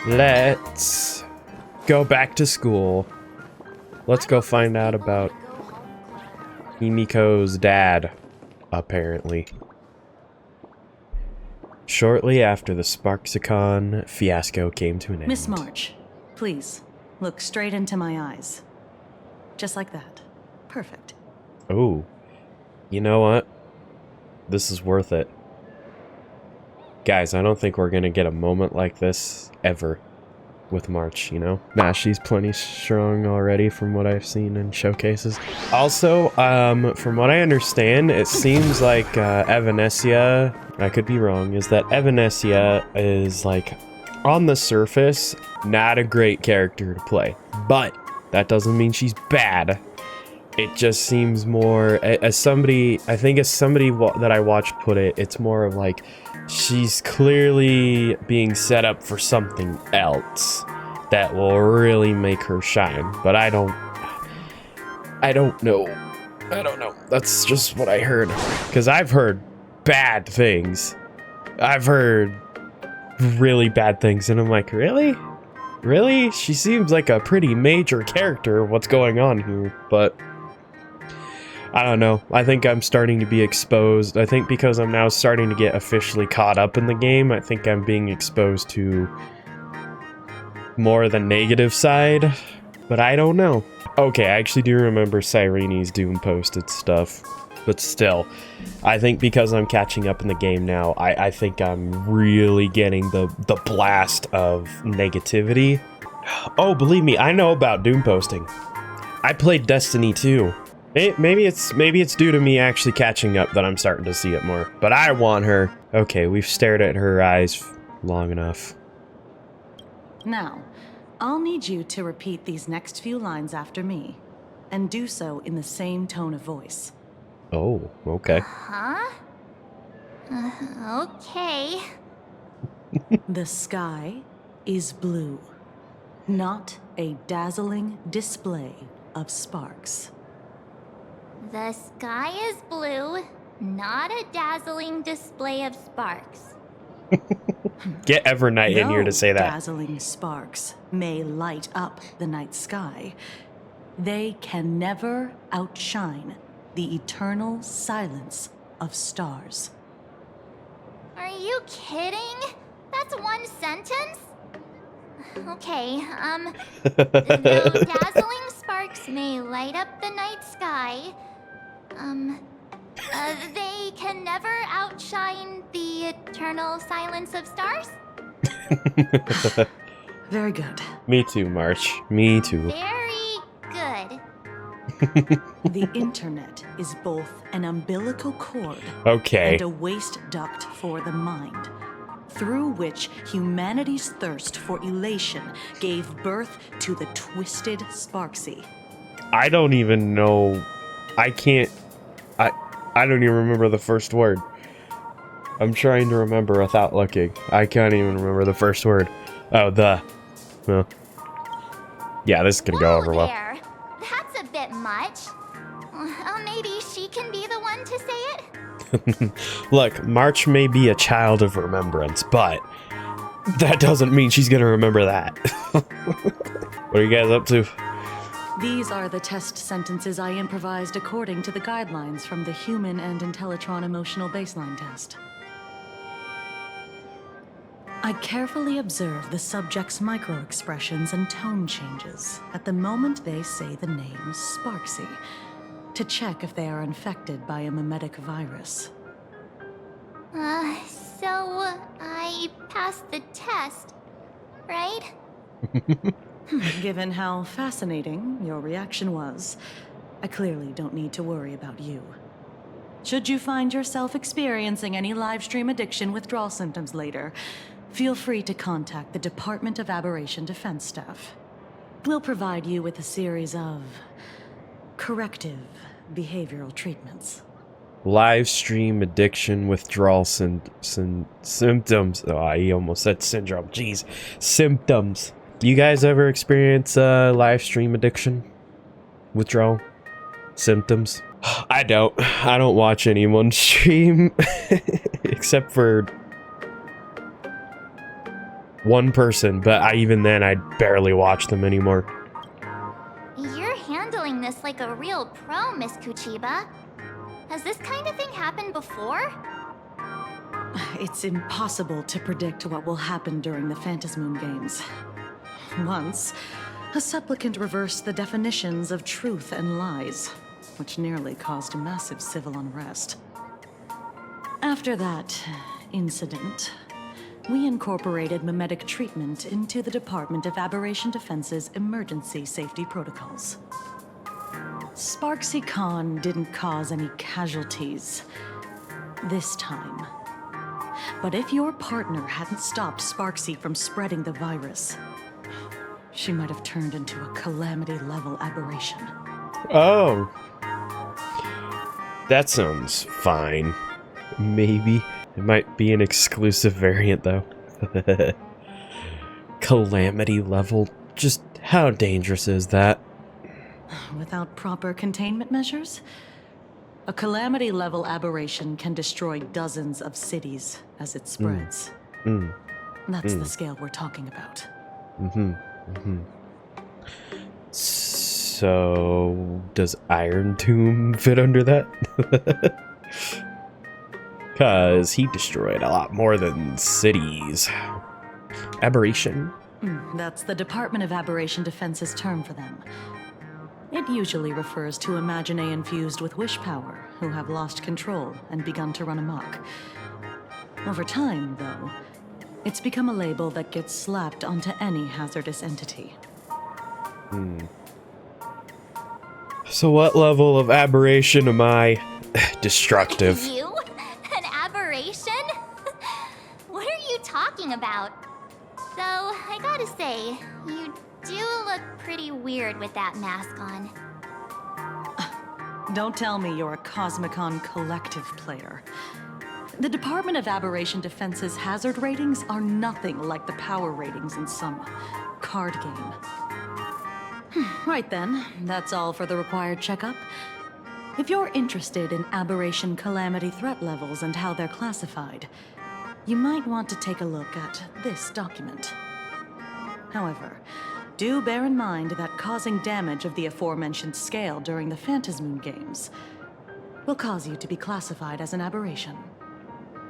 Let's go back to school. Let's go find out about Himiko's dad, apparently. Shortly after the Sparksicon fiasco came to an end. Miss March, please, look straight into my eyes. Just like that. Perfect. Oh, you know what? This is worth it. Guys, I don't think we're gonna get a moment like this ever with March, you know? Nah, she's plenty strong already from what I've seen in showcases. Also, from what I understand, it seems like Evanescia, I could be wrong, is that Evanescia is like, on the surface, not a great character to play. But that doesn't mean she's bad. It just seems more, as somebody that I watched put it, it's more of like, she's clearly being set up for something else that will really make her shine. But I don't know. That's just what I heard. Because I've heard bad things. I've heard really bad things, and I'm like, really? Really? She seems like a pretty major character. What's going on here? But I don't know. I think I'm starting to be exposed. I think because I'm now starting to get officially caught up in the game, I think I'm being exposed to more of the negative side. But I don't know. Okay, I actually do remember Cyrene's Doom posted stuff. But still, I think because I'm catching up in the game now, I think I'm really getting the blast of negativity. Oh, believe me, I know about Doom posting. I played Destiny 2. Maybe it's due to me actually catching up that I'm starting to see it more. But I want her. Okay, we've stared at her eyes long enough. Now, I'll need you to repeat these next few lines after me, and do so in the same tone of voice. Oh, okay. Huh? Okay. The sky is blue, not a dazzling display of sparks. The sky is blue, not a dazzling display of sparks. Get Evernight in here to say that. Dazzling sparks may light up the night sky, they can never outshine the eternal silence of stars. Are you kidding? That's one sentence? Okay, though dazzling sparks may light up the night sky, they can never outshine the eternal silence of stars? Very good. Me too, March. Me too. Very good. The internet is both an umbilical cord Okay. and a waste duct for the mind, through which humanity's thirst for elation gave birth to the twisted Sparksy. I don't even know. I don't even remember the first word. I'm trying to remember without looking. I can't even remember the first word. Oh, well. Yeah, this is gonna go over well. There. That's a bit much. Maybe she can be the one to say it? Look, March may be a child of remembrance, but that doesn't mean she's gonna remember that. What are you guys up to? These are the test sentences I improvised according to the guidelines from the Human and Intellitron Emotional Baseline Test. I carefully observe the subject's micro-expressions and tone changes at the moment they say the name Sparksy, to check if they are infected by a mimetic virus. So I passed the test, right? Given how fascinating your reaction was, I clearly don't need to worry about you. Should you find yourself experiencing any livestream addiction withdrawal symptoms later, feel free to contact the Department of Aberration Defense staff. We'll provide you with a series of corrective behavioral treatments. Live stream addiction withdrawal symptoms. Oh, I almost said syndrome. Jeez. Symptoms. Do you guys ever experience live stream addiction? Withdrawal? Symptoms? I don't. I don't watch anyone stream. Except for one person, but even then, I barely watch them anymore. You're handling this like a real pro, Miss Kuchiba. Has this kind of thing happened before? It's impossible to predict what will happen during the Phantasmoon Games. Once, a supplicant reversed the definitions of truth and lies, which nearly caused massive civil unrest. After that incident, we incorporated mimetic treatment into the Department of Aberration Defense's emergency safety protocols. Sparksy Khan didn't cause any casualties this time. But if your partner hadn't stopped Sparksy from spreading the virus, she might have turned into a calamity-level aberration. Oh. That sounds fine. Maybe. It might be an exclusive variant, though. Calamity level. Just how dangerous is that? Without proper containment measures, a calamity-level aberration can destroy dozens of cities as it spreads. That's the scale we're talking about. So, does Iron Tomb fit under that? Because he destroyed a lot more than cities. Aberration? That's the Department of Aberration Defense's term for them. It usually refers to Imaginae infused with wish power who have lost control and begun to run amok. Over time, though, it's become a label that gets slapped onto any hazardous entity. So what level of aberration am I? Destructive. You? An aberration? What are you talking about? Though, I gotta say, you do look pretty weird with that mask on. Don't tell me you're a Cosmicon Collective player. The Department of Aberration Defense's hazard ratings are nothing like the power ratings in some card game. Right then, that's all for the required checkup. If you're interested in aberration calamity threat levels and how they're classified, you might want to take a look at this document. However, do bear in mind that causing damage of the aforementioned scale during the Phantasmoon Games will cause you to be classified as an aberration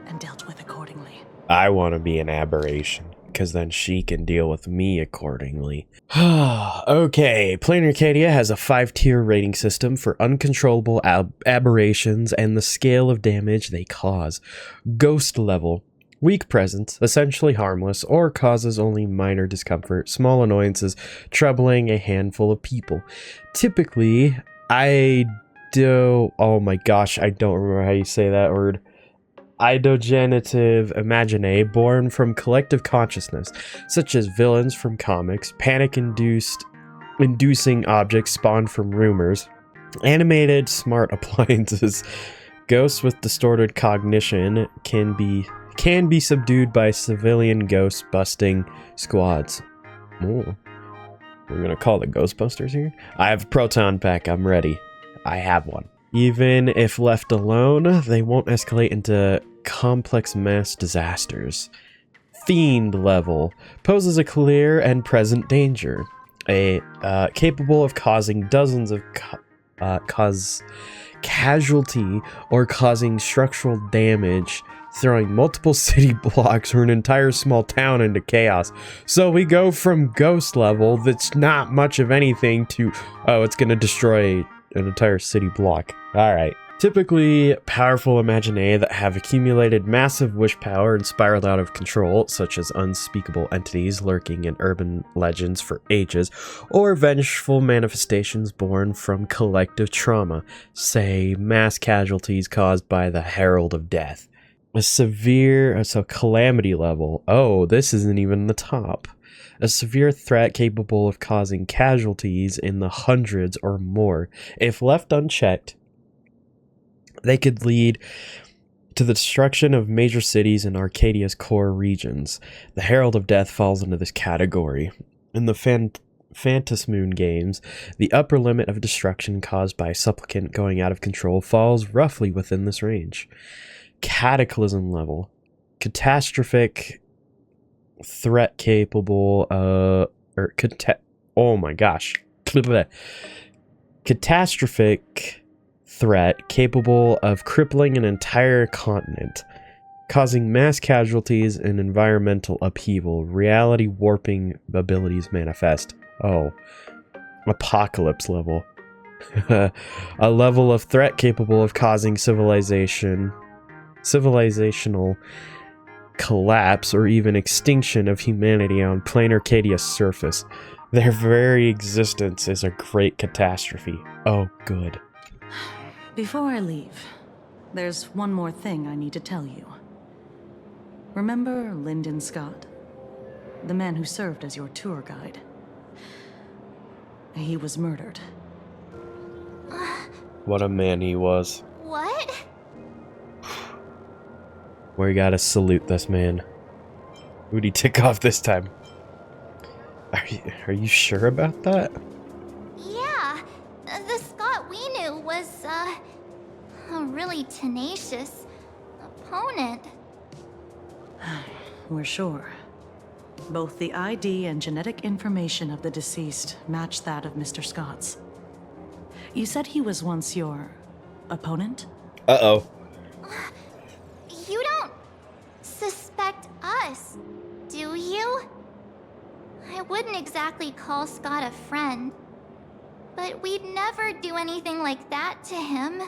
and dealt with accordingly. I want to be an aberration, because then she can deal with me accordingly. Okay, Planarcadia has a 5-tier rating system for uncontrollable aberrations and the scale of damage they cause. Ghost level. Weak presence, essentially harmless, or causes only minor discomfort, small annoyances, troubling a handful of people. Typically, oh my gosh, I don't remember how you say that word. Idogenitive imaginae born from collective consciousness, such as villains from comics, panic-inducing objects spawned from rumors, animated smart appliances, ghosts with distorted cognition can be subdued by civilian ghost busting squads. Oh, we're gonna call the Ghostbusters here? I have a proton pack, I'm ready. I have one. Even if left alone, they won't escalate into complex mass disasters. Fiend level poses a clear and present danger, capable of causing dozens of casualty or causing structural damage, throwing multiple city blocks or an entire small town into chaos. So we go from ghost level that's not much of anything to, oh, it's gonna destroy an entire city block. Alright. Typically, powerful imaginae that have accumulated massive wish power and spiraled out of control, such as unspeakable entities lurking in urban legends for ages, or vengeful manifestations born from collective trauma, say mass casualties caused by the Herald of Death. Calamity level. Oh, this isn't even the top. A severe threat capable of causing casualties in the hundreds or more. If left unchecked, they could lead to the destruction of major cities in Arcadia's core regions. The Herald of Death falls into this category. In the Phantasmoon Games, the upper limit of destruction caused by a supplicant going out of control falls roughly within this range. Cataclysm level. Catastrophic threat capable oh my gosh. Catastrophic threat capable of crippling an entire continent, causing mass casualties and environmental upheaval. Reality warping abilities manifest. Oh. Apocalypse level. A level of threat capable of causing civilizational collapse or even extinction of humanity on Planarcadia's surface. Their very existence is a great catastrophe. Oh, good. Before I leave, there's one more thing I need to tell you. Remember Lyndon Scott? The man who served as your tour guide. He was murdered. What a man he was. What? We gotta salute this man. Who'd he tick off this time? Are you sure about that? Yeah, the Scott we knew was, a really tenacious opponent. We're sure. Both the ID and genetic information of the deceased match that of Mr. Scott's. You said he was once your opponent? Uh-oh. You don't suspect us, do you? I wouldn't exactly call Scott a friend, but we'd never do anything like that to him.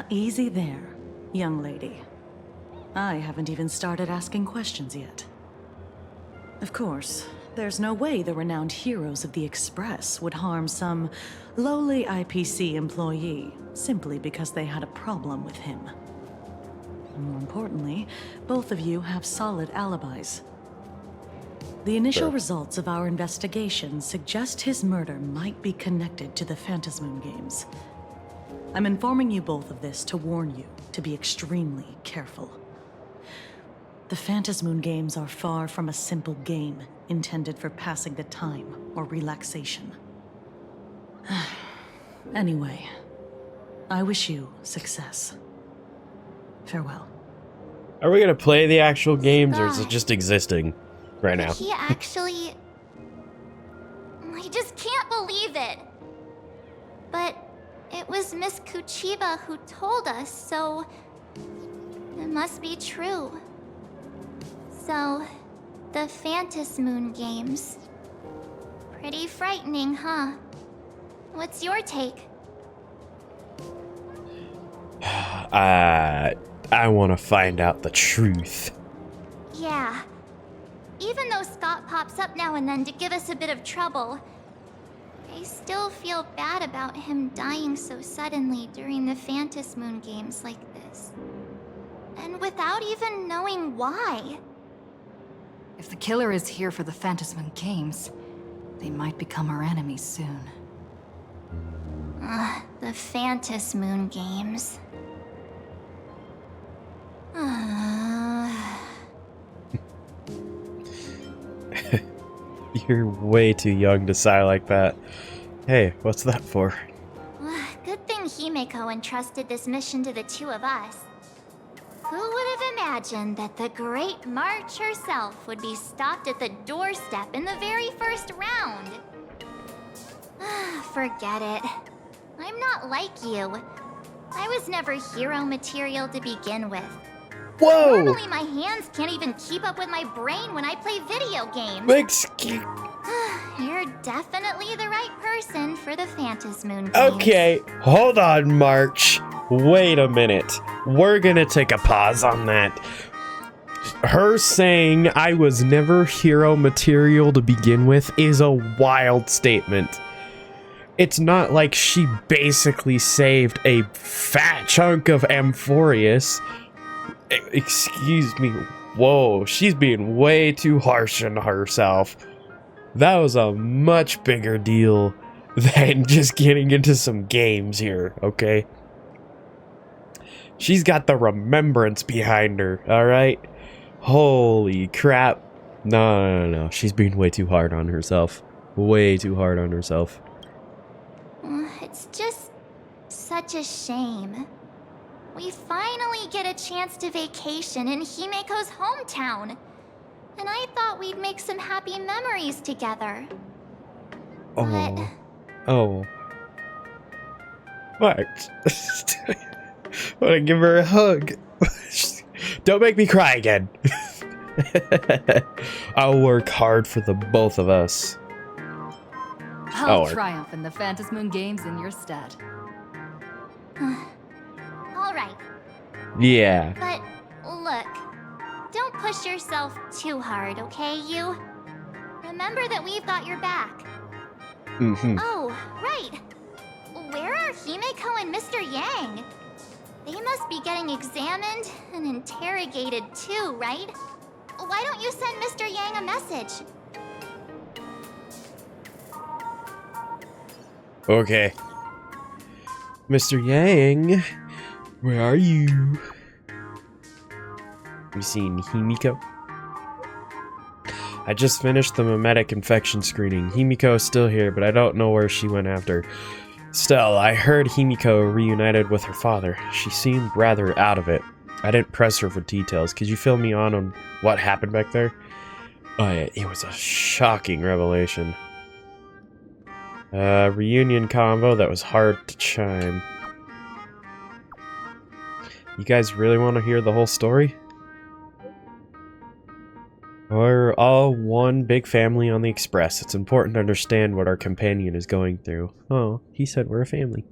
Easy there, young lady. I haven't even started asking questions yet. Of course, there's no way the renowned heroes of the Express would harm some lowly IPC employee simply because they had a problem with him. More importantly, both of you have solid alibis. The initial results of our investigation suggest his murder might be connected to the Phantasmoon Games. I'm informing you both of this to warn you to be extremely careful. The Phantasmoon Games are far from a simple game intended for passing the time or relaxation. Anyway, I wish you success. Farewell. Are we gonna play the actual games, or is it just existing right now? He actually... I just can't believe it. But it was Miss Kuchiba who told us, so it must be true. So, the Phantasmoon Games. Pretty frightening, huh? What's your take? I want to find out the truth. Yeah. Even though Scott pops up now and then to give us a bit of trouble, I still feel bad about him dying so suddenly during the Phantasmoon Games like this. And without even knowing why. If the killer is here for the Phantasmoon Games, they might become our enemies soon. The Phantasmoon Games. You're way too young to sigh like that. Hey, what's that for? Good thing Himeko entrusted this mission to the two of us. Who would have imagined that the Great March herself would be stopped at the doorstep in the very first round? Forget it. I'm not like you. I was never hero material to begin with. Whoa! Normally my hands can't even keep up with my brain when I play video games. Excuse. You're definitely the right person for the Phantasmoon Games. Okay, hold on, March. Wait a minute. We're gonna take a pause on that. Her saying I was never hero material to begin with is a wild statement. It's not like she basically saved a fat chunk of Amphorius. Excuse me. Whoa, she's being way too harsh on herself. That was a much bigger deal than just getting into some games here, okay? She's got the remembrance behind her, alright? Holy crap. No. She's being way too hard on herself. Way too hard on herself. It's just such a shame. We finally get a chance to vacation in Himeko's hometown. And I thought we'd make some happy memories together. Oh. Oh. What? Want to give her a hug. Don't make me cry again. I'll work hard for the both of us. I'll triumph in the Phantasmoon Games in your stead. All right. Yeah. But look, don't push yourself too hard, okay, you? Remember that we've got your back. Mm-hmm. Oh, right. Where are Himeko and Mr. Yang? They must be getting examined and interrogated too, right? Why don't you send Mr. Yang a message? Okay. Mr. Yang, where are you? You seen Himeko? I just finished the mimetic infection screening. Himeko is still here, but I don't know where she went after. Still, I heard Himeko reunited with her father. She seemed rather out of it. I didn't press her for details. Could you fill me on what happened back there? Oh yeah, it was a shocking revelation. Reunion combo that was hard to chime. You guys really want to hear the whole story? We're all one big family on the Express. It's important to understand what our companion is going through. Oh, he said we're a family.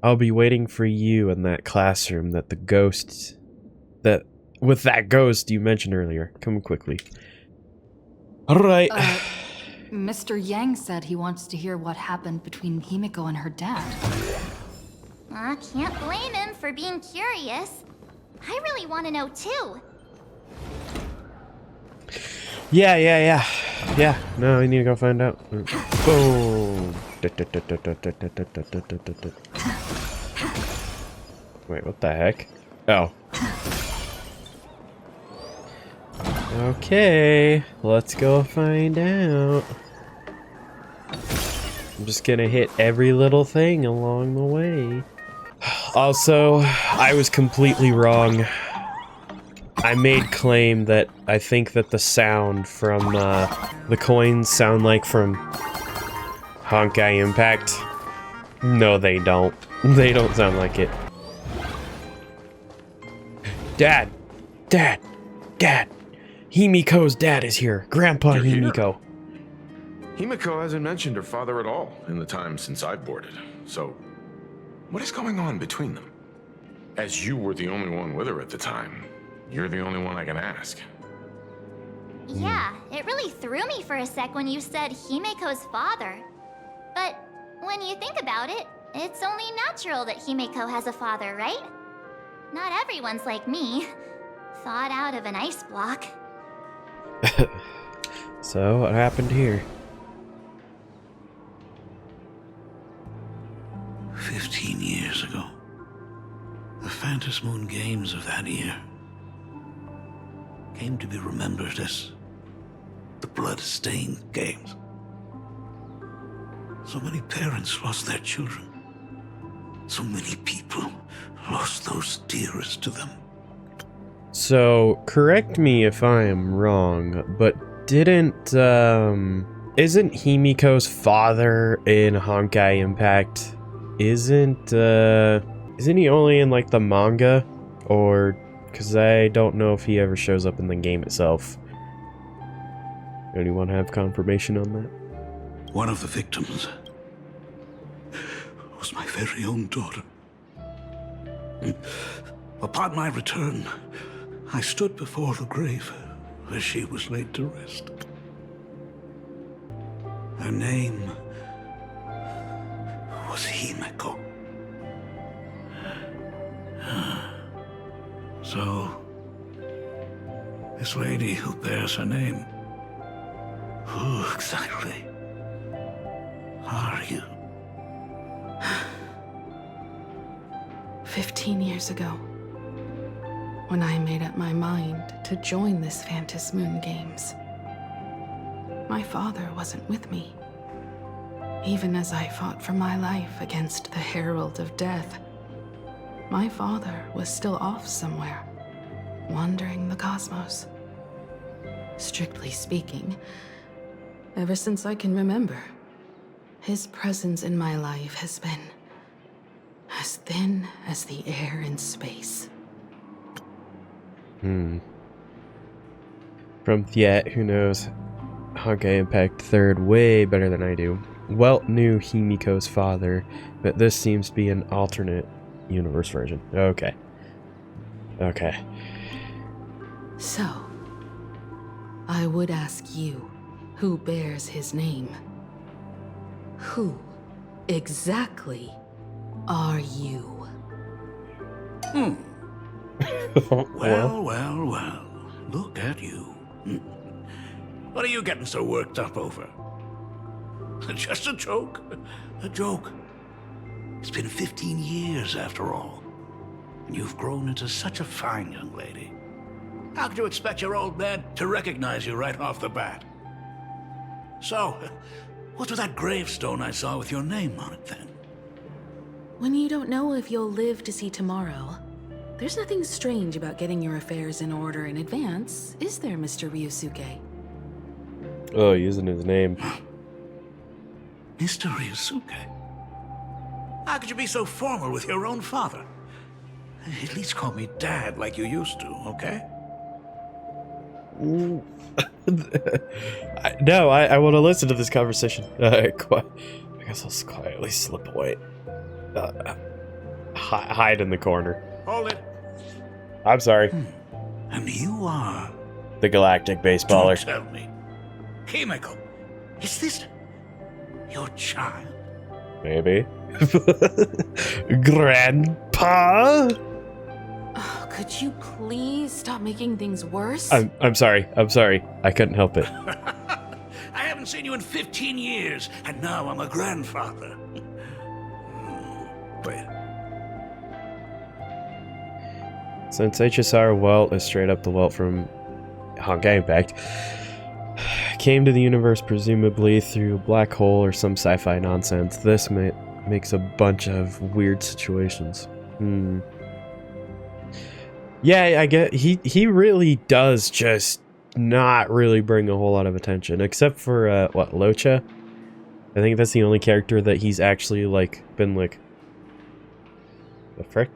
I'll be waiting for you in that classroom with that ghost you mentioned earlier. Come quickly. Alright. Mr. Yang said he wants to hear what happened between Himeko and her dad. I can't blame him for being curious. I really want to know too. Yeah. No, I need to go find out. Boom. Wait, what the heck? Oh. Okay, let's go find out. I'm just gonna hit every little thing along the way. Also, I was completely wrong. I made claim that I think that the sound from the coins sound like from Honkai Impact. No, they don't. They don't sound like it. Dad! Himiko's dad is here. Grandpa You're here? Himeko. Himeko hasn't mentioned her father at all in the time since I've boarded. So, what is going on between them? As you were the only one with her at the time, you're the only one I can ask. Yeah, it really threw me for a sec when you said Himeko's father. But when you think about it, it's only natural that Himeko has a father, right? Not everyone's like me, thawed out of an ice block. So, what happened here? 15 years ago, the Phantasmoon Games of that year came to be remembered as the Blood-Stained Games. So many parents lost their children. So many people lost those dearest to them. So, correct me if I am wrong, but isn't Himiko's father in Honkai Impact? Isn't he only in, like, the manga? Or, because I don't know if he ever shows up in the game itself. Anyone have confirmation on that? One of the victims was my very own daughter. Upon my return, I stood before the grave where she was laid to rest. Her name was Himeko. So, this lady who bears her name, who exactly are you? 15 years ago, when I made up my mind to join this Phantasmoon Games, my father wasn't with me. Even as I fought for my life against the Herald of Death, my father was still off somewhere, wandering the cosmos. Strictly speaking, ever since I can remember, his presence in my life has been as thin as the air in space. From yet, who knows? Honkai Impact 3rd way better than I do. Welt knew Himiko's father, but this seems to be an alternate universe version. Okay. Okay. So, I would ask you, who bears his name? Who exactly are you? Well. Look at you. What are you getting so worked up over? Just a joke. A joke. It's been 15 years after all. And you've grown into such a fine young lady. How could you expect your old man to recognize you right off the bat? So, what's with that gravestone I saw with your name on it then? When you don't know if you'll live to see tomorrow, there's nothing strange about getting your affairs in order in advance, is there, Mr. Ryusuke? Oh, using his name. Mr. Ryusuke? How could you be so formal with your own father? At least call me Dad like you used to, okay? I want to listen to this conversation. I guess I'll quietly slip away. Hide in the corner. Hold it. I'm sorry. And you are... The galactic baseballer. Don't tell me. Himiko, is this your child? Maybe. Grandpa? Oh, could you please stop making things worse? I'm sorry. I couldn't help it. I haven't seen you in 15 years, and now I'm a grandfather. Wait. Since HSR Welt is straight up the Welt from Honkai Impact, came to the universe presumably through a black hole or some sci-fi nonsense, this makes a bunch of weird situations. Yeah, I get he really does just not really bring a whole lot of attention, except for Locha. I think that's the only character that he's actually been the frick.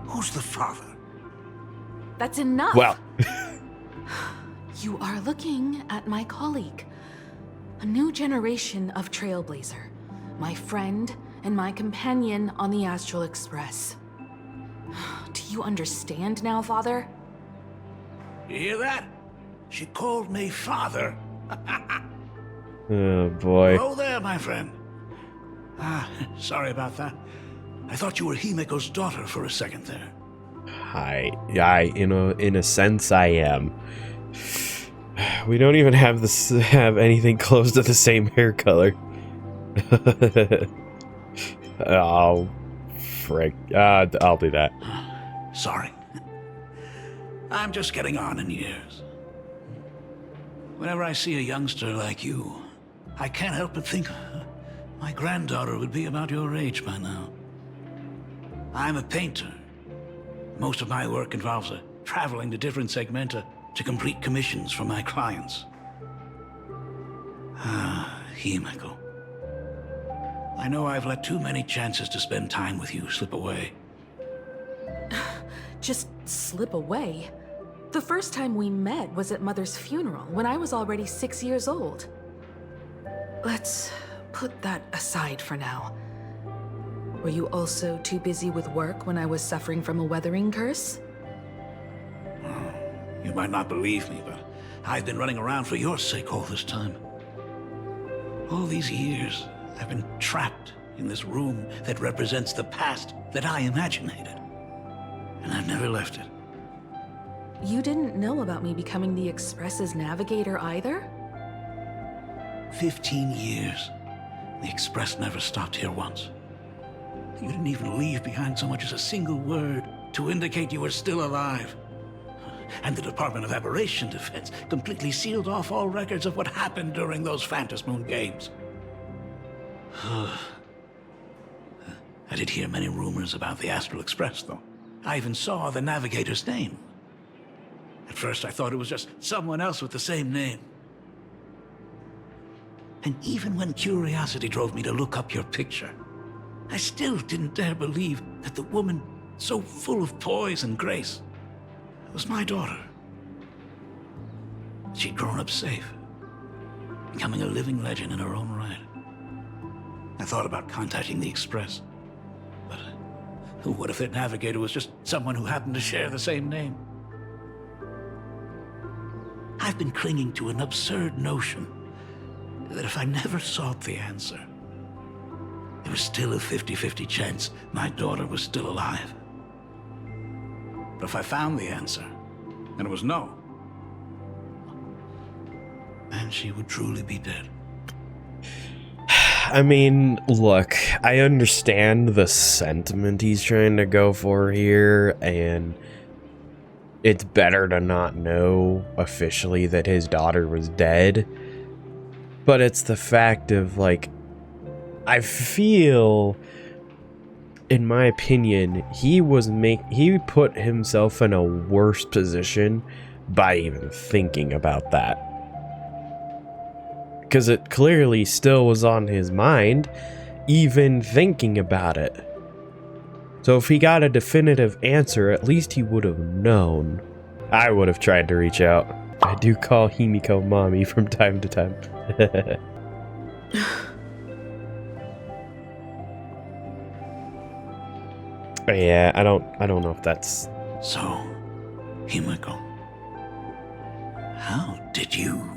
Who's the father? That's enough! Well, You are looking at my colleague, a new generation of Trailblazer, my friend and my companion on the Astral Express. Do you understand now, Father? You hear that? She called me father. oh boy. Hello there, my friend. Sorry about that. I thought you were Himiko's daughter for a second there. In a sense, I am. We don't even have anything close to the same hair color. Oh, frick. I'll do that. Sorry. I'm just getting on in years. Whenever I see a youngster like you, I can't help but think my granddaughter would be about your age by now. I'm a painter. Most of my work involves traveling to different segmenta to complete commissions for my clients. Himiko. I know I've let too many chances to spend time with you slip away. Just slip away? The first time we met was at Mother's funeral, when I was already 6 years old. Let's put that aside for now. Were you also too busy with work when I was suffering from a weathering curse? You might not believe me, but I've been running around for your sake all this time. All these years, I've been trapped in this room that represents the past that I imaginated. And I've never left it. You didn't know about me becoming the Express's navigator either? 15 years. The Express never stopped here once. You didn't even leave behind so much as a single word to indicate you were still alive. And the Department of Aberration Defense completely sealed off all records of what happened during those Phantom Moon games. I did hear many rumors about the Astral Express, though. I even saw the navigator's name. At first I thought it was just someone else with the same name. And even when curiosity drove me to look up your picture, I still didn't dare believe that the woman so full of poise and grace was my daughter. She'd grown up safe, becoming a living legend in her own right. I thought about contacting the Express, but what if their navigator was just someone who happened to share the same name? I've been clinging to an absurd notion that if I never sought the answer, there was still a 50-50 chance my daughter was still alive. But if I found the answer, and it was no, then she would truly be dead. I mean, look, I understand the sentiment he's trying to go for here, and it's better to not know officially that his daughter was dead. But it's the fact of, like, I feel, in my opinion, he put himself in a worse position by even thinking about that. Because it clearly still was on his mind, even thinking about it. So if he got a definitive answer, at least he would have known. I would have tried to reach out. I do call Himiko mommy from time to time. Yeah, I don't know if that's... So, Himiko, how did you...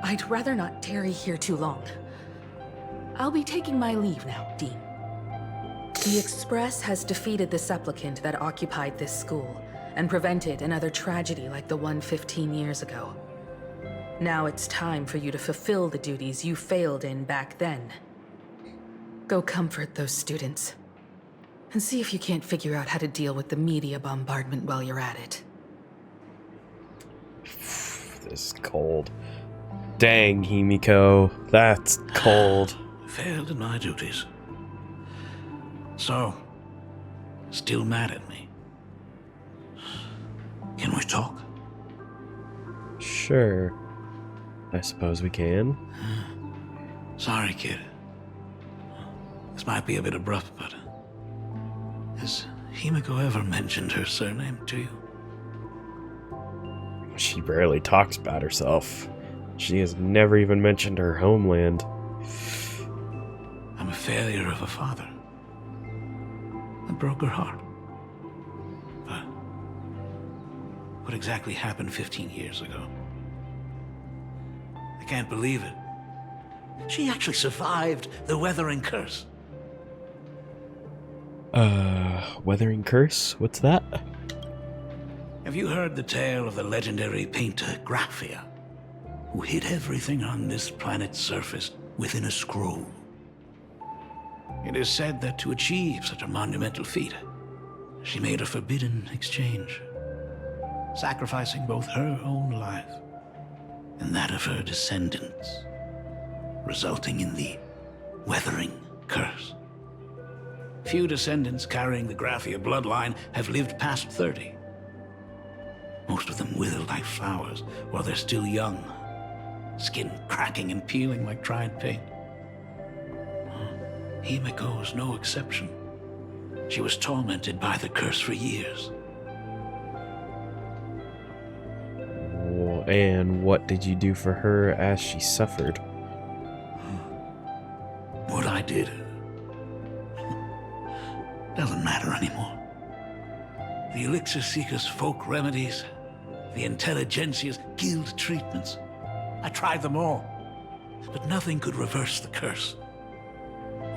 I'd rather not tarry here too long. I'll be taking my leave now, Dean. The Express has defeated the supplicant that occupied this school and prevented another tragedy like the one 15 years ago. Now it's time for you to fulfill the duties you failed in back then. Go comfort those students, and see if you can't figure out how to deal with the media bombardment while you're at it. This is cold. Dang, Himiko, that's cold. Failed in my duties. So, still mad at me? Can we talk? Sure. I suppose we can. Sorry, kid. This might be a bit abrupt, but... has Himiko ever mentioned her surname to you? She barely talks about herself. She has never even mentioned her homeland. I'm a failure of a father. I broke her heart. But what exactly happened 15 years ago? I can't believe it. She actually survived the Weathering Curse. Weathering Curse? What's that? Have you heard the tale of the legendary painter Graphia, who hid everything on this planet's surface within a scroll? It is said that to achieve such a monumental feat, she made a forbidden exchange, sacrificing both her own life and that of her descendants, resulting in the Weathering Curse. Few descendants carrying the Graphia bloodline have lived past 30. Most of them wither like flowers while they're still young, skin cracking and peeling like dried paint. Himiko was no exception. She was tormented by the curse for years. And what did you do for her as she suffered? What I did doesn't matter anymore. The Elixir Seekers' folk remedies, the Intelligentsia's guild treatments. I tried them all, but nothing could reverse the curse.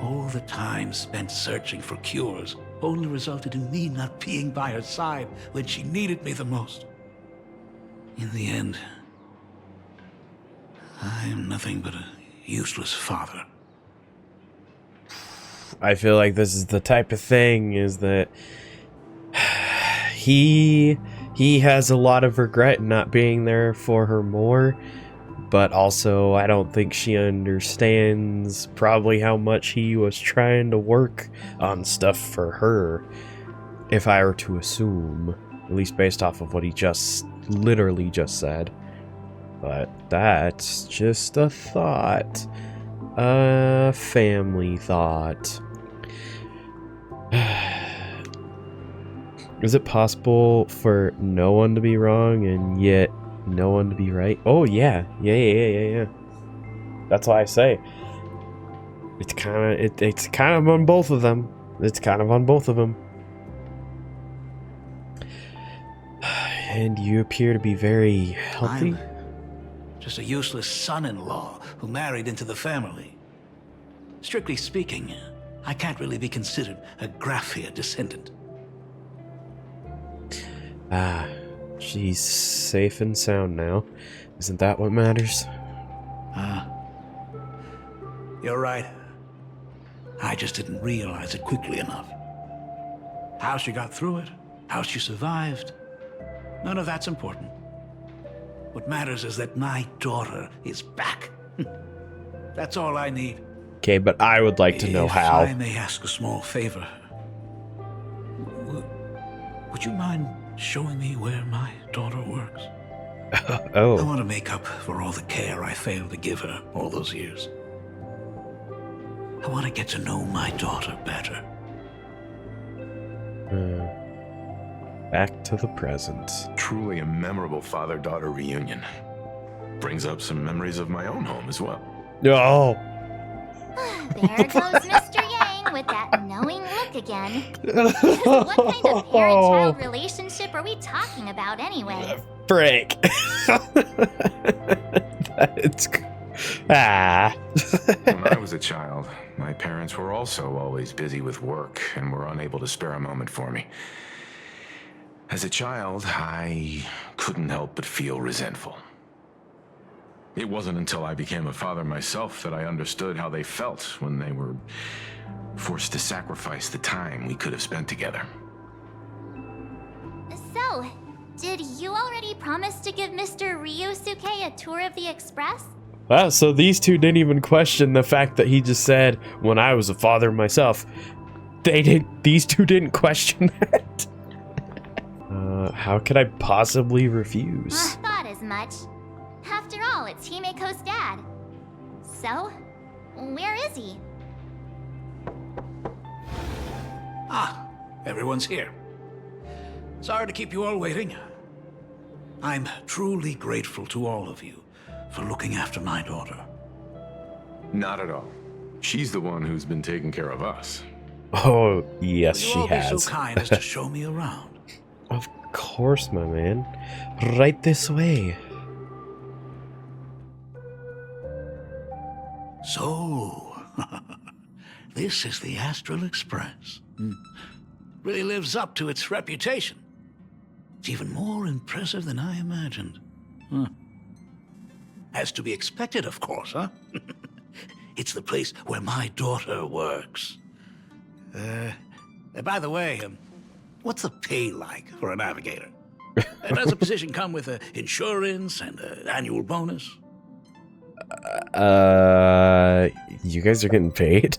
All the time spent searching for cures only resulted in me not being by her side when she needed me the most. In the end, I am nothing but a useless father. I feel like this is the type of thing is that he has a lot of regret not being there for her more, but also I don't think she understands probably how much he was trying to work on stuff for her, if I were to assume. At least based off of what he literally just said. But that's just a thought. A family thought. Is it possible for no one to be wrong and yet no one to be right? Oh yeah. Yeah. That's why I say it's kind of on both of them. It's kind of on both of them. And you appear to be very healthy. I'm just a useless son-in-law who married into the family. Strictly speaking, I can't really be considered a Graphia descendant. Ah, she's safe and sound now. Isn't that what matters? You're right. I just didn't realize it quickly enough. How she got through it, how she survived, none of that's important. What matters is that my daughter is back. That's all I need. Okay, but I would like to know how. If I may ask a small favor, would you mind showing me where my daughter works? Oh. I want to make up for all the care I failed to give her all those years. I want to get to know my daughter better. Back to the present. Truly a memorable father-daughter reunion. Brings up some memories of my own home as well. Oh. There goes Mr. Yang with that knowing look again. What kind of parent-child relationship are we talking about anyway? Frick. That's... Ah. When I was a child, my parents were also always busy with work and were unable to spare a moment for me. As a child, I couldn't help but feel resentful. It wasn't until I became a father myself that I understood how they felt when they were forced to sacrifice the time we could have spent together. So, did you already promise to give Mr. Ryusuke a tour of the Express? Wow, so these two didn't even question the fact that he just said, when I was a father myself. These two didn't question that. How could I possibly refuse? Thought as much. After all, it's Himeko's dad. So, where is he? Ah, everyone's here. Sorry to keep you all waiting. I'm truly grateful to all of you for looking after my daughter. Not at all. She's the one who's been taking care of us. Oh, yes, Will you she all has. be so kind as to show me around? Of course, my man. Right this way. So, this is the Astral Express. Really lives up to its reputation. It's even more impressive than I imagined. As to be expected, of course, huh? It's the place where my daughter works. By the way, what's the pay like for a navigator? Does a position come with insurance and an annual bonus? You guys are getting paid?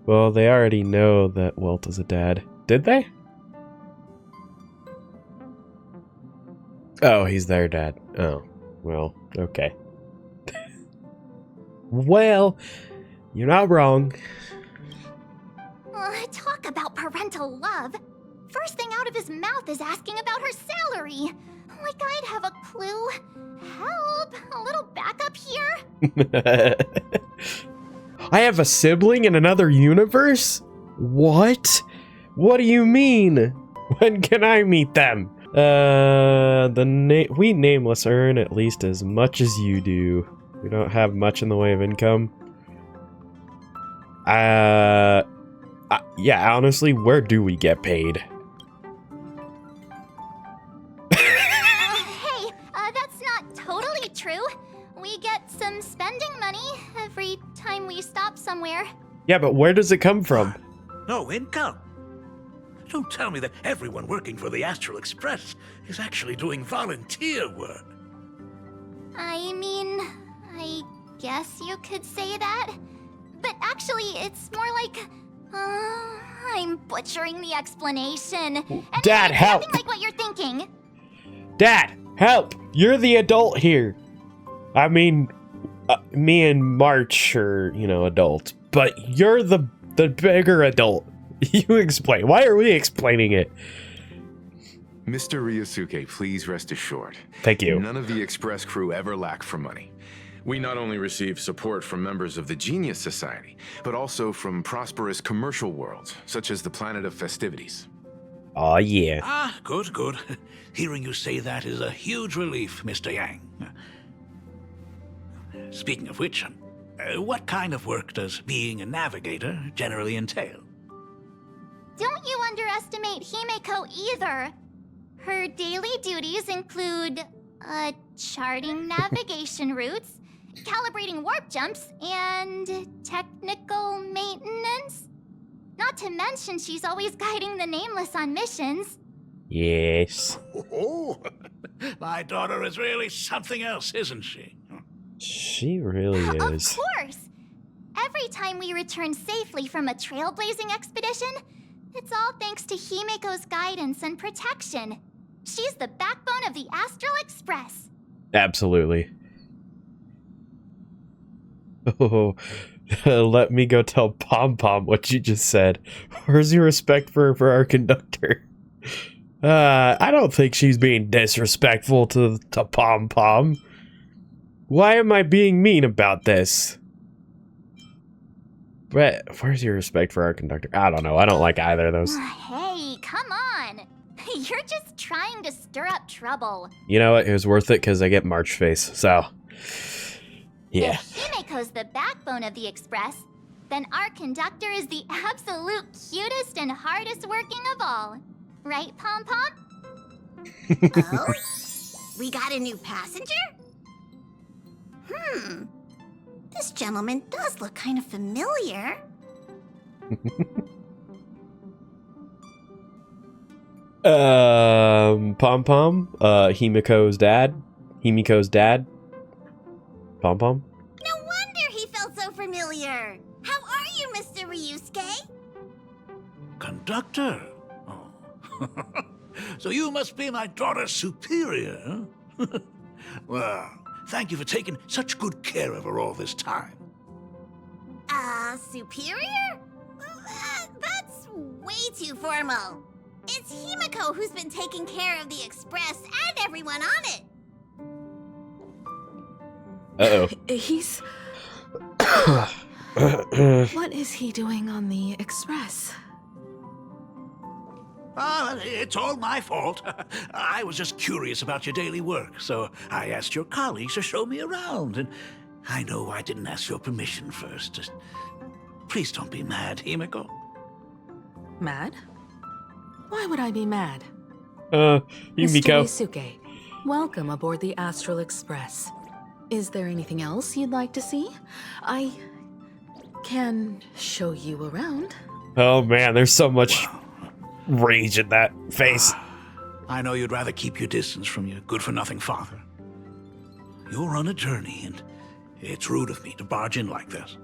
Well, they already know that Walt is a dad. Did they? Oh, he's their dad. Oh, well, okay. Well, you're not wrong. Talk about parental love. First thing out of his mouth is asking about her salary. Like I'd have a clue. Help! A little backup here? I have a sibling in another universe? What? What do you mean? When can I meet them? We nameless earn at least as much as you do. We don't have much in the way of income. Yeah, honestly, where do we get paid? Hey, that's not totally true. We get some spending money every time we stop somewhere. Yeah, but where does it come from? No income. Don't tell me that everyone working for the Astral Express is actually doing volunteer work. I mean, I guess you could say that. But actually, it's more like, I'm butchering the explanation. Dad, Anyway, help! nothing like what you're thinking. Dad, help! You're the adult here. I mean, me and March are, adults, but you're the bigger adult. You explain. Why are we explaining it? Mr. Ryusuke, please rest assured. Thank you. None of the Express crew ever lack for money. We not only receive support from members of the Genius Society, but also from prosperous commercial worlds, such as the Planet of Festivities. Aw, yeah. Ah, good, good. Hearing you say that is a huge relief, Mr. Yang. Speaking of which, what kind of work does being a navigator generally entail? Don't you underestimate Himeko either. Her daily duties include, charting navigation routes, calibrating warp jumps, and technical maintenance. Not to mention she's always guiding the Nameless on missions. Yes. Oh, my daughter is really something else, isn't she? She really is. Of course! Every time we return safely from a trailblazing expedition, it's all thanks to Himeko's guidance and protection. She's the backbone of the Astral Express. Absolutely. Oh, let me go tell Pom Pom what you just said. Where's your respect for our conductor? I don't think she's being disrespectful to Pom Pom. Why am I being mean about this? But where's your respect for our conductor? I don't know. I don't like either of those. Hey, come on! You're just trying to stir up trouble. You know what? It was worth it because I get March face. So, yeah. If Himeko's the backbone of the Express, then our conductor is the absolute cutest and hardest working of all. Right, Pom Pom? Oh? We got a new passenger? This gentleman does look kind of familiar. Pom Pom? Himiko's dad? Pom Pom? No wonder he felt so familiar. How are you, Mr. Ryusuke? Conductor? Oh. So you must be my daughter's superior? Well, thank you for taking such good care of her all this time. Superior? That's way too formal. It's Himeko who's been taking care of the Express and everyone on it. Uh-oh. He's... What is he doing on the Express? It's all my fault. I was just curious about your daily work, so I asked your colleagues to show me around, and I know I didn't ask your permission first. Just, please don't be mad, Himeko. Mad? Why would I be mad? Himiko. Mr. Ryusuke, welcome aboard the Astral Express. Is there anything else you'd like to see? I can show you around. Oh man, there's so much rage in that face. I know you'd rather keep your distance from your good-for-nothing father. You're on a journey, and it's rude of me to barge in like this.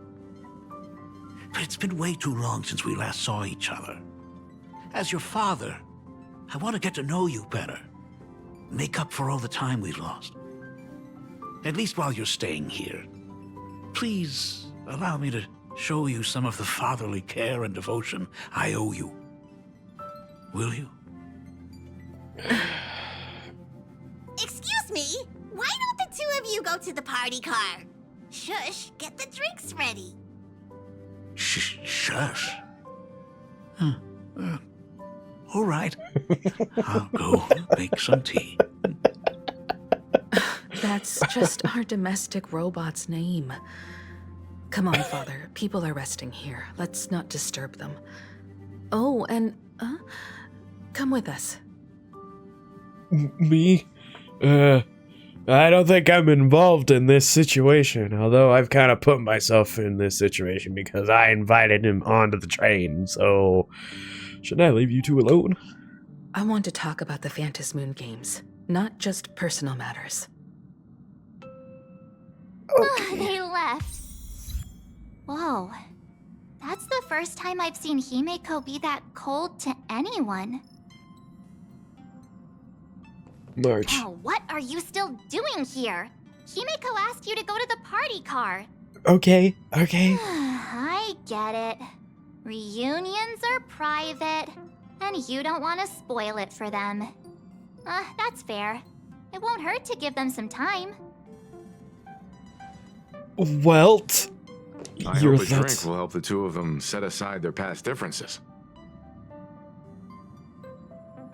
But it's been way too long since we last saw each other. As your father, I want to get to know you better. Make up for all the time we've lost. At least while you're staying here. Please allow me to show you some of the fatherly care and devotion I owe you. Will you? Excuse me? Why don't the two of you go to the party car? Shush, get the drinks ready. Shush. All right. I'll go make some tea. That's just our domestic robot's name. Come on, Father. People are resting here. Let's not disturb them. Oh, and, come with us. Me? I don't think I'm involved in this situation, although I've kind of put myself in this situation because I invited him onto the train, so should I leave you two alone? I want to talk about the Phantom Moon Games, not just personal matters. They left. Whoa. That's the first time I've seen Himeko be that cold to anyone. March. Now, what are you still doing here? Himeko asked you to go to the party car. Okay, okay. I get it. Reunions are private, and you don't want to spoil it for them. That's fair. It won't hurt to give them some time. Welt. I hope a drink will help the two of them set aside their past differences.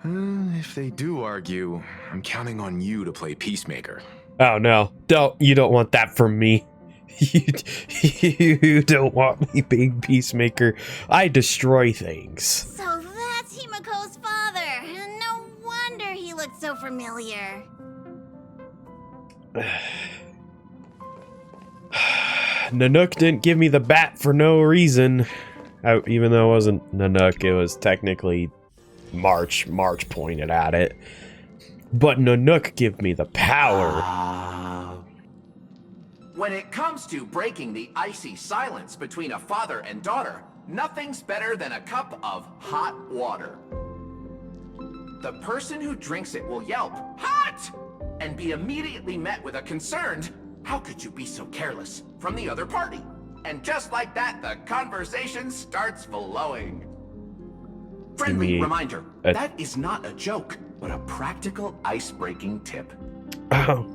If they do argue, I'm counting on you to play peacemaker. Oh no, you don't want that from me. You don't want me being peacemaker. I destroy things. So that's Himeko's father. No wonder he looked so familiar. Nanook didn't give me the bat for no reason. Even though it wasn't Nanook, it was technically March. March pointed at it. But Nanook gave me the power. When it comes to breaking the icy silence between a father and daughter, nothing's better than a cup of hot water. The person who drinks it will yelp, "Hot!" and be immediately met with a concerned, "How could you be so careless?" from the other party. And just like that, the conversation starts flowing. Friendly reminder, that is not a joke, but a practical ice-breaking tip. Oh.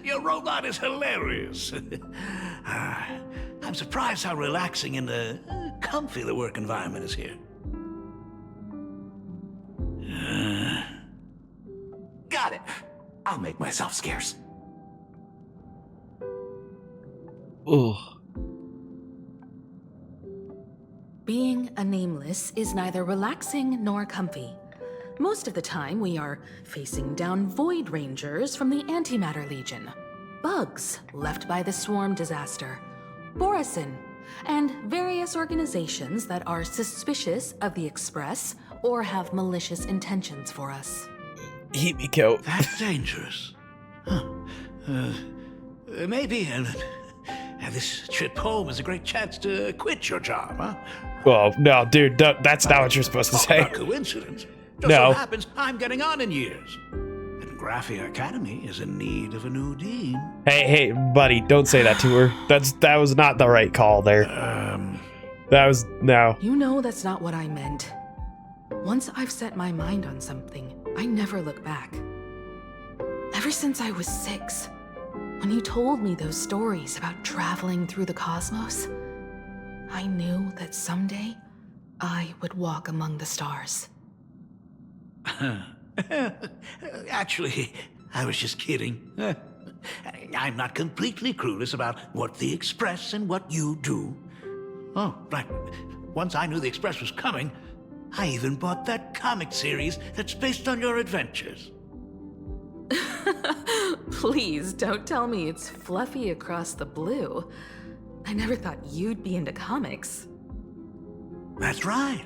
Your robot is hilarious. I'm surprised how relaxing and comfy the work environment is here. Got it. I'll make myself scarce. Ugh. Being a nameless is neither relaxing nor comfy. Most of the time, we are facing down Void Rangers from the Antimatter Legion, bugs left by the Swarm disaster, Borisin, and various organizations that are suspicious of the Express or have malicious intentions for us. Himeko. That's dangerous. Huh. Maybe this trip home is a great chance to quit your job, huh? Well, no, dude, that's not what you're supposed to say. Not a coincidence. Just No. so happens I'm getting on in years. And Graphia Academy is in need of a new dean. Hey, buddy, don't say that to her. That was not the right call there. That was, no. You know that's not what I meant. Once I've set my mind on something, I never look back. Ever since I was 6, when you told me those stories about traveling through the cosmos, I knew that someday I would walk among the stars. Actually, I was just kidding. I'm not completely clueless about what the Express and what you do. Oh, right. Once I knew the Express was coming, I even bought that comic series that's based on your adventures. Please don't tell me it's fluffy across the blue. I never thought you'd be into comics. That's right.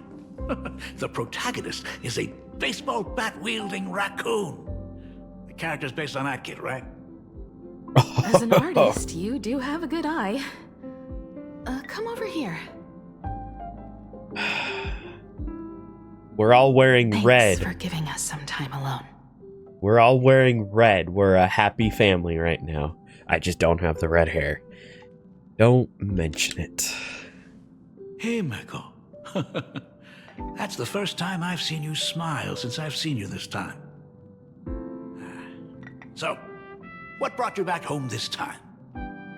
The protagonist is a baseball bat-wielding raccoon. The character's based on that kid, right? As an artist, you do have a good eye. Come over here. We're all wearing red. Thanks for giving us some time alone. We're all wearing red. We're a happy family right now. I just don't have the red hair. Don't mention it. Hey, Miko. That's the first time I've seen you smile since I've seen you this time. So, what brought you back home this time?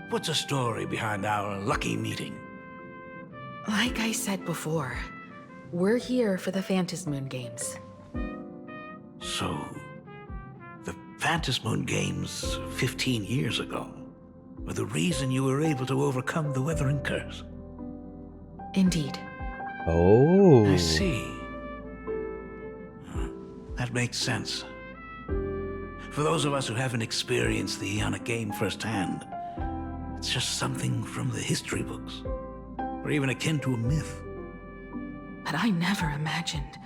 What's the story behind our lucky meeting? Like I said before, we're here for the Phantasmoon Games. So, the Phantasmoon Games 15 years ago were the reason you were able to overcome the Weathering Curse. Indeed. Oh. I see. That makes sense. For those of us who haven't experienced the Ionic game firsthand, it's just something from the history books, or even akin to a myth. But I never imagined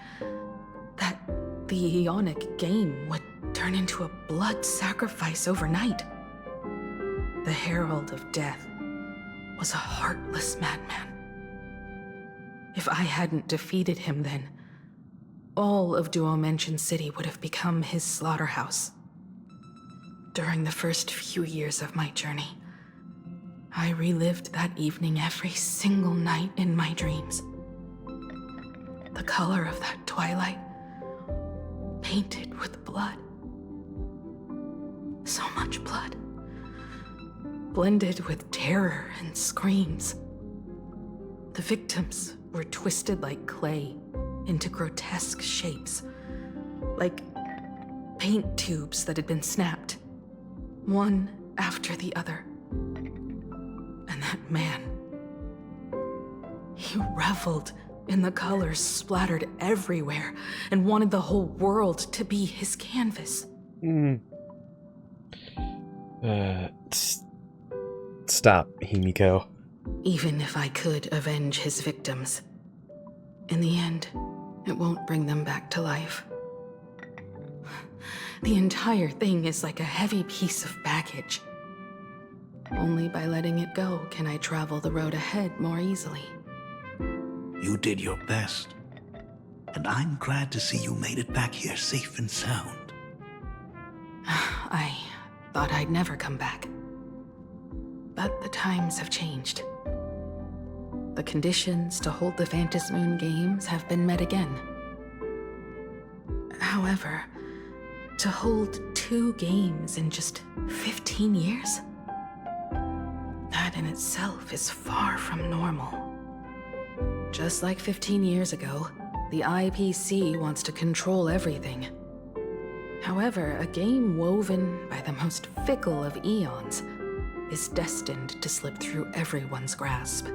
that the Ionic game would turn into a blood sacrifice overnight. the Herald of Death was a heartless madman. If I hadn't defeated him then, all of Duomension City would have become his slaughterhouse. During the first few years of my journey, I relived that evening every single night in my dreams. The color of that twilight, painted with blood. So much blood, blended with terror and screams. The victims were twisted like clay into grotesque shapes, like paint tubes that had been snapped, one after the other. And that man, he reveled in the colors splattered everywhere and wanted the whole world to be his canvas. Stop, Himiko. Even if I could avenge his victims, in the end, it won't bring them back to life. The entire thing is like a heavy piece of baggage. Only by letting it go can I travel the road ahead more easily. You did your best. And I'm glad to see you made it back here safe and sound. I thought I'd never come back. But the times have changed. The conditions to hold the Phantom Moon Games have been met again. However, to hold 2 games in just 15 years? That in itself is far from normal. Just like 15 years ago, the IPC wants to control everything. However, a game woven by the most fickle of eons is destined to slip through everyone's grasp.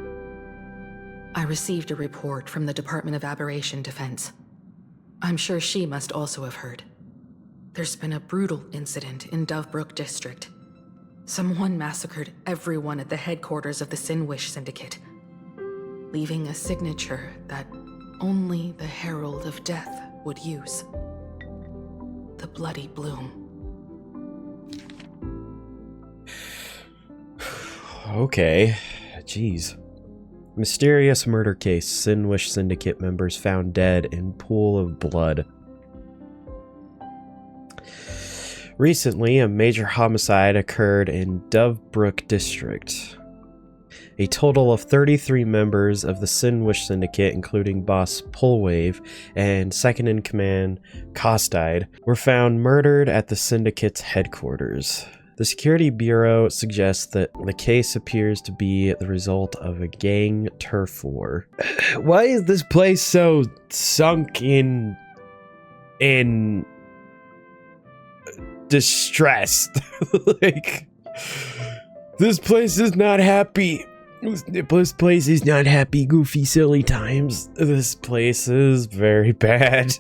I received a report from the Department of Aberration Defense. I'm sure she must also have heard. There's been a brutal incident in Dovebrook District. Someone massacred everyone at the headquarters of the Sinwish Syndicate, leaving a signature that only the Herald of Death would use. The Bloody Bloom. Okay. Jeez. Mysterious murder case. Sinwish Syndicate members found dead in pool of blood. Recently, a major homicide occurred in Dovebrook District. A total of 33 members of the Sinwish Syndicate, including boss Pullwave and second-in-command Costide, were found murdered at the Syndicate's headquarters. The Security Bureau suggests that the case appears to be the result of a gang turf war. Why is this place so sunk in distress? Like, this place is not happy. This place is not happy, goofy, silly times. This place is very bad.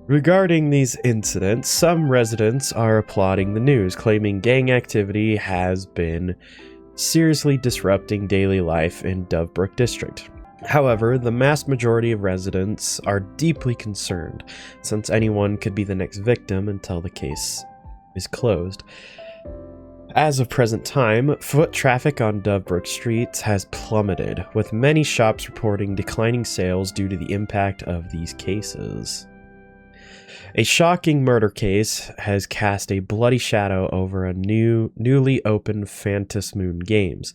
Regarding these incidents, some residents are applauding the news, claiming gang activity has been seriously disrupting daily life in Dovebrook District. However, the vast majority of residents are deeply concerned, since anyone could be the next victim until the case is closed. As of present time, foot traffic on Dovebrook streets has plummeted, with many shops reporting declining sales due to the impact of these cases. A shocking murder case has cast a bloody shadow over a newly opened Phantom Moon Games.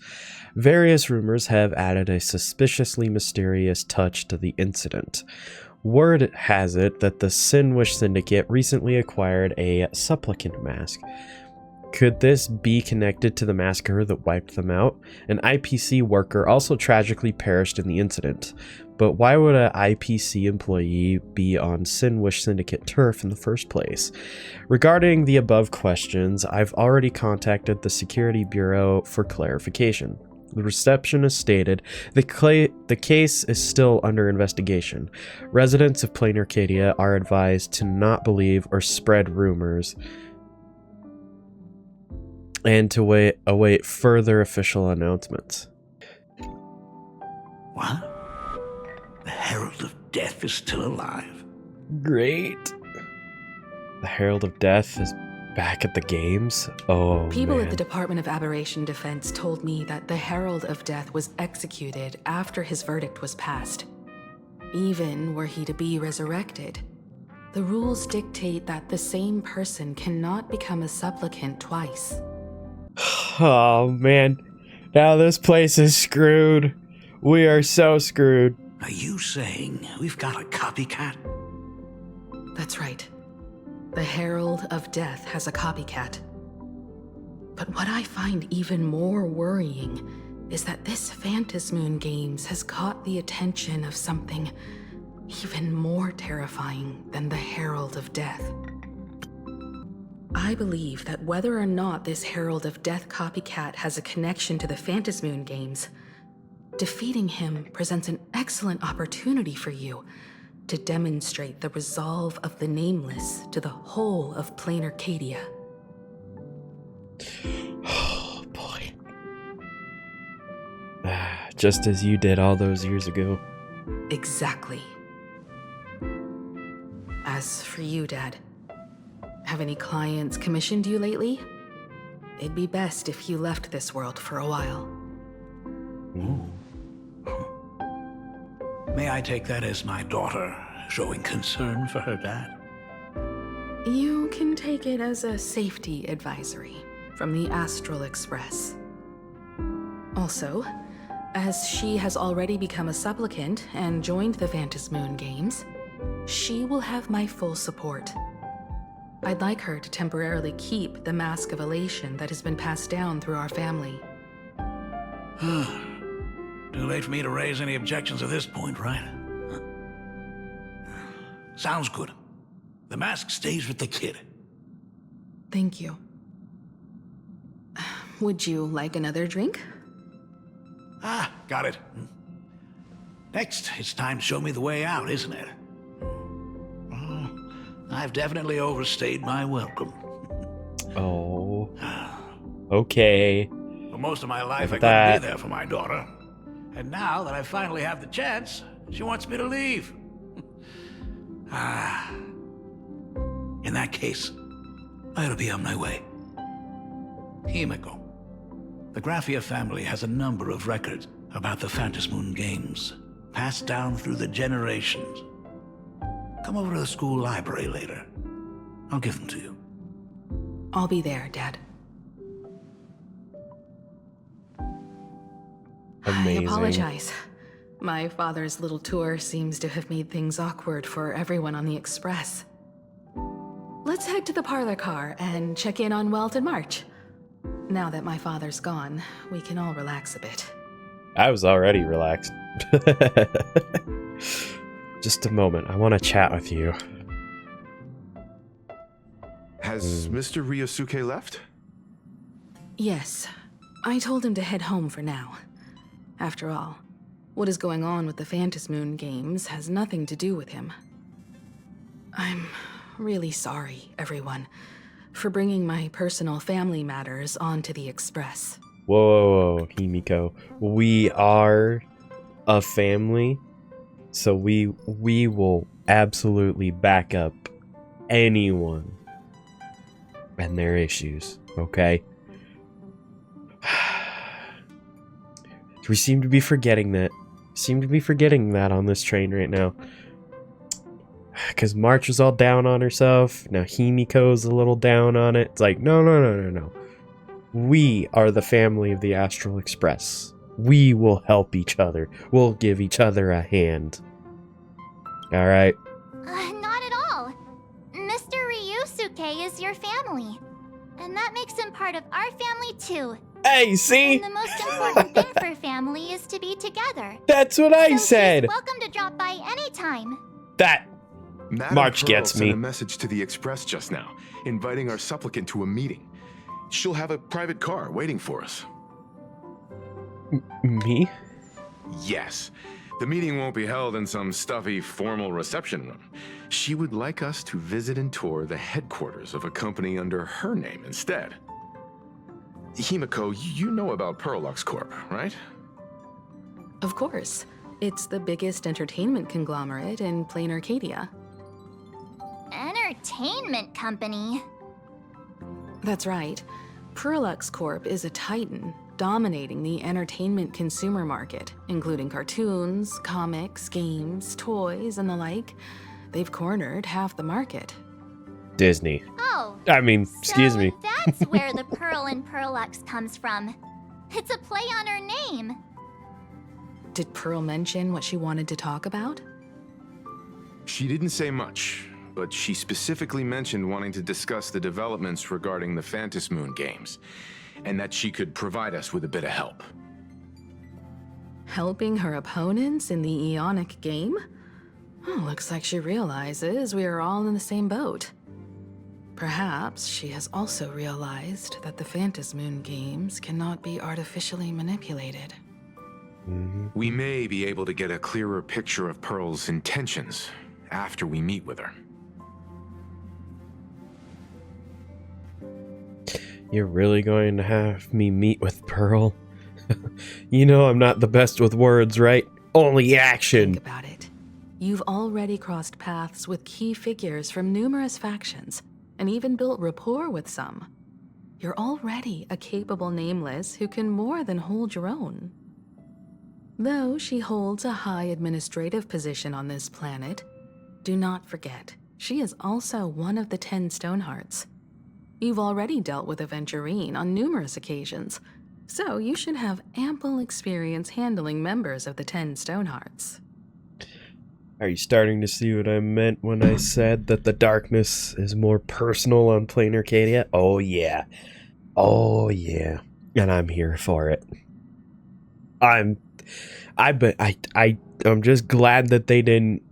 Various rumors have added a suspiciously mysterious touch to the incident. Word has it that the Sinwish Syndicate recently acquired a supplicant mask. Could this be connected to the massacre that wiped them out? An IPC worker also tragically perished in the incident. But why would an IPC employee be on Sinwish Syndicate turf in the first place? Regarding the above questions, I've already contacted the Security Bureau for clarification. The receptionist stated the case is still under investigation. Residents of Planarcadia are advised to not believe or spread rumors and to await further official announcements. What? The Herald of Death is still alive? Great. The Herald of Death is Back at the games? Oh, People man. at the Department of Aberration Defense told me that the Herald of Death was executed after his verdict was passed. Even were he to be resurrected, the rules dictate that the same person cannot become a supplicant twice. Oh, man. Now this place is screwed. We are so screwed. Are you saying we've got a copycat? That's right. The Herald of Death has a copycat. But what I find even more worrying is that this Phantasmoon Games has caught the attention of something even more terrifying than the Herald of Death. I believe that whether or not this Herald of Death copycat has a connection to the Phantasmoon Games, defeating him presents an excellent opportunity for you to demonstrate the resolve of the Nameless to the whole of Planarcadia. Oh, boy. Just as you did all those years ago. Exactly. As for you, Dad, have any clients commissioned you lately? It'd be best if you left this world for a while. Ooh. May I take that as my daughter showing concern for her dad? You can take it as a safety advisory from the Astral Express. Also, as she has already become a supplicant and joined the Phantasmoon Games, she will have my full support. I'd like her to temporarily keep the Mask of Elation that has been passed down through our family. Too late for me to raise any objections at this point, right? Sounds good. The mask stays with the kid. Thank you. Would you like another drink? Ah, got it. Next, it's time to show me the way out, isn't it? Oh, I've definitely overstayed my welcome. Oh. Okay. For most of my life, I Look couldn't at be that. there for my daughter. And now that I finally have the chance, she wants me to leave. In that case, I'll be on my way. Himiko. The Graphia family has a number of records about the Phantasmoon Games, passed down through the generations. Come over to the school library later. I'll give them to you. I'll be there, Dad. Amazing. I apologize. My father's little tour seems to have made things awkward for everyone on the Express. Let's head to the parlor car and check in on Welt and March. Now that my father's gone, we can all relax a bit. I was already relaxed. Just a moment. I want to chat with you. Has Mr. Ryosuke left? Yes, I told him to head home for now. After all, what is going on with the Phantasmoon Games has nothing to do with him. I'm really sorry, everyone, for bringing my personal family matters onto the Express. Whoa, Himiko. We are a family, so we will absolutely back up anyone and their issues, okay? We seem to be forgetting that. On this train right now. Because March was all down on herself. Now Himiko's a little down on it. It's like, no. We are the family of the Astral Express. We will help each other. We'll give each other a hand. Alright? Not at all. Mr. Ryusuke is your family. And that makes him part of our family too. Hey, see? And the most important thing for family is to be together. That's what I So said. she's welcome to drop by anytime. That Madam March Pearl gets sent me. a message to the Express just now, inviting our supplicant to a meeting. She'll have a private car waiting for us. Me? Yes. The meeting won't be held in some stuffy, formal reception room. She would like us to visit and tour the headquarters of a company under her name instead. Himiko, you know about Perlux Corp, right? Of course. It's the biggest entertainment conglomerate in Planarcadia. Entertainment company? That's right. Prolux Corp is a titan, dominating the entertainment consumer market, including cartoons, comics, games, toys, and the like. They've cornered half the market. Disney. Oh. I mean, excuse So me. that's where the Pearl in Perlux comes from. It's a play on her name. Did Pearl mention what she wanted to talk about? She didn't say much, but she specifically mentioned wanting to discuss the developments regarding the Phantom Moon games, and that she could provide us with a bit of help. Helping her opponents in the Eonic game? Oh, looks like she realizes we are all in the same boat. Perhaps she has also realized that the Phantom Moon games cannot be artificially manipulated. We may be able to get a clearer picture of Pearl's intentions after we meet with her. You're really going to have me meet with Pearl? You know I'm not the best with words, right? Only action. Think about it. You've already crossed paths with key figures from numerous factions, and even built rapport with some. You're already a capable Nameless who can more than hold your own. Though she holds a high administrative position on this planet, do not forget, she is also one of the 10 Stonehearts. You've already dealt with Aventurine on numerous occasions, so you should have ample experience handling members of the 10 Stonehearts. Are you starting to see what I meant when I said that the darkness is more personal on Planarcadia? Oh yeah. Oh yeah. And I'm here for it. I'm just glad that they didn't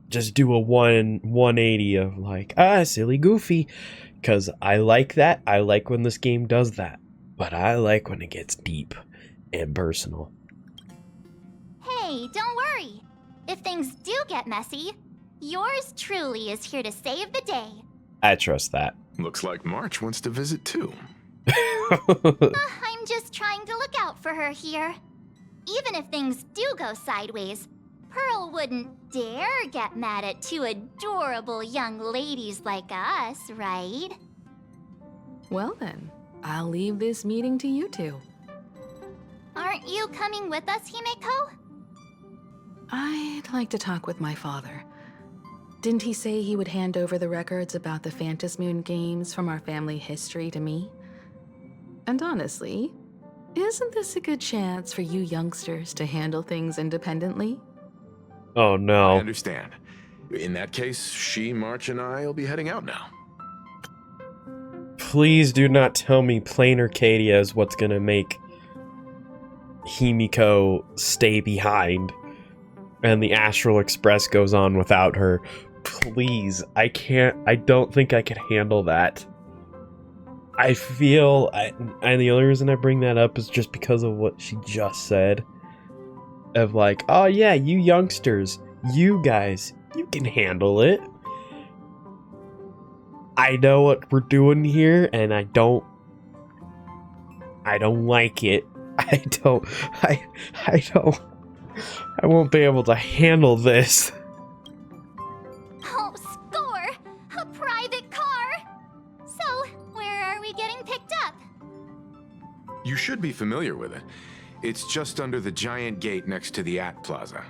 just do a 180 of like, silly goofy. Because I like that. I like when this game does that. But I like when it gets deep and personal. Hey, don't worry. If things do get messy, yours truly is here to save the day. I trust that. Looks like March wants to visit too. I'm just trying to look out for her here. Even if things do go sideways, Pearl wouldn't dare get mad at two adorable young ladies like us, right? Well then, I'll leave this meeting to you two. Aren't you coming with us, Himeko? I'd like to talk with my father. Didn't he say he would hand over the records about the Phantom Moon games from our family history to me? And honestly, isn't this a good chance for you youngsters to handle things independently? Oh I no. understand. In that case, she, March, and I will be heading out now. Please do not tell me Planarcadia is what's gonna make Himiko stay behind and the Astral Express goes on without her. Please, I don't think I can handle that. And the only reason I bring that up is just because of what she just said. Of like, oh yeah, you youngsters, you guys, you can handle it. I know what we're doing here, and I don't like it. I won't be able to handle this. Oh, score! A private car! So, where are we getting picked up? You should be familiar with it. It's just under the giant gate next to the At Plaza.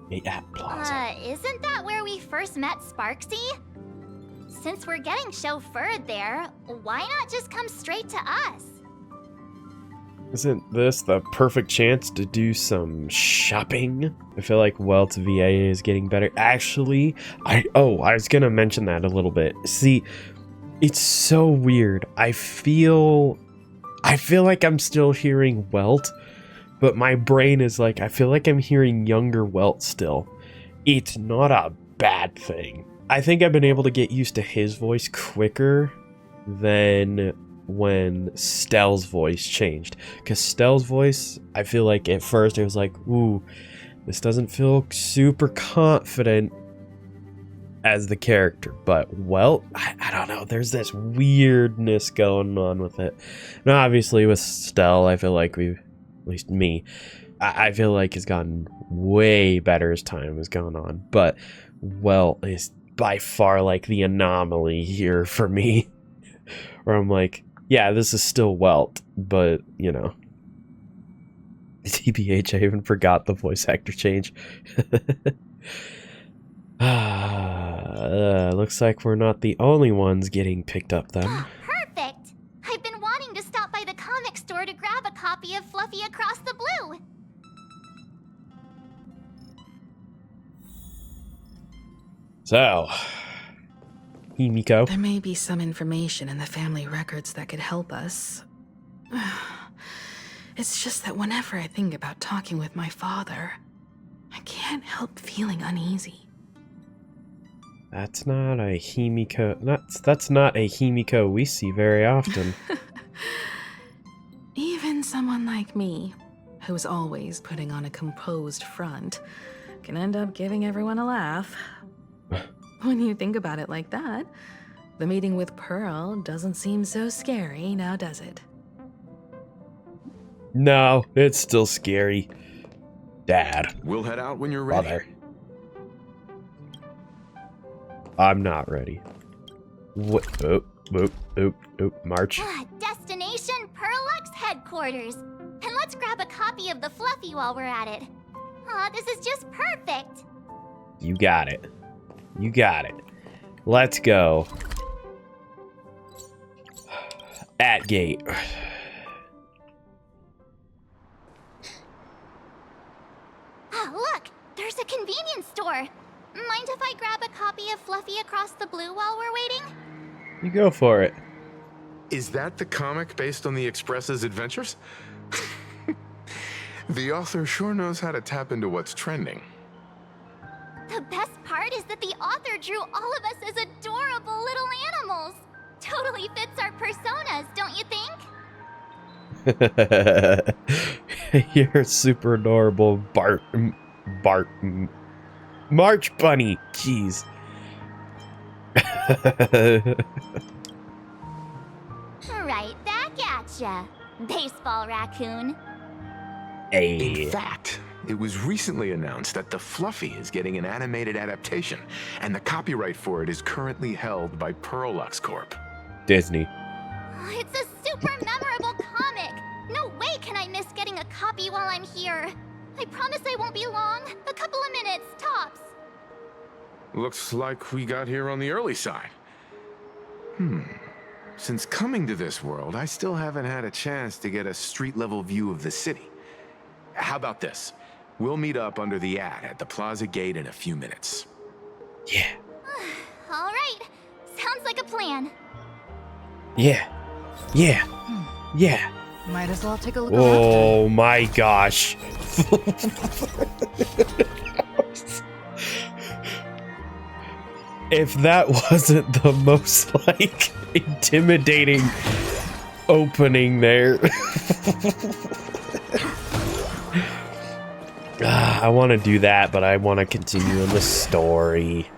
The At Plaza. Isn't that where we first met Sparksy? Since we're getting chauffeured there, why not just come straight to us? Isn't this the perfect chance to do some shopping? I feel like Welt's VA is getting better. Actually, I was gonna mention that a little bit. See, it's so weird. I feel like I'm still hearing Welt, but my brain is like, I feel like I'm hearing younger Welt still. It's not a bad thing. I think I've been able to get used to his voice quicker than when Stell's voice changed. Because Stell's voice, I feel like at first it was like, ooh, this doesn't feel super confident as the character. But, well, I don't know. There's this weirdness going on with it. Now, obviously, with Stell, I feel like at least me, I feel like has gotten way better as time has gone on. But, well, is by far like the anomaly here for me. Where I'm like, yeah, this is still Welt, but, you know. TBH, I even forgot the voice actor change. Looks like we're not the only ones getting picked up then. Perfect! I've been wanting to stop by the comic store to grab a copy of Fluffy Across the Blue. So, Himiko. There may be some information in the family records that could help us. It's just that whenever I think about talking with my father, I can't help feeling uneasy. That's not a Himiko. That's not a Himiko we see very often. Even someone like me, who's always putting on a composed front, can end up giving everyone a laugh. When you think about it like that, the meeting with Pearl doesn't seem so scary, now does it? No, it's still scary. Dad. We'll head out when you're ready. Father. I'm not ready. What? Oh, march. Destination Perlux headquarters. And let's grab a copy of the Fluffy while we're at it. Aw, this is just perfect. You got it. You got it. Let's go. At gate. Look, there's a convenience store. Mind if I grab a copy of Fluffy Across the Blue while we're waiting? You go for it. Is that the comic based on the Express's adventures? The author sure knows how to tap into what's trending. The best part is that the author drew all of us as adorable little animals. Totally fits our personas, don't you think? You're super adorable, March Bunny. Jeez. Right back at ya, baseball raccoon. Hey. In fact, it was recently announced that the Fluffy is getting an animated adaptation, and the copyright for it is currently held by Perlux Corp. Disney. It's a super memorable comic. No way can I miss getting a copy while I'm here. I promise I won't be long. A couple of minutes, tops. Looks like we got here on the early side. Since coming to this world, I still haven't had a chance to get a street-level view of the city. How about this? We'll meet up under the ad at the plaza gate in a few minutes. Yeah. All right. Sounds like a plan. Yeah. Yeah. Yeah. Might as well take a look around. Oh my gosh. If that wasn't the most, like, intimidating opening there. I want to do that, but I want to continue in the story.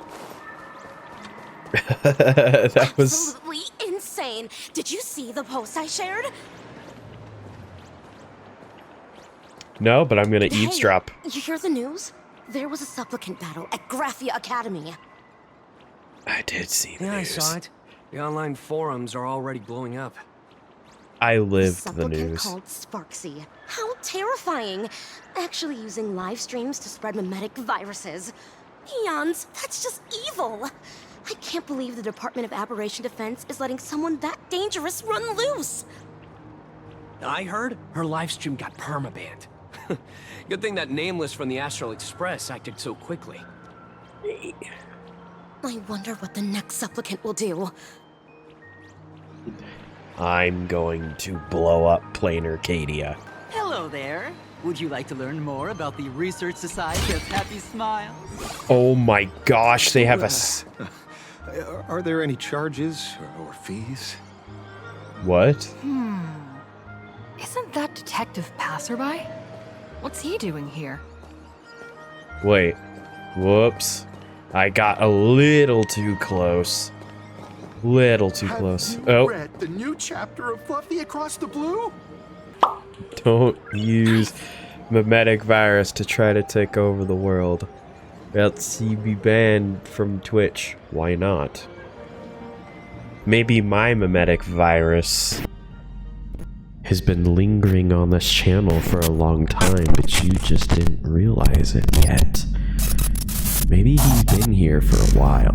That was Absolutely insane. Did you see the post I shared? no, but I'm gonna Hey, eavesdrop. you hear the news? There was a supplicant battle at Graphia Academy. I did see the Yeah, I news. saw it. The online forums are already blowing up. I lived the Supplicant news. called Sparksy. How terrifying! Actually using live streams to spread mimetic viruses. Eons, that's just evil. I can't believe the Department of Aberration Defense is letting someone that dangerous run loose. I heard her livestream got permabanned. Good thing that Nameless from the Astral Express acted so quickly. I wonder what the next supplicant will do. I'm going to blow up Planarcadia. Hello there. Would you like to learn more about the Research Society of Happy Smiles? Oh my gosh, they have a Are there any charges or fees? what? Isn't that Detective Passerby? What's he doing here? Wait. Whoops. I got a little too close. Little too close. Oh, Read the new chapter of Fluffy Across the Blue? don't use mimetic virus to try to take over the world. Else you be banned from Twitch. Why not? Maybe my mimetic virus has been lingering on this channel for a long time, but you just didn't realize it yet. Maybe he's been here for a while.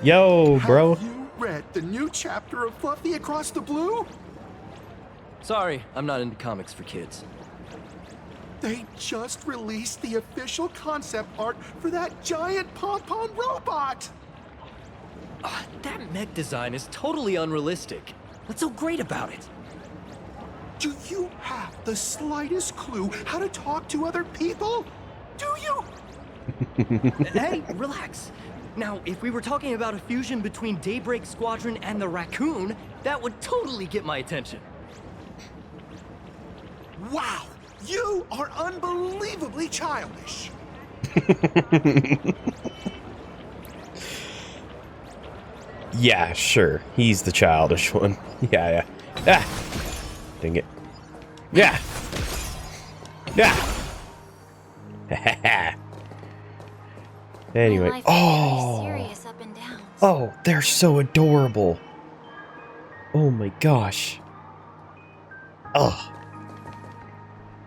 Yo, bro. Have you read the new chapter of Fluffy Across the Blue? Sorry, I'm not into comics for kids. They just released the official concept art for that giant pom-pom robot! That mech design is totally unrealistic. What's so great about it? Do you have the slightest clue how to talk to other people? Do you? Hey, relax. Now, if we were talking about a fusion between Daybreak Squadron and the Raccoon, that would totally get my attention. Wow! You are unbelievably childish! Yeah, sure. He's the childish one. Yeah. Ah! Dang it. Yeah! Yeah! Anyway. Oh, they're so adorable. Oh my gosh. Oh.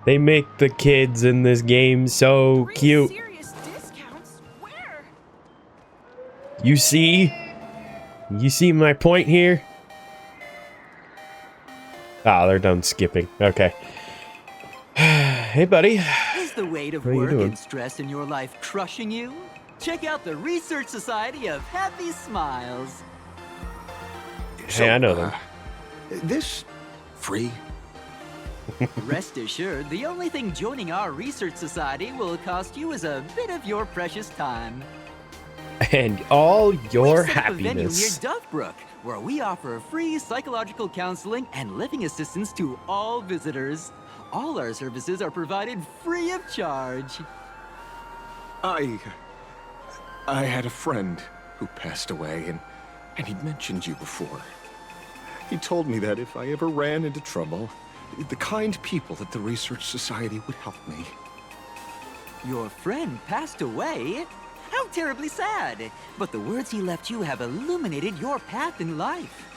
They make the kids in this game so cute. You see? You see my point here? Ah, they're done skipping. Okay. Hey, buddy. Is the weight of What are you work doing? and stress in your life crushing you? Check out the Research Society of Happy Smiles. Hey, I know them. This free? Rest assured, the only thing joining our Research Society will cost you is a bit of your precious time. And all your We've set up a venue near happiness. Duffbrook, where we offer free psychological counseling and living assistance to all visitors. All our services are provided free of charge. I had a friend who passed away, and he mentioned you before. He told me that if I ever ran into trouble, the kind people at the Research Society would help me. Your friend passed away? How terribly sad! But the words he left you have illuminated your path in life.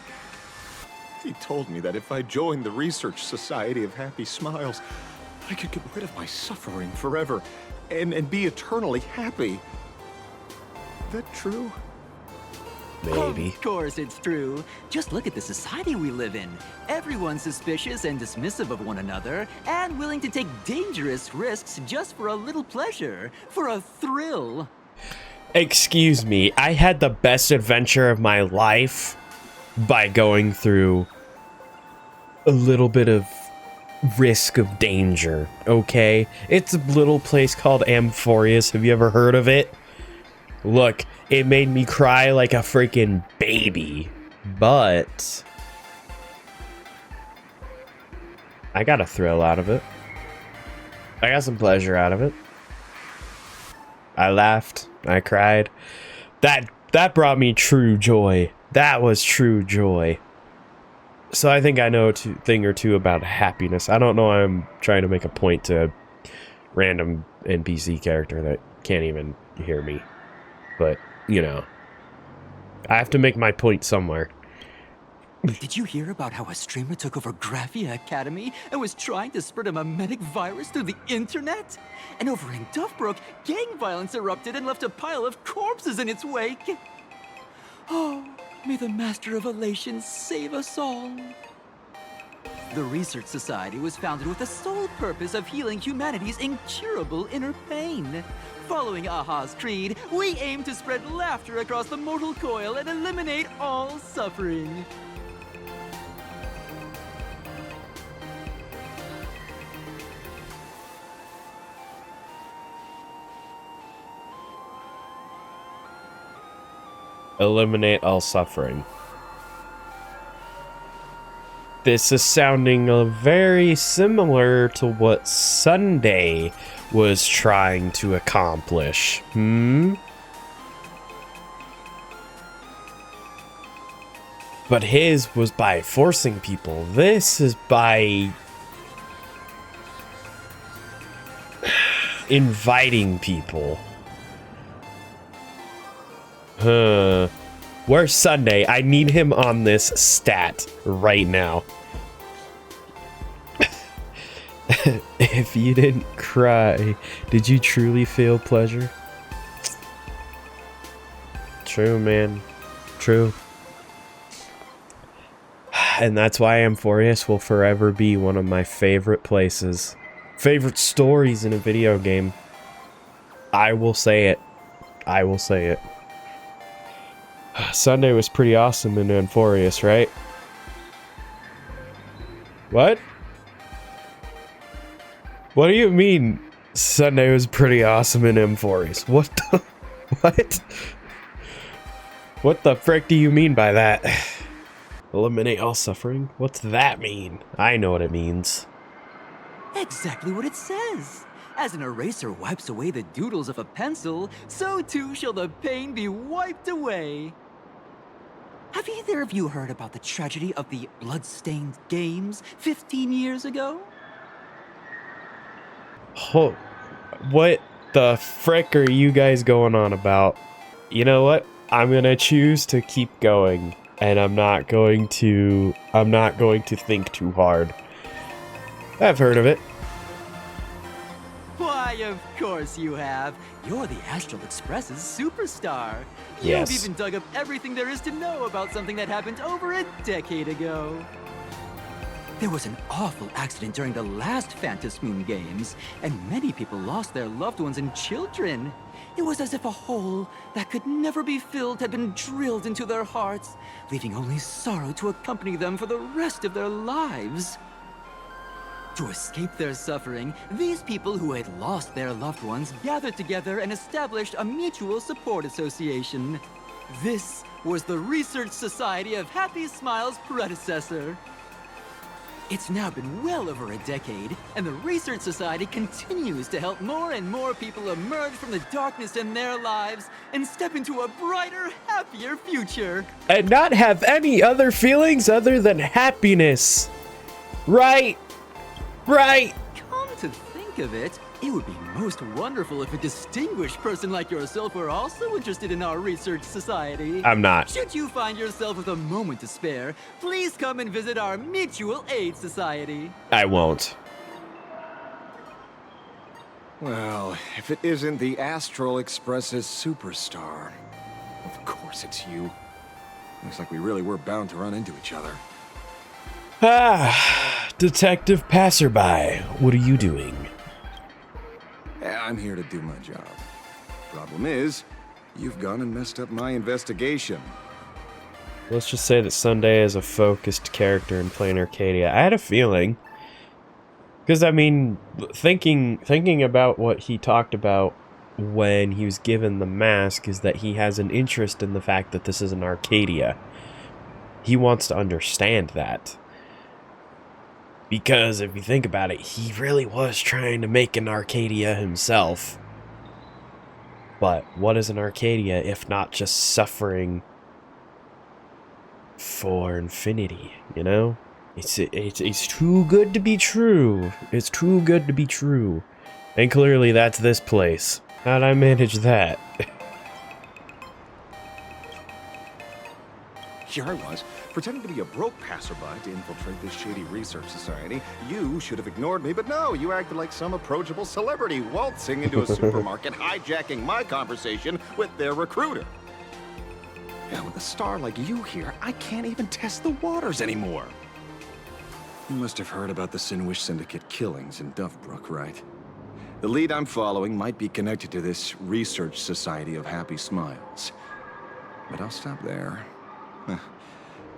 He told me that if I joined the Research Society of Happy Smiles, I could get rid of my suffering forever and be eternally happy. That true? Maybe. Of course it's true. Just look at the society we live in. Everyone's suspicious and dismissive of one another, and willing to take dangerous risks just for a little pleasure, for a thrill. Excuse me, I had the best adventure of my life by going through a little bit of risk of danger, okay? It's a little place called Amphorius. Have you ever heard of it? Look, it made me cry like a freaking baby, but I got a thrill out of it. I got some pleasure out of it. I laughed. I cried. That brought me true joy. That was true joy. So I think I know a thing or two about happiness. I don't know I'm trying to make a point to a random NPC character that can't even hear me. But, you know, I have to make my point somewhere. Did you hear about how a streamer took over Graphia Academy and was trying to spread a mimetic virus through the internet? And over in Duffbrook, gang violence erupted and left a pile of corpses in its wake. Oh, may the Master of Elation save us all. The Research Society was founded with the sole purpose of healing humanity's incurable inner pain. Following Aha's creed, we aim to spread laughter across the mortal coil and eliminate all suffering. Eliminate all suffering. This is sounding very similar to what Sunday was trying to accomplish. But his was by forcing people. This is by inviting people. Where's Sunday? I need him on this stat right now. If you didn't cry, did you truly feel pleasure? True, man. True. And that's why Amphorius will forever be one of my favorite places. Favorite stories in a video game. I will say it. I will say it. Sunday was pretty awesome in Amphorius, right? What? What do you mean Sunday was pretty awesome in Amphorius? What the... What? What the frick do you mean by that? Eliminate all suffering? What's that mean? I know what it means. Exactly what it says. As an eraser wipes away the doodles of a pencil, so too shall the pain be wiped away. Have either of you heard about the tragedy of the blood-stained games 15 years ago? Oh, what the frick are you guys going on about? You know what? I'm gonna choose to keep going, and I'm not going to think too hard. I've heard of it. Why, of course you have. You're the Astral Express's superstar. Yes. You've even dug up everything there is to know about something that happened over a decade ago. There was an awful accident during the last Phantom Moon Games, and many people lost their loved ones and children. It was as if a hole that could never be filled had been drilled into their hearts, leaving only sorrow to accompany them for the rest of their lives. To escape their suffering, these people who had lost their loved ones gathered together and established a mutual support association. This was the Research Society of Happy Smiles' predecessor. It's now been well over a decade, and the Research Society continues to help more and more people emerge from the darkness in their lives and step into a brighter, happier future. And not have any other feelings other than happiness. Right. Right. Come to think of it, it would be most wonderful if a distinguished person like yourself were also interested in our Research Society. I'm not. Should you find yourself with a moment to spare, please come and visit our Mutual Aid Society. I won't. Well, if it isn't the Astral Express's superstar. Of course it's you. Looks like we really were bound to run into each other. Ah, Detective Passerby, what are you doing? I'm here to do my job. Problem is, you've gone and messed up my investigation. Let's just say that Sunday is a focused character in Planarcadia. I had a feeling. Because, I mean, thinking about what he talked about when he was given the mask is that he has an interest in the fact that this is an Arcadia. He wants to understand that. Because if you think about it, he really was trying to make an Arcadia himself. But what is an Arcadia if not just suffering for infinity, you know? It's too good to be true. It's too good to be true. And clearly that's this place. How'd I manage that? Here I was, pretending to be a broke passerby to infiltrate this shady research society. You should have ignored me, but no, you acted like some approachable celebrity waltzing into a supermarket, hijacking my conversation with their recruiter. And with a star like you here, I can't even test the waters anymore. You must have heard about the Sinwish Syndicate killings in Duffbrook, right? The lead I'm following might be connected to this Research Society of Happy Smiles. But I'll stop there.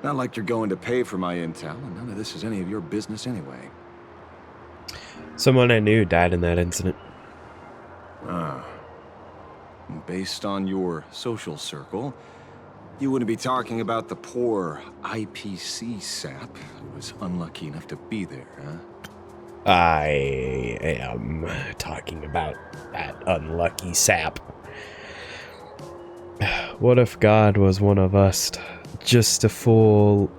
Not like you're going to pay for my intel, and none of this is any of your business anyway. Someone I knew died in that incident. Based on your social circle, you wouldn't be talking about the poor IPC sap who was unlucky enough to be there, huh? I am talking about that unlucky sap. What if God was one of us? Just a fool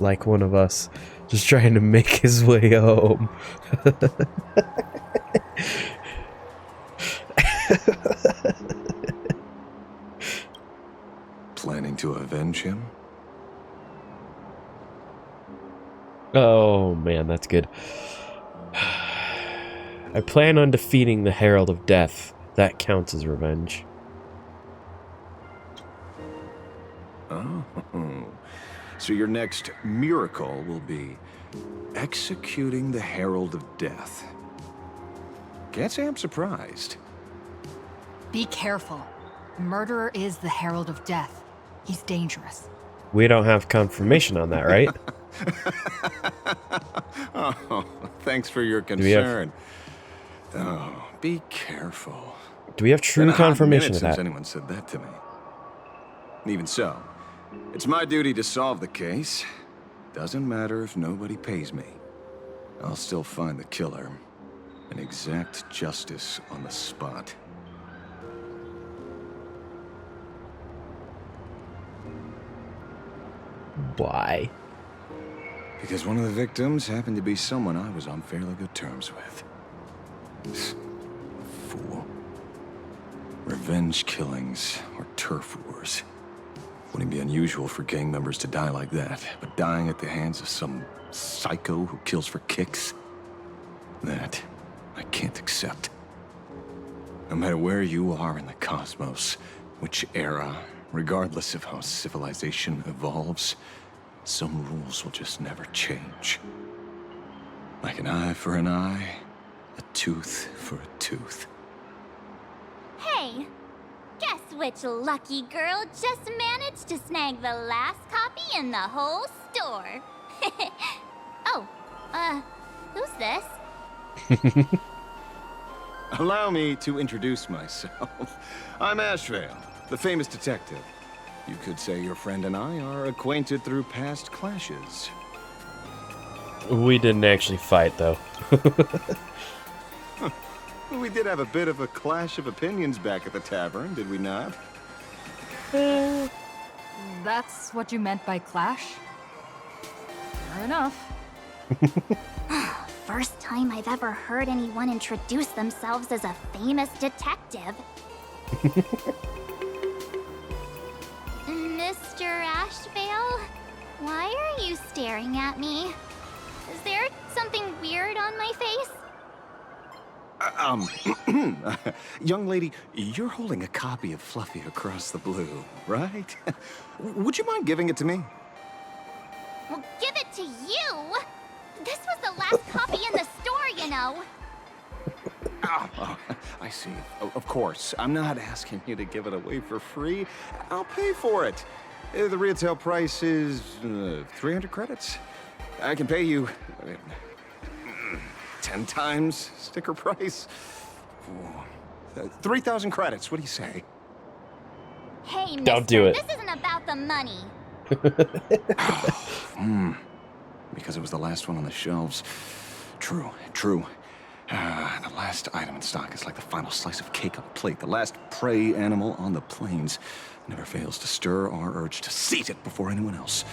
like one of us, just trying to make his way home. Planning to avenge him? Oh man, that's good. I plan on defeating the Herald of Death. That counts as revenge. Oh, so your next miracle will be executing the Herald of Death. Can't say I'm surprised. Be careful. The murderer is the Herald of Death. He's dangerous. We don't have confirmation on that, right? Oh, thanks for your Do we have- concern. Oh, be careful. Do we have true Been a hot confirmation minute of that? since anyone said that to me. Even so, it's my duty to solve the case. Doesn't matter if nobody pays me. I'll still find the killer and exact justice on the spot. Why? Because one of the victims happened to be someone I was on fairly good terms with. Fool. Revenge killings or turf wars. Wouldn't be unusual for gang members to die like that, but dying at the hands of some psycho who kills for kicks? That I can't accept. No matter where you are in the cosmos, which era, regardless of how civilization evolves, some rules will just never change. Like an eye for an eye, a tooth for a tooth. Hey, guess which lucky girl just managed to snag the last copy in the whole store? Oh, who's this? Allow me to introduce myself. I'm Ashvale, the famous detective. You could say your friend and I are acquainted through past clashes. We didn't actually fight, though. We did have a bit of a clash of opinions back at the tavern, did we not? That's what you meant by clash? Fair enough. First time I've ever heard anyone introduce themselves as a famous detective. Mr. Ashvale, why are you staring at me? Is there something weird on my face? Young lady, you're holding a copy of Fluffy Across the Blue, right? Would you mind giving it to me? Well, give it to you! This was the last copy in the store, you know. Oh, I see. Of course. I'm not asking you to give it away for free. I'll pay for it. The retail price is 300 credits. I can pay you 10 times sticker price. 3,000 credits. What do you say? Hey, mister, Don't do it. This isn't about the money. Because it was the last one on the shelves. True. The last item in stock is like the final slice of cake on a plate. The last prey animal on the plains never fails to stir our urge to seize it before anyone else.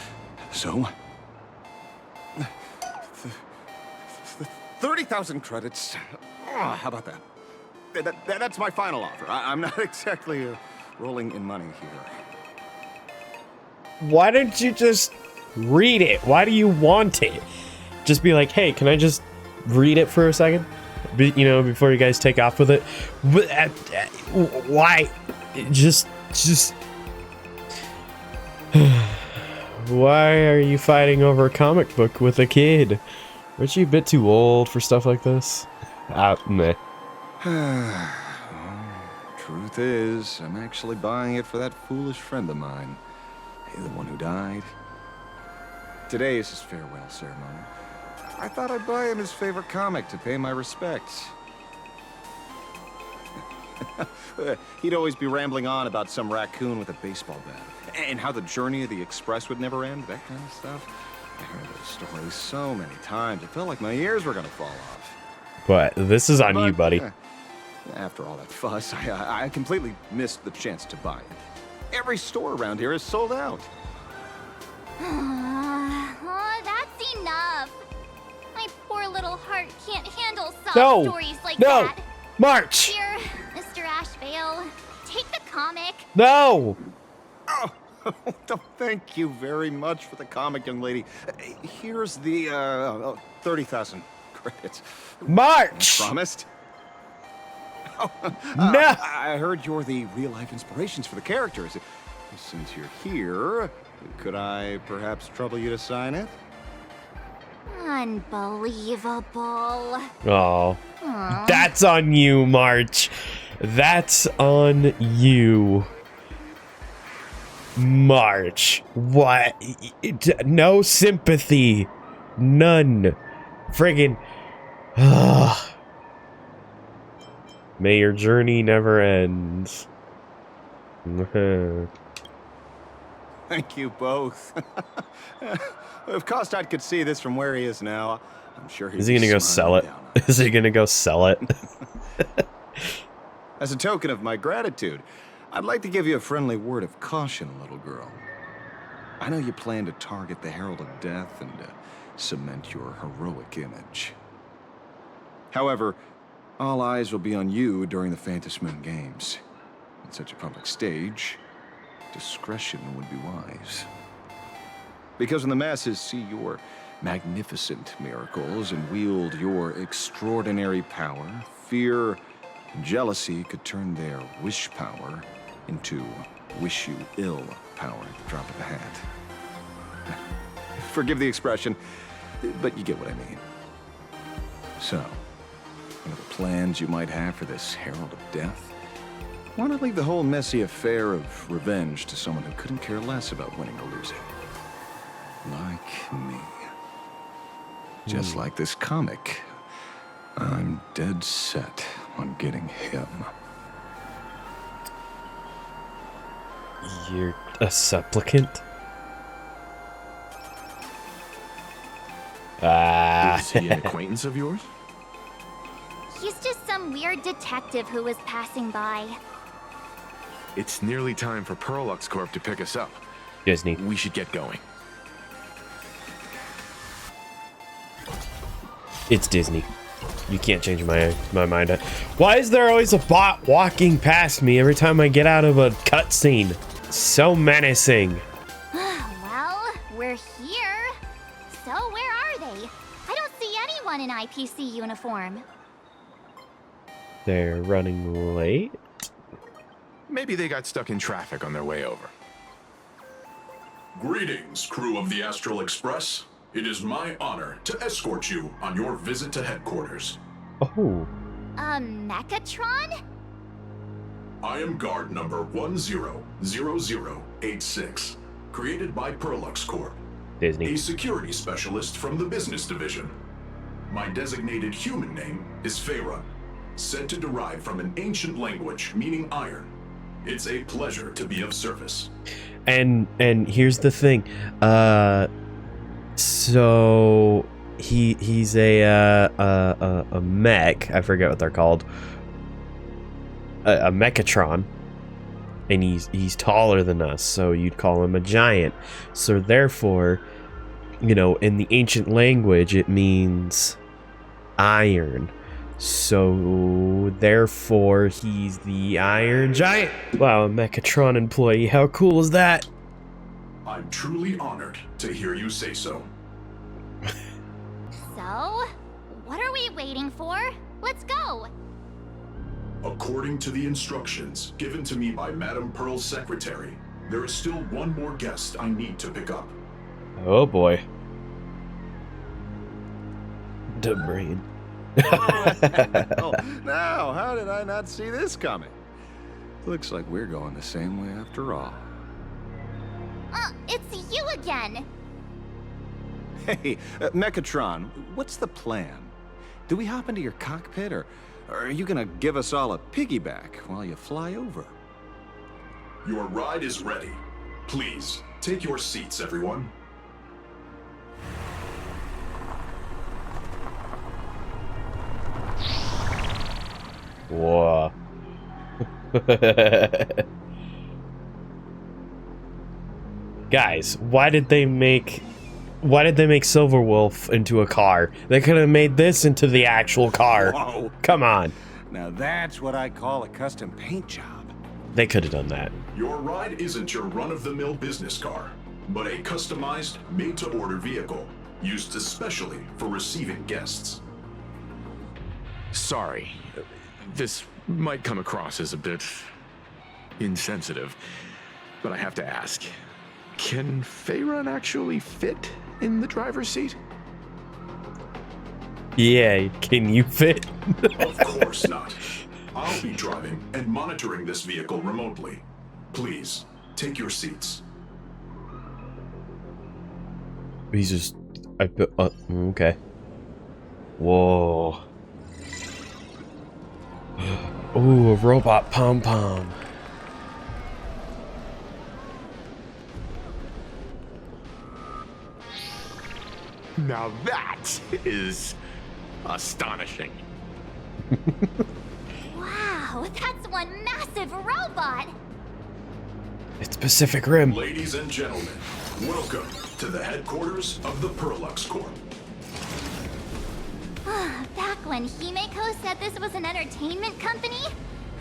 So, 30,000 credits. How about that? That's my final offer. I'm not exactly rolling in money here. Why don't you just read it? Why do you want it? Just be like, hey, can I just read it for a second? Before you guys take off with it. Why? Just. Why are you fighting over a comic book with a kid? Aren't you a bit too old for stuff like this? Meh. Truth is, I'm actually buying it for that foolish friend of mine. The one who died. Today is his farewell ceremony. I thought I'd buy him his favorite comic to pay my respects. He'd always be rambling on about some raccoon with a baseball bat, and how the journey of the express would never end, that kind of stuff. I heard those stories so many times, it felt like my ears were gonna fall off. But this is on you, buddy. After all that fuss, I completely missed the chance to buy it. Every store around here is sold out. Oh, that's enough. My poor little heart can't handle sob stories like no, that. March. Here, Mr. Ashvale. No! Oh, thank you very much for the comic, young lady. Here's the 30,000 credits. March! Promised? Oh, no! I heard you're the real-life inspirations for the characters. Since you're here, could I perhaps trouble you to sign it? Unbelievable. Oh. That's on you, March. That's on you. March. What? No sympathy. None. Friggin'. May your journey never ends. Thank you both. If Kostat could see this from where he is now, I'm sure he'd Is he gonna go sell it? Is he gonna go sell it? As a token of my gratitude, I'd like to give you a friendly word of caution, little girl. I know you plan to target the Herald of Death and cement your heroic image. However, all eyes will be on you during the Phantom Moon Games. On such a public stage, discretion would be wise. Because when the masses see your magnificent miracles and wield your extraordinary power, fear and jealousy could turn their wish power into wish you ill power at the drop of a hat. Forgive the expression, but you get what I mean. So, what are the plans you might have for this Herald of Death? Why not leave the whole messy affair of revenge to someone who couldn't care less about winning or losing? Like me. Just like this comic, I'm dead set on getting him. You're a supplicant? Is he an acquaintance of yours? He's just some weird detective who was passing by. It's nearly time for Perlux Corp to pick us up. Disney. We should get going. It's Disney. You can't change my mind. Why is there always a bot walking past me every time I get out of a cutscene? So menacing. Well, we're here. So where are they? I don't see anyone in IPC uniform. They're running late? Maybe they got stuck in traffic on their way over. Greetings, crew of the Astral Express. It is my honor to escort you on your visit to headquarters. Oh. Mechatron? I am guard number 100086, created by Perlux Corp. Disney. A security specialist from the business division. My designated human name is Feyre, said to derive from an ancient language meaning iron. It's a pleasure to be of service. And here's the thing. So he's a mech. I forget what they're called. A mechatron, and he's taller than us, so you'd call him a giant. So therefore, you know, in the ancient language, it means iron. So therefore, he's the Iron Giant. Wow, a Mechatron employee. How cool is that? I'm truly honored to hear you say so. So, what are we waiting for? Let's go! According to the instructions given to me by Madame Pearl's secretary, there is still one more guest I need to pick up. Oh boy. Dumb brain. Oh, now, how did I not see this coming? Looks like we're going the same way after all. It's you again! Hey, Mechatron, what's the plan? Do we hop into your cockpit, or are you gonna give us all a piggyback while you fly over? Your ride is ready. Please, take your seats, everyone. Whoa. Guys, why did they make Silverwolf into a car? They could have made this into the actual car. Whoa. Come on. Now that's what I call a custom paint job. They could have done that. Your ride isn't your run-of-the-mill business car, but a customized, made-to-order vehicle, used especially for receiving guests. Sorry. This might come across as a bit insensitive, but I have to ask. Can Faerun actually fit in the driver's seat? Yeah, can you fit? Of course not. I'll be driving and monitoring this vehicle remotely. Please, take your seats. He's just... okay. Whoa. Ooh, a robot pom-pom. Now that is astonishing. Wow, that's one massive robot! It's Pacific Rim. Ladies and gentlemen, welcome to the headquarters of the Perlux Corp. Back when Himeko said this was an entertainment company,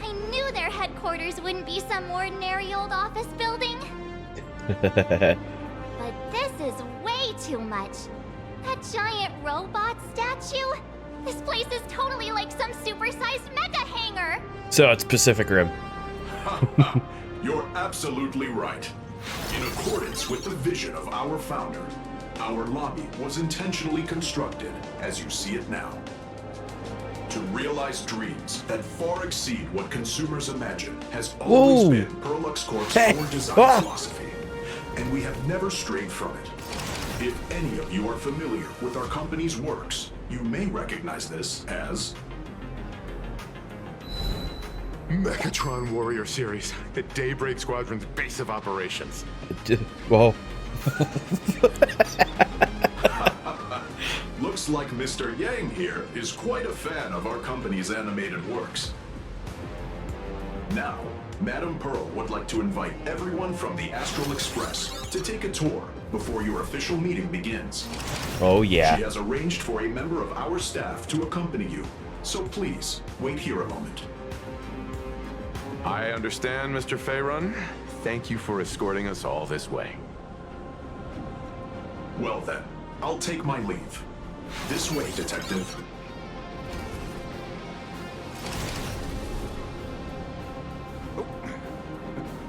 I knew their headquarters wouldn't be some ordinary old office building. But this is way too much. That giant robot statue? This place is totally like some supersized mecha hangar. So it's Pacific Rim. You're absolutely right. In accordance with the vision of our founder, our lobby was intentionally constructed as you see it now. To realize dreams that far exceed what consumers imagine has always been Perlux Corp's core design philosophy, and we have never strayed from it. If any of you are familiar with our company's works, you may recognize this as Mechatron Warrior Series, the Daybreak Squadron's base of operations. Well... Looks like Mr. Yang here is quite a fan of our company's animated works. Now, Madame Pearl would like to invite everyone from the Astral Express to take a tour before your official meeting begins. Oh yeah. She has arranged for a member of our staff to accompany you, so please, wait here a moment. I understand, Mr. Faerun. Thank you for escorting us all this way. Well then, I'll take my leave. This way, Detective.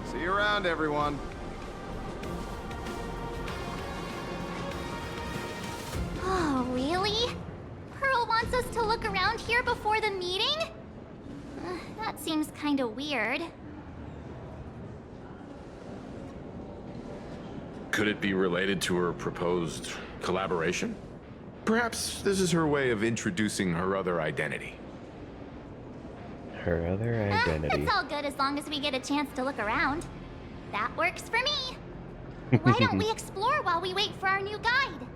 See you around, everyone. Oh, really? Pearl wants us to look around here before the meeting? That seems kinda weird. Could it be related to her proposed collaboration? Perhaps this is her way of introducing her other identity. Her other identity. It's all good as long as we get a chance to look around. That works for me. Why don't we explore while we wait for our new guide?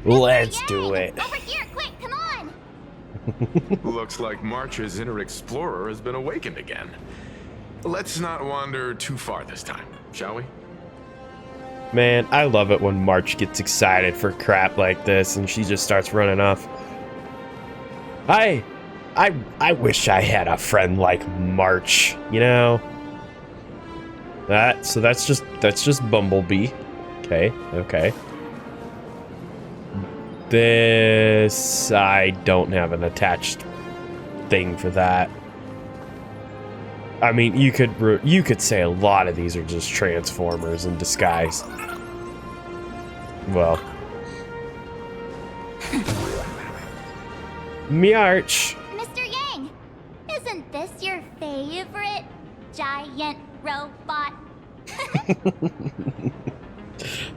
Let's do it. Over here, quick, come on! Looks like March's inner explorer has been awakened again. Let's not wander too far this time, shall we? Man, I love it when March gets excited for crap like this and she just starts running off. I wish I had a friend like March, you know? So that's just Bumblebee. Okay. This, I don't have an attached thing for that. I mean, you could say a lot of these are just Transformers in disguise. Well. Miarch. Mr. Yang, isn't this your favorite giant robot?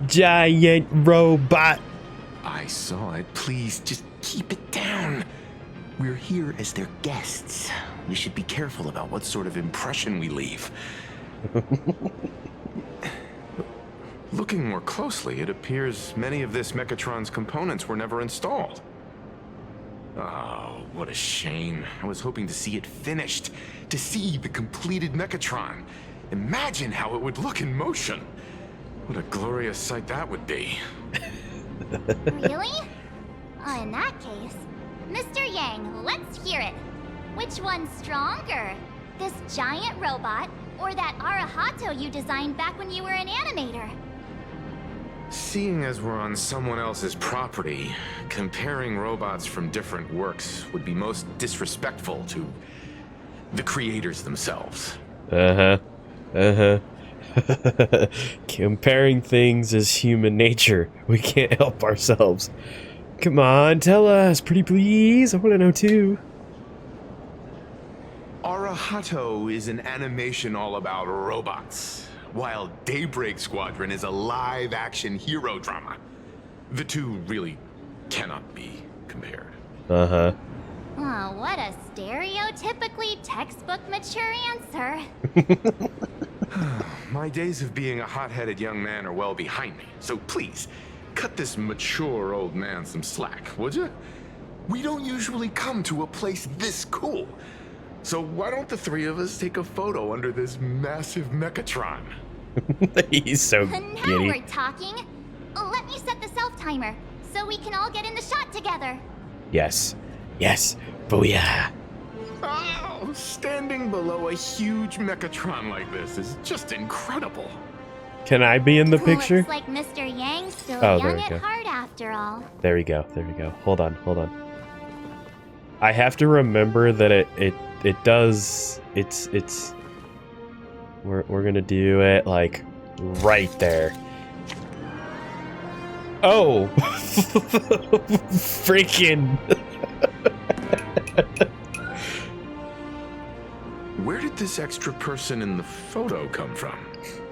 Giant robot. I saw it. Please, just keep it down. We're here as their guests. We should be careful about what sort of impression we leave. Looking more closely, it appears many of this Mechatron's components were never installed. Oh, what a shame. I was hoping to see it finished, to see the completed Mechatron. Imagine how it would look in motion. What a glorious sight that would be. Really? In that case, Mr. Yang, let's hear it. Which one's stronger? This giant robot, or that Arahato you designed back when you were an animator? Seeing as we're on someone else's property, comparing robots from different works would be most disrespectful to the creators themselves. Comparing things is human nature. We can't help ourselves. Come on, tell us, pretty please. I want to know too. Arahato is an animation all about robots, while Daybreak Squadron is a live-action hero drama. The two really cannot be compared. Oh, what a stereotypically textbook mature answer. My days of being a hot-headed young man are well behind me, so please, cut this mature old man some slack, would you? We don't usually come to a place this cool. So why don't the three of us take a photo under this massive Mechatron? He's so Now giddy. we're talking. Let me set the self-timer, so we can all get in the shot together. Yes. Yes. Booyah. Oh, standing below a huge Mechatron like this is just incredible. Can I be in the picture? Looks like Mr. Yang's still Oh, there young we at go. heart after all. There we go. There we go. Hold on. Hold on. I have to remember that it does. It's. We're gonna do it like right there. Oh, freaking! Where did this extra person in the photo come from?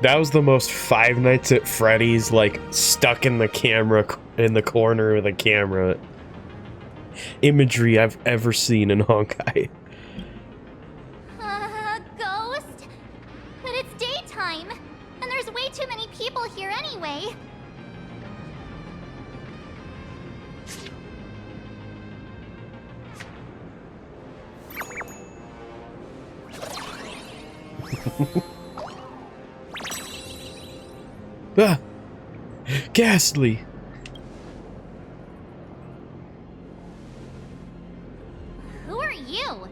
That was the most Five Nights at Freddy's, like, stuck in the camera, in the corner of the camera imagery I've ever seen in Honkai. Ghost? But it's daytime, and there's way too many people here anyway. Ah! Ghastly! Who are you?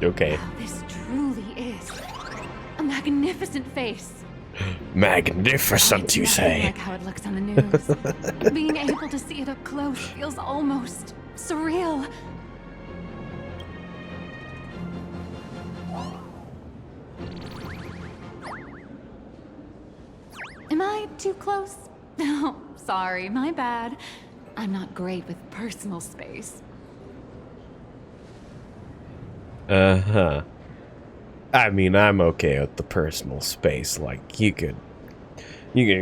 Okay. This truly is a magnificent face. Magnificent, you say? Like how it looks on the news. Being able to see it up close feels almost surreal. Am I too close? Oh, sorry, my bad. I'm not great with personal space. Uh-huh. I mean, I'm okay with the personal space. Like, you can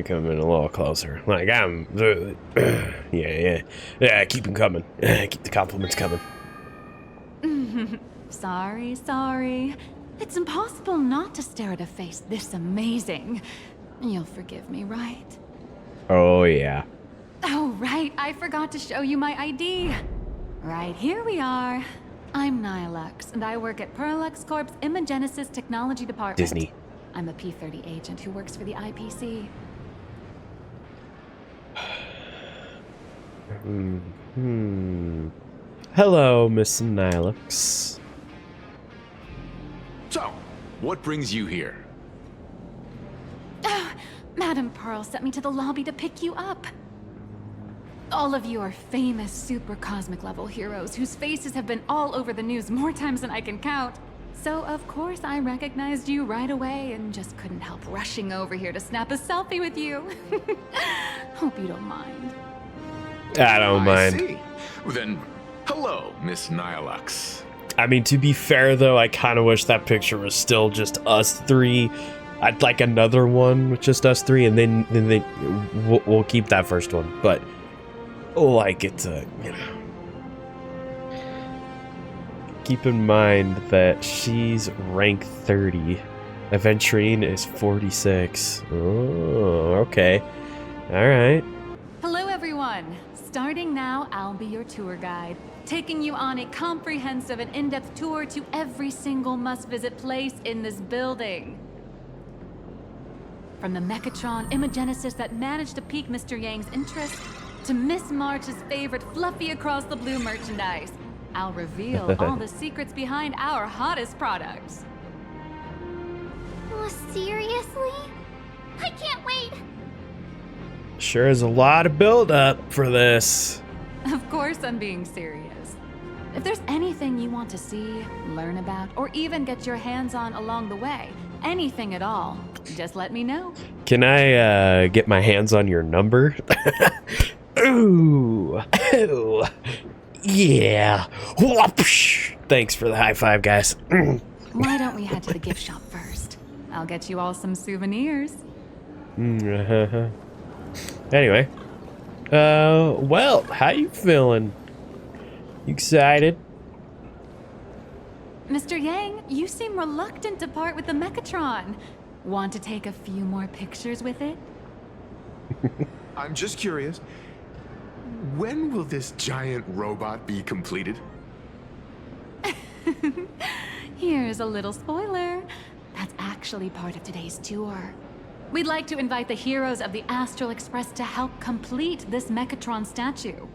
come in a little closer. Like, yeah, keep them coming. Keep the compliments coming. Sorry. It's impossible not to stare at a face this amazing. You'll forgive me, right? Oh, yeah. Oh, right. I forgot to show you my ID. Right, here we are. I'm Nihilux, and I work at Parallax Corp's Imagenesis Technology Department. Disney. I'm a P-30 agent who works for the IPC. Hello, Miss Nihilux. So, what brings you here? Madam Pearl sent me to the lobby to pick you up. All of you are famous super cosmic level heroes whose faces have been all over the news more times than I can count. So of course I recognized you right away and just couldn't help rushing over here to snap a selfie with you. Hope you don't mind. I don't mind. See. Then, hello, Miss Nihilux. I mean, to be fair, though, I kind of wish that picture was still just us three. I'd like another one with just us three, and then we'll keep that first one. But like, it's a, you know, keep in mind that she's rank 30. Aventurine is 46. Oh, okay. All right. Hello everyone. Starting now, I'll be your tour guide, taking you on a comprehensive and in-depth tour to every single must-visit place in this building. From the Mechatron Imogenesis that managed to pique Mr. Yang's interest, to Miss March's favorite fluffy across the blue merchandise, I'll reveal all the secrets behind our hottest products. Oh, seriously? I can't wait! Sure is a lot of build-up for this. Of course I'm being serious. If there's anything you want to see, learn about, or even get your hands on along the way, anything at all, just let me know. Can I get my hands on your number? Ooh. Ooh. Yeah. Whoopsh. Thanks for the high five, guys. Why don't we head to the gift shop first? I'll get you all some souvenirs. Anyway. Well, how you feeling? You excited? Mr. Yang, you seem reluctant to part with the Mechatron. Want to take a few more pictures with it? I'm just curious. When will this giant robot be completed? Here's a little spoiler. That's actually part of today's tour. We'd like to invite the heroes of the Astral Express to help complete this Mechatron statue.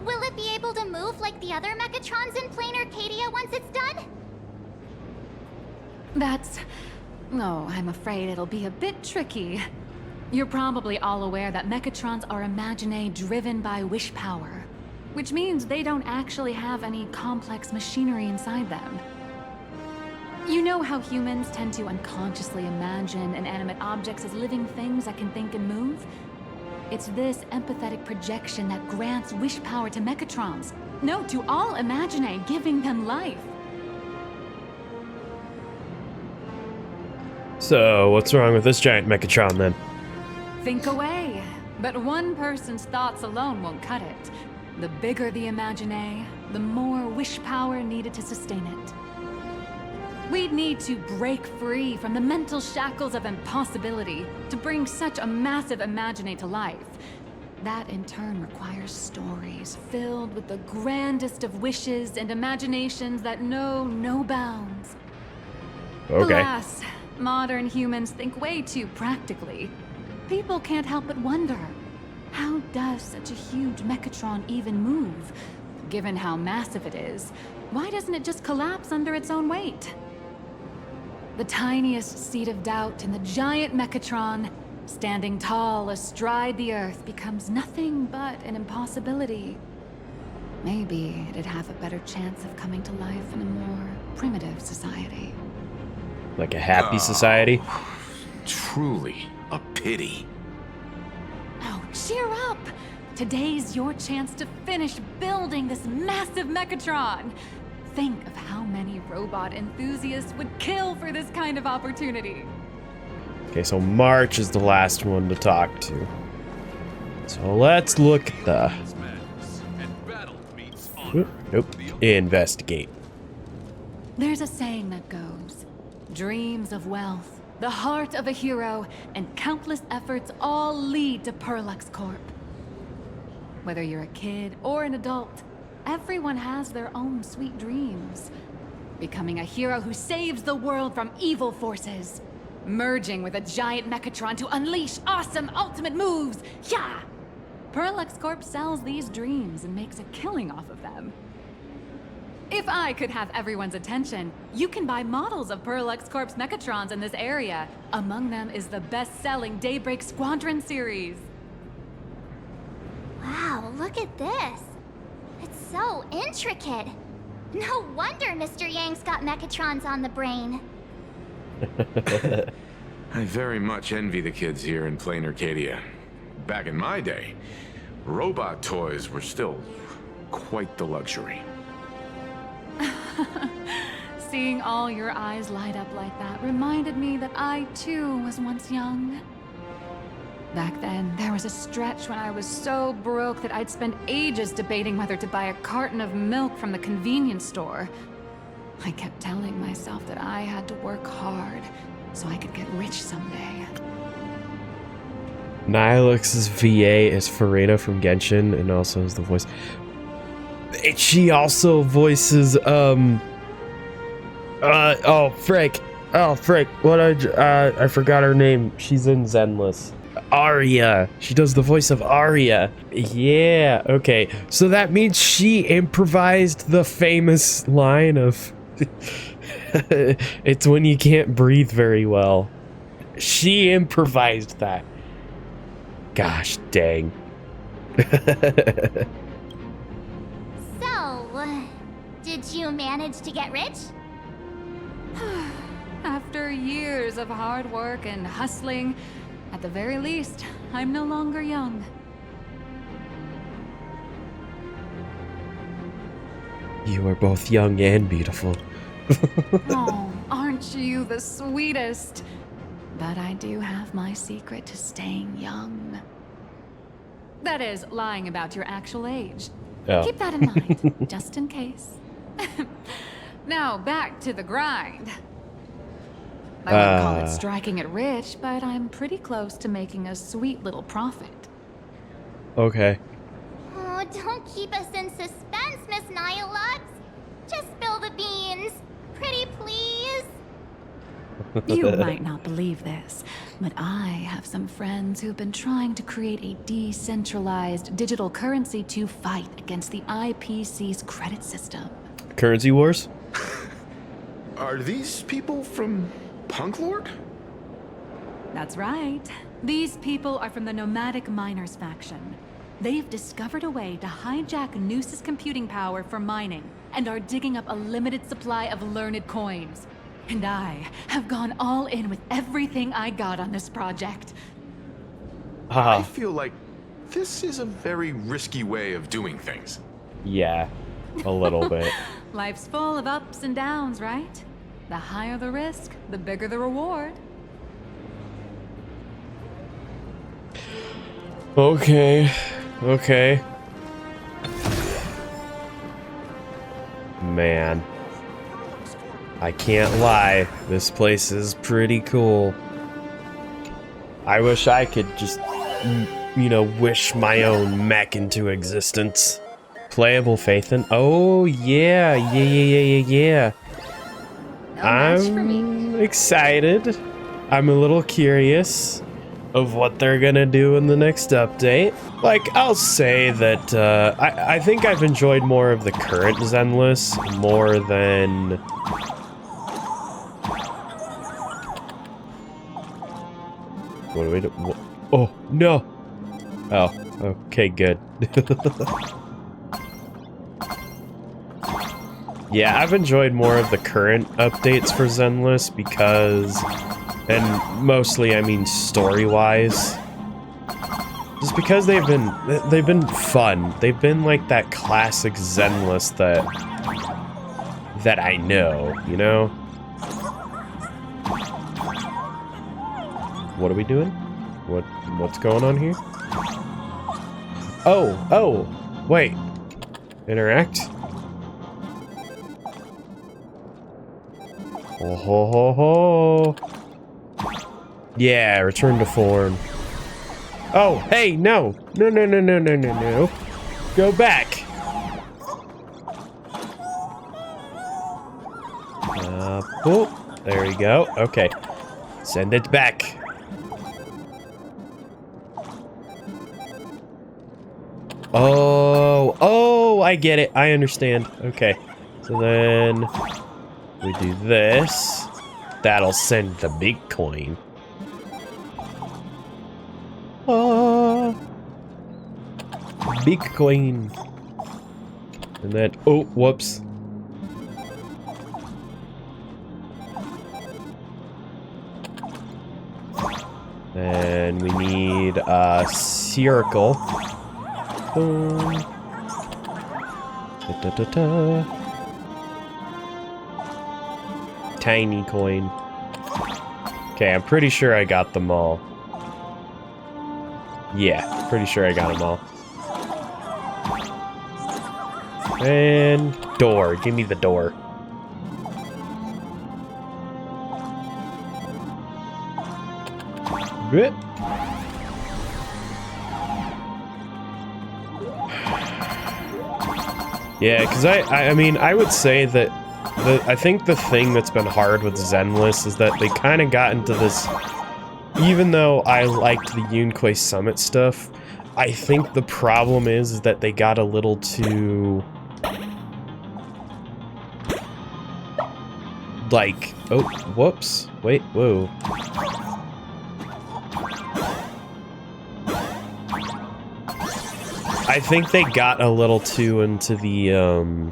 Will it be able to move like the other Mechatrons in Planarcadia once it's done? Oh, I'm afraid it'll be a bit tricky. You're probably all aware that Mechatrons are imaginae driven by wish power, which means they don't actually have any complex machinery inside them. You know how humans tend to unconsciously imagine inanimate objects as living things that can think and move? It's this empathetic projection that grants wish power to Mechatrons. No, to all imaginae, giving them life. So, what's wrong with this giant Mechatron then? Think away. But one person's thoughts alone won't cut it. The bigger the imaginae, the more wish power needed to sustain it. We'd need to break free from the mental shackles of impossibility to bring such a massive imaginae to life. That in turn requires stories filled with the grandest of wishes and imaginations that know no bounds. Okay. Alas, modern humans think way too practically. People can't help but wonder, how does such a huge Mechatron even move? Given how massive it is, why doesn't it just collapse under its own weight? The tiniest seed of doubt in the giant Mechatron, standing tall astride the earth, becomes nothing but an impossibility. Maybe it'd have a better chance of coming to life in a more primitive society. Like a happy society? Truly a pity. Oh, cheer up! Today's your chance to finish building this massive Mechatron. Think of how many robot enthusiasts would kill for this kind of opportunity. Okay, so March is the last one to talk to. So let's look at the... Nope. Investigate. There's a saying that goes, dreams of wealth, the heart of a hero, and countless efforts all lead to Perlux Corp. Whether you're a kid or an adult, everyone has their own sweet dreams. Becoming a hero who saves the world from evil forces. Merging with a giant Mechatron to unleash awesome ultimate moves. Yeah! Perlux Corp sells these dreams and makes a killing off of them. If I could have everyone's attention, you can buy models of Perlux Corp's Mechatrons in this area. Among them is the best-selling Daybreak Squadron series. Wow, look at this. It's so intricate. No wonder Mr. Yang's got Mechatrons on the brain. I very much envy the kids here in Planarcadia. Back in my day, robot toys were still quite the luxury. Seeing all your eyes light up like that reminded me that I, too, was once young. Back then, there was a stretch when I was so broke that I'd spend ages debating whether to buy a carton of milk from the convenience store. I kept telling myself that I had to work hard so I could get rich someday. Nilux's VA is Farina from Genshin and also is the voice. She also voices, oh, frick. Oh, frick. I forgot her name. She's in Zenless. Arya. She does the voice of Arya. Yeah, okay. So that means she improvised the famous line of... It's when you can't breathe very well. She improvised that. Gosh dang. So, did you manage to get rich? After years of hard work and hustling, at the very least, I'm no longer young. You are both young and beautiful. Oh, aren't you the sweetest? But I do have my secret to staying young. That is, lying about your actual age. Oh. Keep that in mind, just in case. Now, back to the grind. I wouldn't call it striking it rich, but I'm pretty close to making a sweet little profit. Okay. Oh, don't keep us in suspense, Miss Nihilux. Just spill the beans. Pretty please. You might not believe this, but I have some friends who've been trying to create a decentralized digital currency to fight against the IPC's credit system. Currency wars? Are these people from Punk Lord? That's right. These people are from the Nomadic Miners faction. They've discovered a way to hijack Noose's computing power for mining and are digging up a limited supply of learned coins. And I have gone all in with everything I got on this project. I feel like this is a very risky way of doing things. Yeah, a little bit. Life's full of ups and downs, right? The higher the risk, the bigger the reward. Okay. Man. I can't lie. This place is pretty cool. I wish I could just, wish my own mech into existence. Playable Phaethon. Oh, yeah. I'm excited. I'm a little curious of what they're gonna do in the next update. Like, I'll say that I think I've enjoyed more of the current Zenless more than... What do we do? Oh, no! Oh, okay, good. Yeah, I've enjoyed more of the current updates for Zenless because... And mostly, I mean story-wise. Just because they've been fun. They've been like that classic Zenless that I know, you know? What are we doing? What's going on here? Oh, wait. Interact? Oh ho ho ho. Yeah, return to form. Oh, hey, no. No. Go back. Oh, there we go. Okay. Send it back. Oh, I get it. I understand. Okay. So then we do this. That'll send the big coin. Big coin. And then, oh, whoops. And we need a circle. Boom. Tiny coin. Okay, I'm pretty sure I got them all. Yeah, pretty sure I got them all. And door. Give me the door. Good. Yeah, because I mean, I would say that I think the thing that's been hard with Zenless is that they kind of got into this. Even though I liked the Yunque Summit stuff, I think the problem is that they got a little too... like, oh, whoops. Wait, whoa. I think they got a little too into the,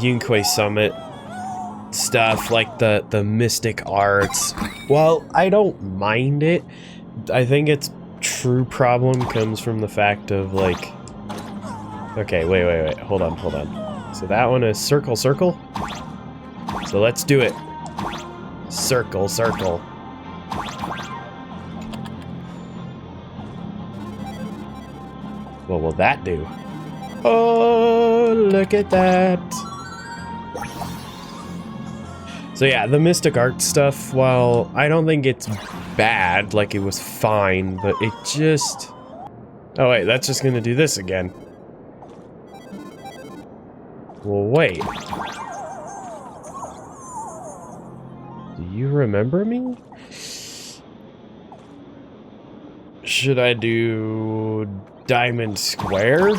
Yunque Summit stuff, like the mystic arts. Well, I don't mind it. I think its true problem comes from the fact of, like... Okay, wait. Hold on. So that one is circle, circle. So let's do it. Circle, circle. What will that do? Oh, look at that. So yeah, the mystic art stuff, while I don't think it's bad, like it was fine, but it just... Oh wait, that's just gonna do this again. Well, wait. Do you remember me? Should I do diamond square?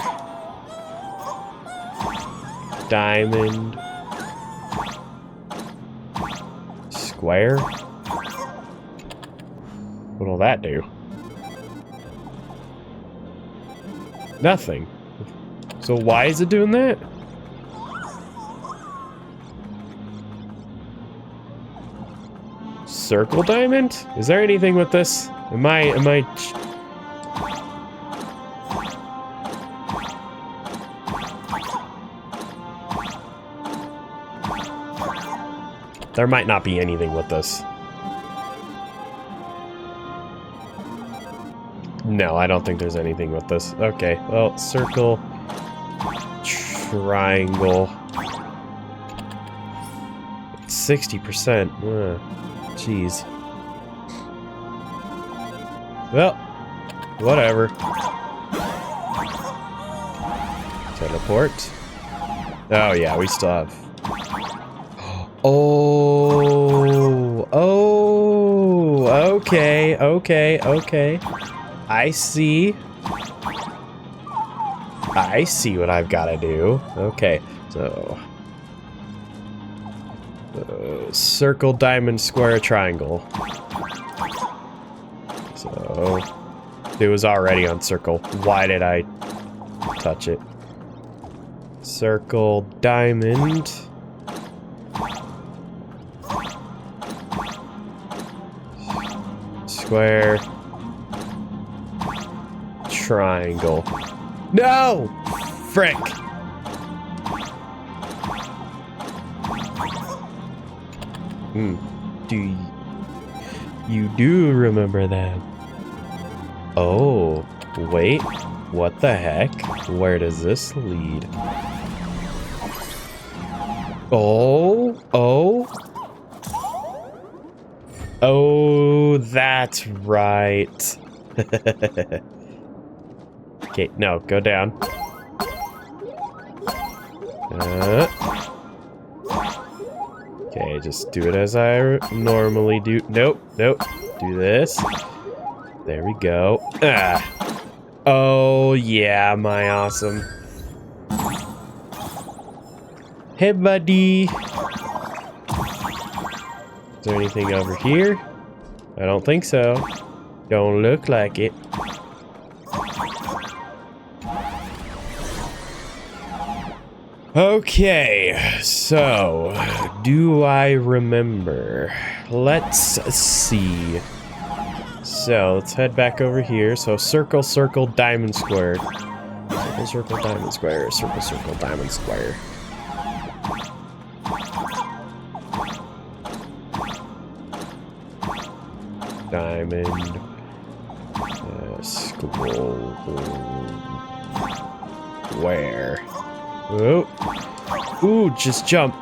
Diamond square? What'll that do? Nothing. So why is it doing that? Circle diamond? Is there anything with this? Am I... There might not be anything with this. No, I don't think there's anything with this. Okay, well, circle, triangle. 60%. Jeez. Well, whatever. Teleport. Oh yeah, we still have... Oh, okay. I see what I've got to do. Okay, so circle, diamond, square, triangle. So it was already on circle. Why did I touch it? Circle, diamond. Square. Triangle. No! Frick! Do you do remember that? Oh, wait. What the heck? Where does this lead? Oh, that's right. Okay, no, go down. Okay, just do it as I normally do. Nope. Do this. There we go. Oh, yeah, my awesome. Hey, buddy. Is there anything over here? I don't think so. Don't look like it. Okay, so do I remember? Let's see. So let's head back over here. So circle, circle, diamond, square. Circle, circle, diamond, square. Circle, circle, diamond, square. Diamond. Square. Oh. Ooh, just jump.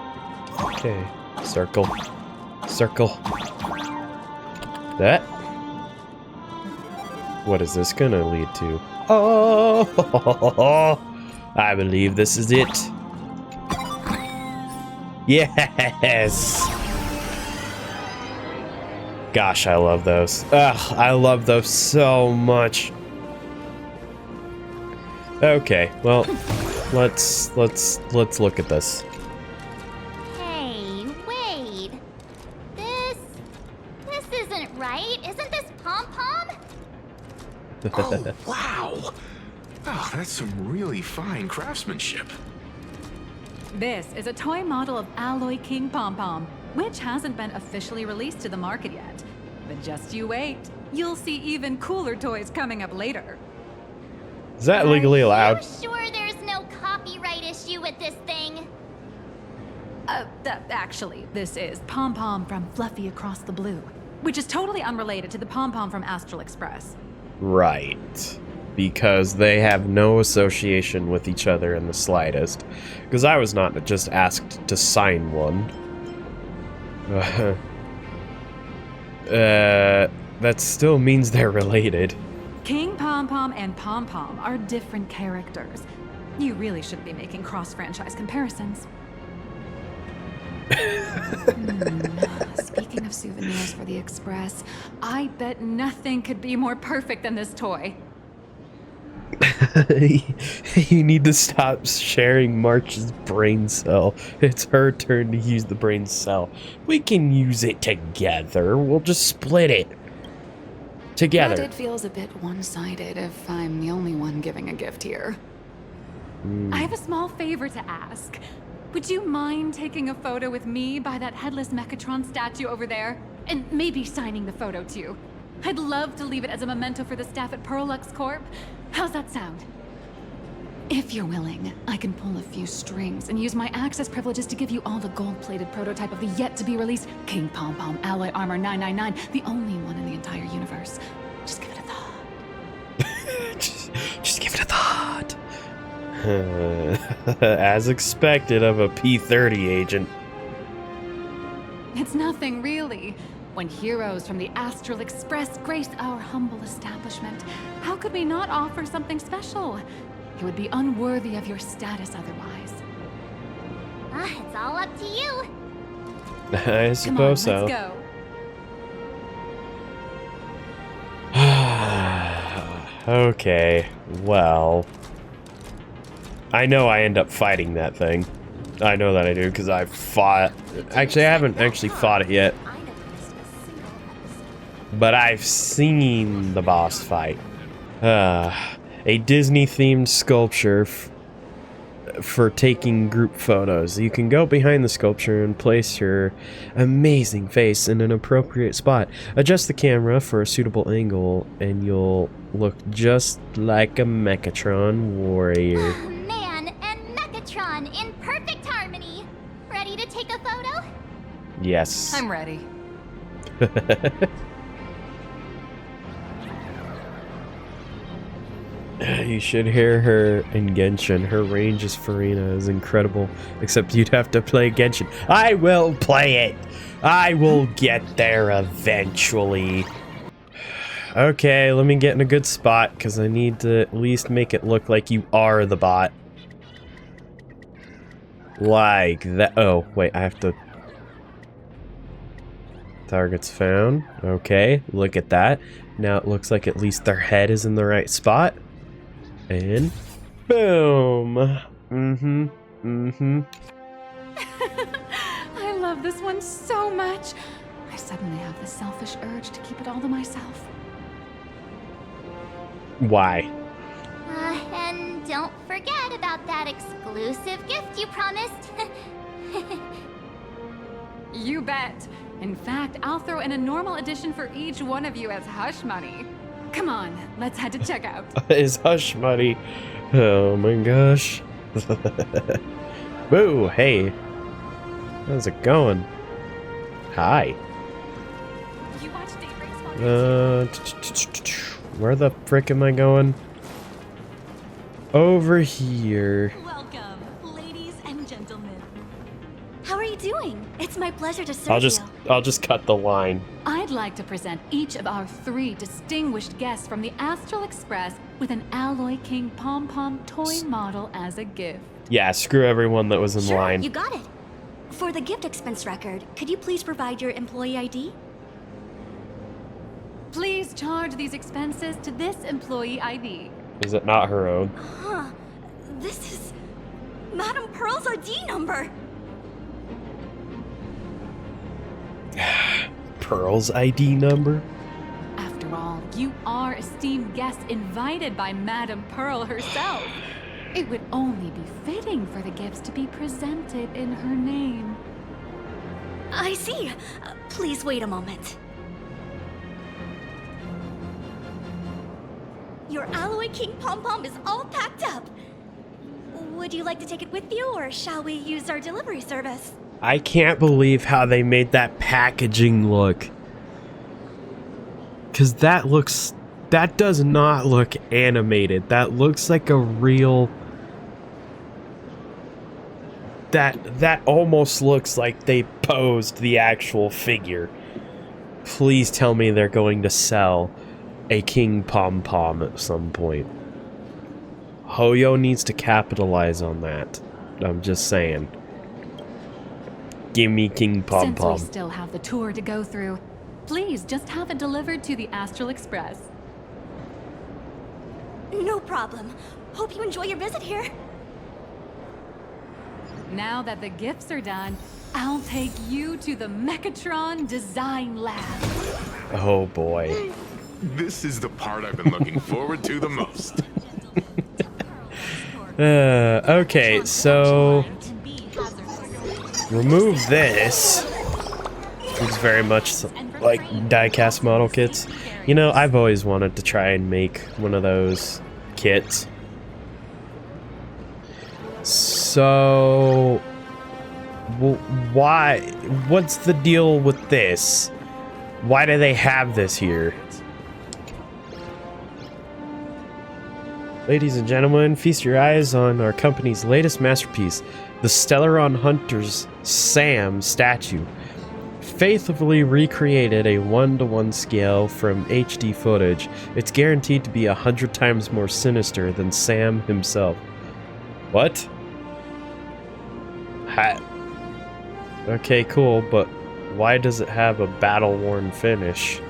Okay. Circle. Circle. That. What is this gonna lead to? Oh! I believe this is it. Yes! Gosh, I love those. Ugh, I love those so much. Okay, well, let's look at this. Hey, wait. This isn't right. Isn't this Pom-Pom? Oh, wow! Oh, that's some really fine craftsmanship. This is a toy model of Alloy King Pom-Pom, which hasn't been officially released to the market yet. But just you wait. You'll see even cooler toys coming up later. Is that legally allowed? Are you sure there's no copyright issue with this thing? Actually, this is Pom-Pom from Fluffy Across the Blue, which is totally unrelated to the Pom-Pom from Astral Express. Right. Because they have no association with each other in the slightest. Because I was not just asked to sign one. That still means they're related. King Pom-Pom and Pom-Pom are different characters. You really shouldn't be making cross-franchise comparisons. Speaking of souvenirs for the Express, I bet nothing could be more perfect than this toy. You need to stop sharing March's brain cell. It's her turn to use the brain cell. We can use it together. We'll just split it. Together. But it feels a bit one-sided if I'm the only one giving a gift here. I have a small favor to ask. Would you mind taking a photo with me by that headless Mechatron statue over there? And maybe signing the photo too. I'd love to leave it as a memento for the staff at Perlux Corp. How's that sound? If you're willing, I can pull a few strings and use my access privileges to give you all the gold-plated prototype of the yet-to-be-released King Pom-Pom Alloy Armor 999, the only one in the entire universe. Just give it a thought. just give it a thought. As expected of a P-30 agent. It's nothing, really. When heroes from the Astral Express grace our humble establishment, how could we not offer something special? It would be unworthy of your status otherwise. It's all up to you. I suppose so. Let's go. Okay, well, I know I end up fighting that thing. I know that I do because I've fought. Actually, I haven't actually fought it yet. But I've seen the boss fight. A Disney-themed sculpture for taking group photos. You can go behind the sculpture and place your amazing face in an appropriate spot. Adjust the camera for a suitable angle, and you'll look just like a Mechatron warrior. Man and Mechatron in perfect harmony. Ready to take a photo? Yes. I'm ready. You should hear her in Genshin. Her range as Farina is incredible. Except you'd have to play Genshin. I will play it! I will get there eventually. Okay, let me get in a good spot, because I need to at least make it look like you are the bot. Like that. Oh, wait, I have to... Targets found. Okay, look at that. Now it looks like at least their head is in the right spot. And boom. I love this one so much. I suddenly have the selfish urge to keep it all to myself. Why? And don't forget about that exclusive gift you promised. You bet. In fact, I'll throw in a normal edition for each one of you as hush money. Come on, let's head to checkout. Is hush money. Oh my gosh. Boo, hey. How's it going? Hi. You watch Daybreak where the frick am I going? Over here. Welcome, ladies and gentlemen. How are you doing? It's my pleasure to serve I'll just cut the line. I'd like to present each of our 3 distinguished guests from the Astral Express with an Alloy King Pom-Pom toy model as a gift. Yeah, screw everyone that was in line. You got it. For the gift expense record, could you please provide your employee ID? Please charge these expenses to this employee ID. Is it not her own? Huh. This is Madame Pearl's ID number. Pearl's ID number? After all, you are esteemed guests invited by Madame Pearl herself. It would only be fitting for the gifts to be presented in her name. I see. Please wait a moment. Your Alloy King Pom-Pom is all packed up. Would you like to take it with you, or shall we use our delivery service? I can't believe how they made that packaging look. Because that does not look animated. That looks like a real... That almost looks like they posed the actual figure. Please tell me they're going to sell a King Pom-Pom at some point. Hoyo needs to capitalize on that. I'm just saying. Give me King Pom-Pom. Since we still have the tour to go through, please just have it delivered to the Astral Express. No problem. Hope you enjoy your visit here. Now that the gifts are done, I'll take you to the Mechatron Design Lab. Oh boy. This is the part I've been looking forward to the most. Okay, so remove this. It's very much like die-cast model kits. You know, I've always wanted to try and make one of those kits. So, why? What's the deal with this? Why do they have this here? Ladies and gentlemen, feast your eyes on our company's latest masterpiece, the Stellaron Hunter's Sam statue. Faithfully recreated a 1-to-1 scale from HD footage, it's guaranteed to be 100 times more sinister than Sam himself. What? Okay, cool, but why does it have a battle-worn finish?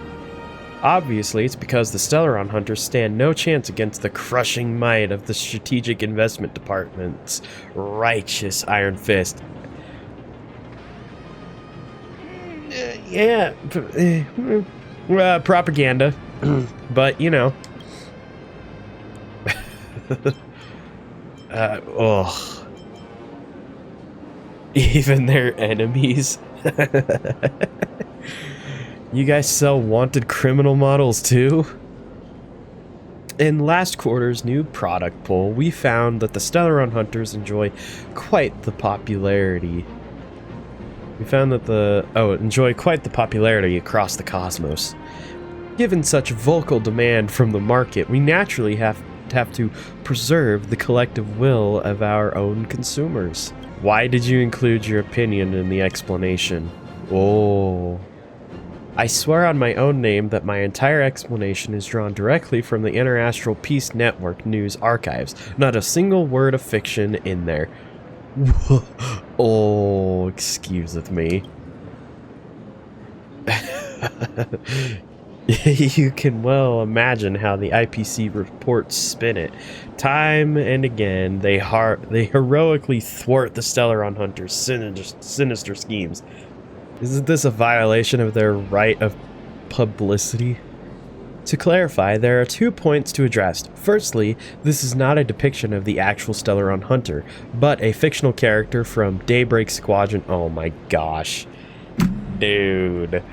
Obviously, it's because the Stellaron Hunters stand no chance against the crushing might of the Strategic Investment Department's righteous Iron Fist. Yeah, propaganda, but you know. Ugh. Even their enemies. You guys sell wanted criminal models too? In last quarter's new product poll, we found that the Stellaron Hunters enjoy quite the popularity. Enjoy quite the popularity across the cosmos. Given such vocal demand from the market, we naturally have to preserve the collective will of our own consumers. Why did you include your opinion in the explanation? Oh. I swear on my own name that my entire explanation is drawn directly from the Interastral Peace Network news archives. Not a single word of fiction in there. Oh, excuse me. You can well imagine how the IPC reports spin it. Time and again, they heroically thwart the Stellaron Hunters' sinister schemes. Isn't this a violation of their right of publicity? To clarify, there are 2 points to address. Firstly, this is not a depiction of the actual Stellaron Hunter, but a fictional character from Daybreak Squadron. Oh my gosh. Dude.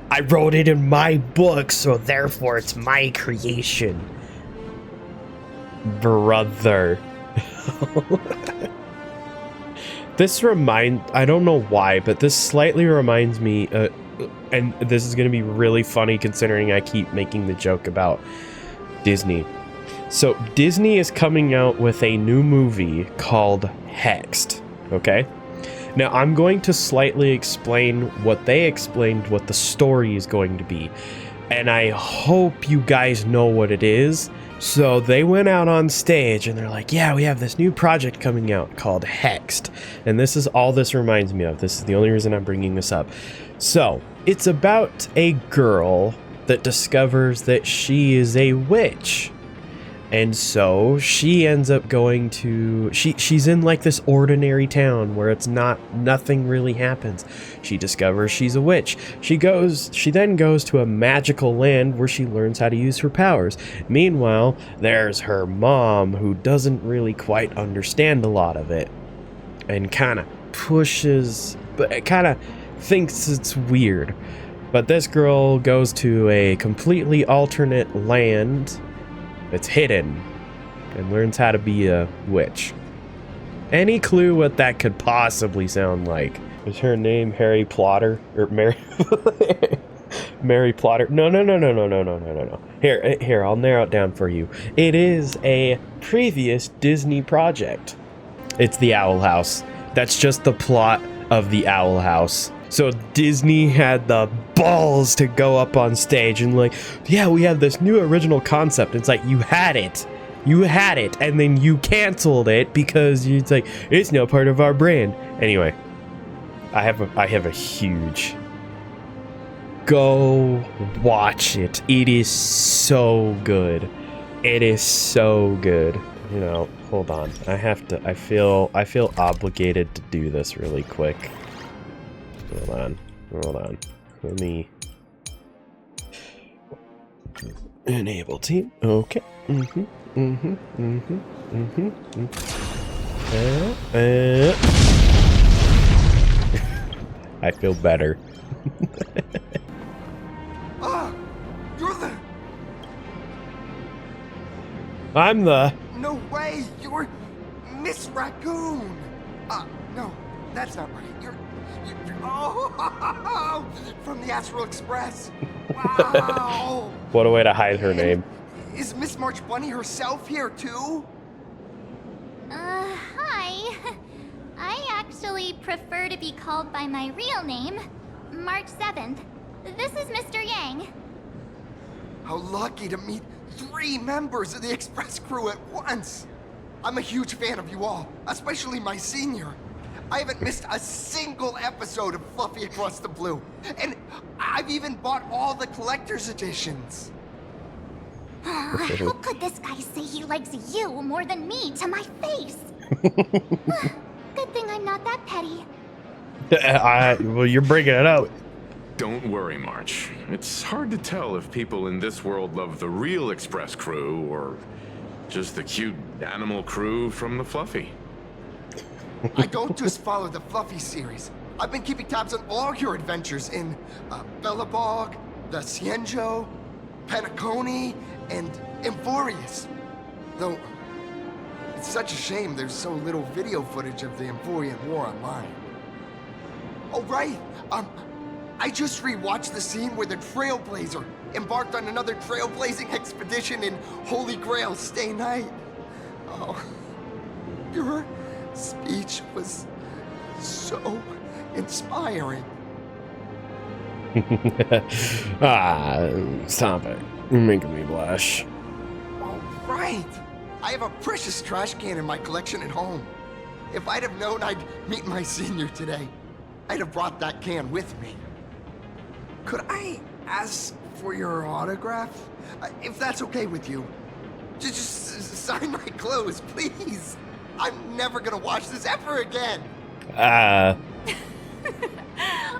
I wrote it in my book, so therefore it's my creation. Brother. I don't know why, but this slightly reminds me, and this is going to be really funny considering I keep making the joke about Disney. So Disney is coming out with a new movie called Hexed, okay? Now I'm going to slightly explain what they explained what the story is going to be. And I hope you guys know what it is, So they went out on stage and they're like, yeah, we have this new project coming out called Hexed. And this is all this reminds me of. This is the only reason I'm bringing this up. So it's about a girl that discovers that she is a witch. And so she ends up going to, she's in like this ordinary town where nothing really happens. She discovers she's a witch. She then goes to a magical land where she learns how to use her powers. Meanwhile, there's her mom who doesn't really quite understand a lot of it and kind of thinks it's weird. But this girl goes to a completely alternate land. It's hidden and learns how to be a witch. Any clue what that could possibly sound like? Is her name Harry Plotter or Mary? Mary Plotter? No. Here, I'll narrow it down for you. It is a previous Disney project. It's the Owl House. That's just the plot of the Owl House. So Disney had the balls to go up on stage and like, yeah, we have this new original concept. It's like, you had it, and then you canceled it because it's like, it's no part of our brand. Anyway, I have a huge, go watch it. It is so good. It is so good. You know, hold on. I feel obligated to do this really quick. Hold on. Let me enable team. Okay. I feel better. You're the... I'm the... No way! You're Miss Raccoon! No, that's not right. You're oh, from the Astral Express. Wow! What a way to hide her name. Is Miss March Bunny herself here too? Hi. I actually prefer to be called by my real name, March 7th. This is Mr. Yang. How lucky to meet 3 members of the Express crew at once. I'm a huge fan of you all, especially my senior. I haven't missed a single episode of Fluffy Across the Blue. And I've even bought all the collector's editions. How could this guy say he likes you more than me to my face? Good thing I'm not that petty. Well, you're bringing it up. Don't worry, March. It's hard to tell if people in this world love the real Express crew or just the cute animal crew from the Fluffy. I don't just follow the Fluffy series. I've been keeping tabs on all your adventures in Bellabog, the Cienjo, Penacony, and Emporius. Though, it's such a shame there's so little video footage of the Emporian War online. Oh, right! I just rewatched the scene where the Trailblazer embarked on another trailblazing expedition in Holy Grail Stay Night. Oh, your speech was so inspiring. Stop it. You're making me blush. Oh, right! I have a precious trash can in my collection at home. If I'd have known I'd meet my senior today, I'd have brought that can with me. Could I ask for your autograph? If that's okay with you. Just sign my clothes, please. I'm never gonna watch this ever again.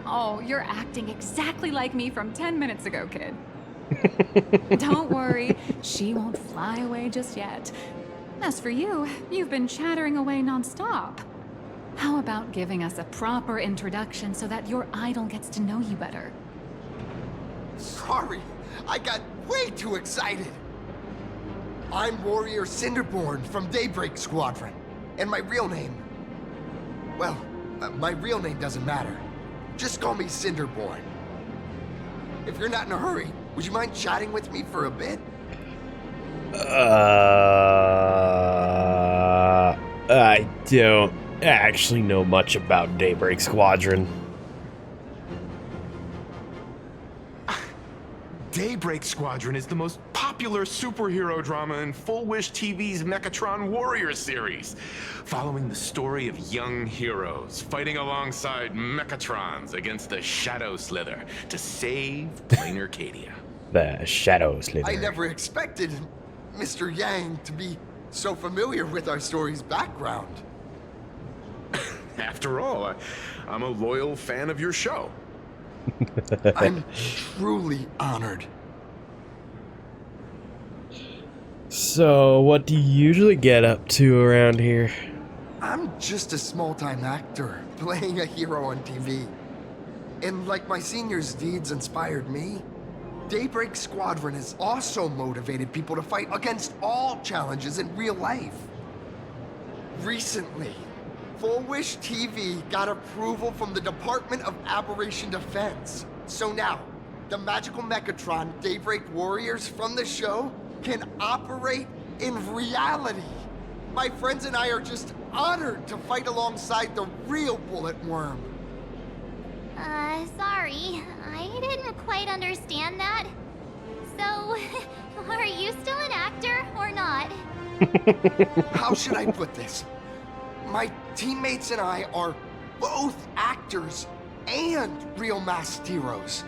Oh, you're acting exactly like me from 10 minutes ago, kid. Don't worry, she won't fly away just yet. As for you, you've been chattering away nonstop. How about giving us a proper introduction so that your idol gets to know you better? Sorry, I got way too excited. I'm Warrior Cinderborn from Daybreak Squadron. And my real name... Well, my real name doesn't matter. Just call me Cinderborn. If you're not in a hurry, would you mind chatting with me for a bit? I don't actually know much about Daybreak Squadron. Daybreak Squadron is the most popular superhero drama in Full Wish TV's Mechatron Warrior series, following the story of young heroes fighting alongside Mechatrons against the Shadow Slither to save Planarcadia. The Shadow Slither. I never expected Mr. Yang to be so familiar with our story's background. After all, I'm a loyal fan of your show. I'm truly honored. So, what do you usually get up to around here? I'm just a small-time actor playing a hero on TV. And like my senior's deeds inspired me, Daybreak Squadron has also motivated people to fight against all challenges in real life. Recently, Full Wish TV got approval from the Department of Aberration Defense. So now, the magical Mechatron Daybreak Warriors from the show can operate in reality. My friends and I are just honored to fight alongside the real Bullet Worm. Sorry. I didn't quite understand that. So, are you still an actor or not? How should I put this? My teammates and I are both actors and real masked heroes.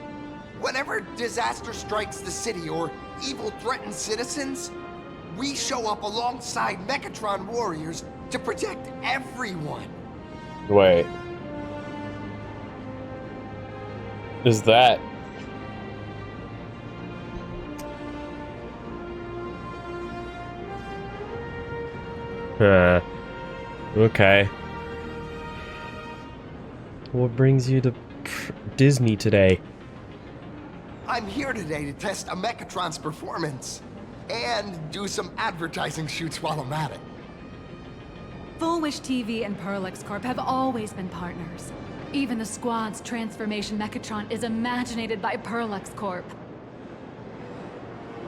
Whenever disaster strikes the city or evil threatens citizens, we show up alongside Mechatron warriors to protect everyone. Wait. Is that... Okay. What brings you to Disney today? I'm here today to test a Mechatron's performance and do some advertising shoots while I'm at it. Full Wish TV and Parallax Corp have always been partners. Even the squad's transformation Mechatron is imaginated by Parallax Corp.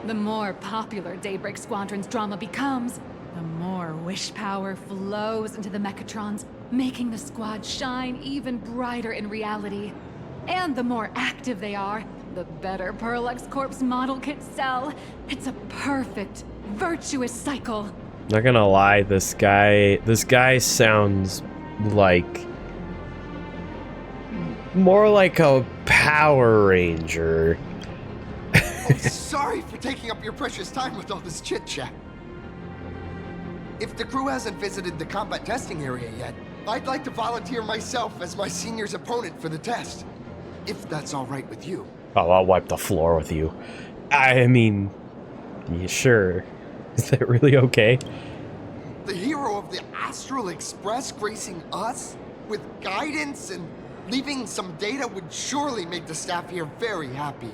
The more popular Daybreak Squadron's drama becomes, the more wish power flows into the Mechatrons, making the squad shine even brighter in reality. And the more active they are, the better Parallax Corp's model kits sell. It's a perfect, virtuous cycle. Not gonna lie, this guy sounds like more like a Power Ranger. Oh, sorry for taking up your precious time with all this chit-chat. If the crew hasn't visited the combat testing area yet, I'd like to volunteer myself as my senior's opponent for the test. If that's all right with you. Oh, I'll wipe the floor with you. I mean, yeah, sure. Is that really okay? The hero of the Astral Express gracing us with guidance and leaving some data would surely make the staff here very happy.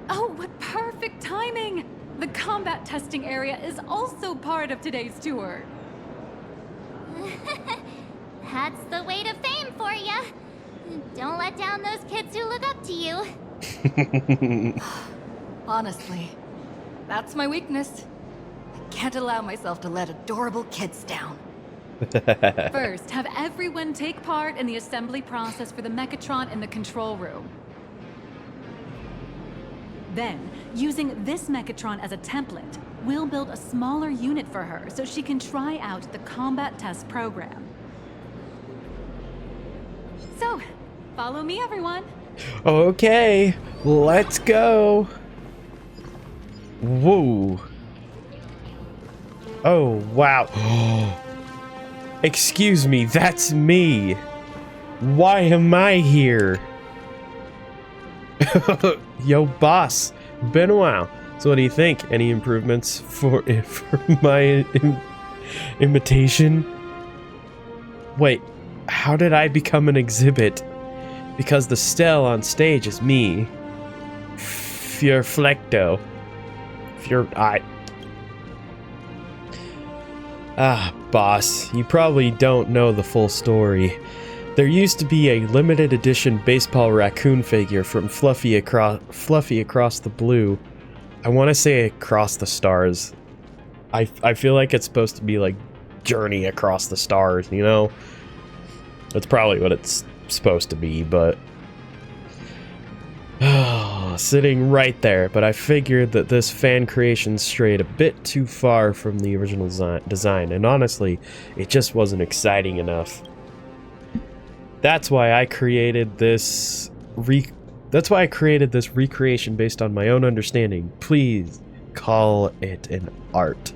Oh, what perfect timing! The combat testing area is also part of today's tour. That's the way to fame for ya. Don't let down those kids who look up to you. Honestly, that's my weakness. I can't allow myself to let adorable kids down. First, have everyone take part in the assembly process for the Mechatron in the control room. Then, using this Mechatron as a template, we'll build a smaller unit for her so she can try out the combat test program. So, follow me, everyone. Okay, let's go. Whoa. Oh, wow. Excuse me, that's me. Why am I here? Yo, boss. Been a while. So what do you think? Any improvements for my imitation? Wait, how did I become an exhibit? Because the stele on stage is me. Furflecto. Ah, boss, you probably don't know the full story. There used to be a limited edition baseball raccoon figure from Fluffy Across the Blue. I want to say Across the Stars. I feel like it's supposed to be like Journey Across the Stars, you know? That's probably what it's supposed to be, but... sitting right there, but I figured that this fan creation strayed a bit too far from the original design, and honestly, it just wasn't exciting enough. That's why I created this recreation based on my own understanding. Please call it an art.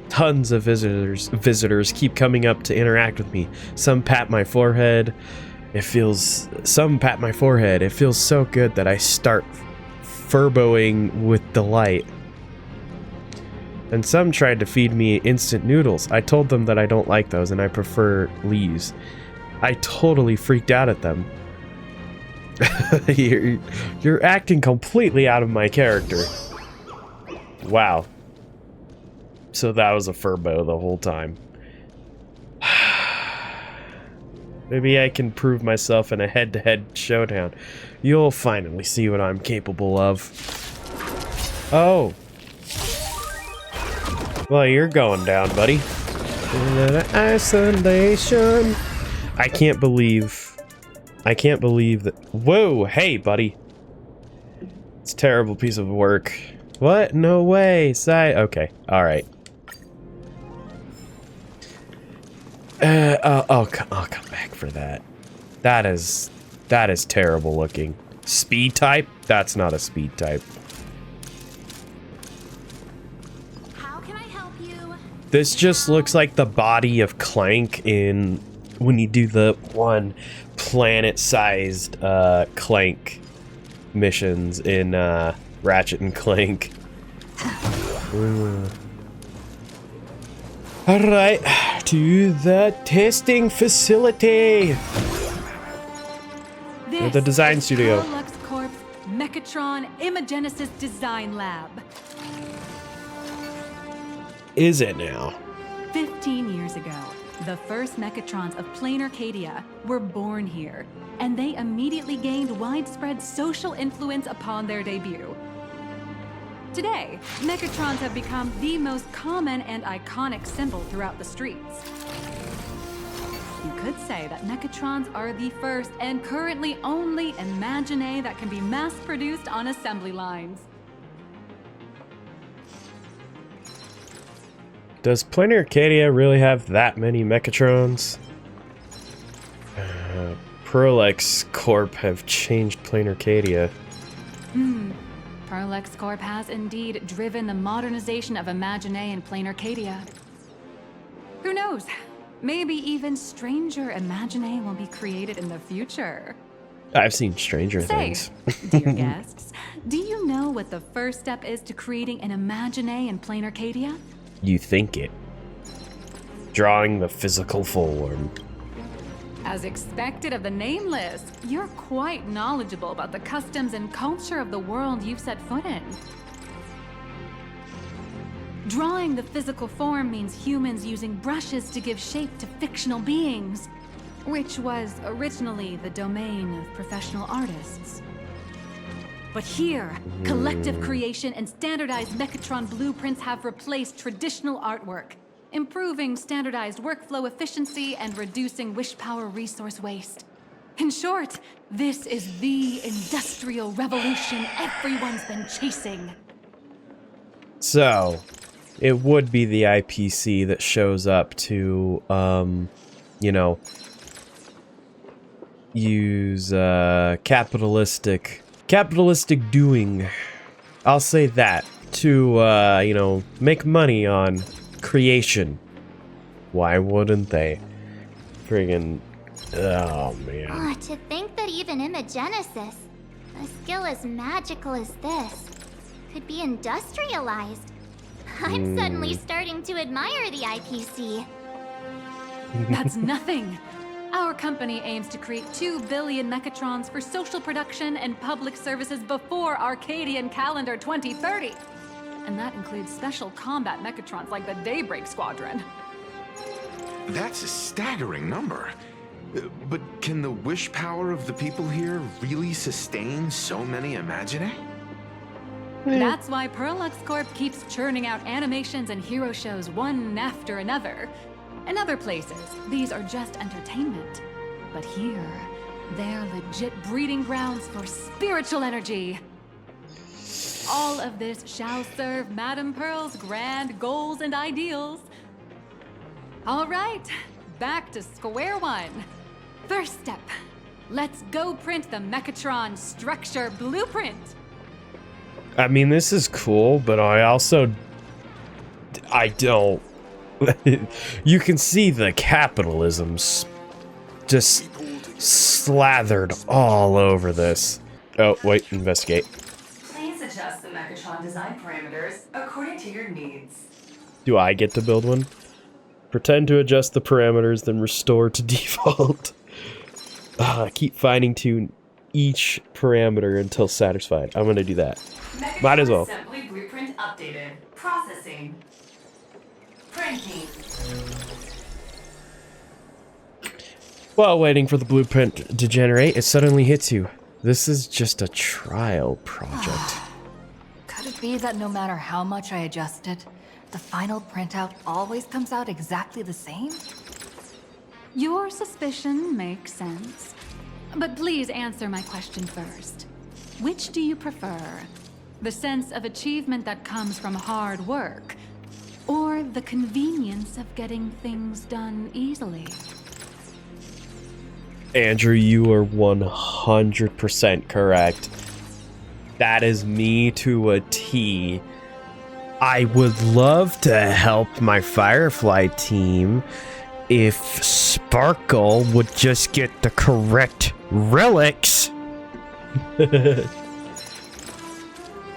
Tons of visitors keep coming up to interact with me. Some pat my forehead. It feels so good that I start furboing with delight. And some tried to feed me instant noodles. I told them that I don't like those and I prefer leaves. I totally freaked out at them. You're acting completely out of my character. Wow. So that was a furbo the whole time. Maybe I can prove myself in a head-to-head showdown. You'll finally see what I'm capable of. Oh. Well, you're going down, buddy. Isolation. I can't believe that. Whoa, hey, buddy. It's a terrible piece of work. What? No way. Okay, alright. I'll come back for that. That is terrible looking. Speed type? That's not a speed type. How can I help you? This just looks like the body of Clank in when you do the one planet-sized Clank missions in Ratchet and Clank. Alright, to the testing facility. This The design studio. Lux Corp's Mechatron Imagenesis Design Lab. Is it now? 15 years ago, the first Mechatrons of Planarcadia were born here, and they immediately gained widespread social influence upon their debut. Today, Mechatrons have become the most common and iconic symbol throughout the streets. You could say that Mechatrons are the first and currently only Imagine that can be mass-produced on assembly lines. Does Planarcadia really have that many Mechatrons? Prolex Corp have changed Planarcadia. Prolex Corp has indeed driven the modernization of Imagine and Planarcadia. Who knows? Maybe even stranger Imagine will be created in the future. I've seen stranger things. Dear guests, do you know what the first step is to creating an Imagine in Planarcadia? You think it. Drawing the physical form. As expected of the Nameless, you're quite knowledgeable about the customs and culture of the world you've set foot in. Drawing the physical form means humans using brushes to give shape to fictional beings, which was originally the domain of professional artists. But here, collective creation and standardized Mechatron blueprints have replaced traditional artwork, improving standardized workflow efficiency and reducing wish power resource waste. In short, this is the industrial revolution everyone's been chasing. So, it would be the IPC that shows up to, you know, use capitalistic doing. I'll say that to, you know, make money on creation. Why wouldn't they? Friggin', oh man. Oh, to think that even Imagenesis, a skill as magical as this, could be industrialized. I'm suddenly starting to admire the IPC. That's nothing. Our company aims to create 2 billion Mechatrons for social production and public services before Arcadian calendar 2030. And that includes special combat Mechatrons like the Daybreak Squadron. That's a staggering number. But can the wish power of the people here really sustain so many Imagine? That's why Prolex Corp keeps churning out animations and hero shows one after another. In other places, these are just entertainment. But here, They're legit breeding grounds for spiritual energy. All of this shall serve Madame Pearl's grand goals and ideals. All right, back to square one. First step, let's go print the Mechatron structure blueprint. I mean, this is cool, but I don't. You can see the capitalism's just slathered all over this. Oh, wait, investigate. Please adjust the Mechatron design parameters according to your needs. Do I get to build one? Pretend to adjust the parameters, then restore to default. Keep fine tune each parameter until satisfied. I'm gonna do that. Mechatron Might as well. assembly blueprint updated. Processing. Printing. While waiting for the blueprint to generate, it suddenly hits you. This is just a trial project. Could it be that no matter how much I adjust it, the final printout always comes out exactly the same? Your suspicion makes sense. But please answer my question first. Which do you prefer? The sense of achievement that comes from hard work, or the convenience of getting things done easily? Andrew, you are 100% correct. That is me to a T. I would love to help my Firefly team if Sparkle would just get the correct relics. The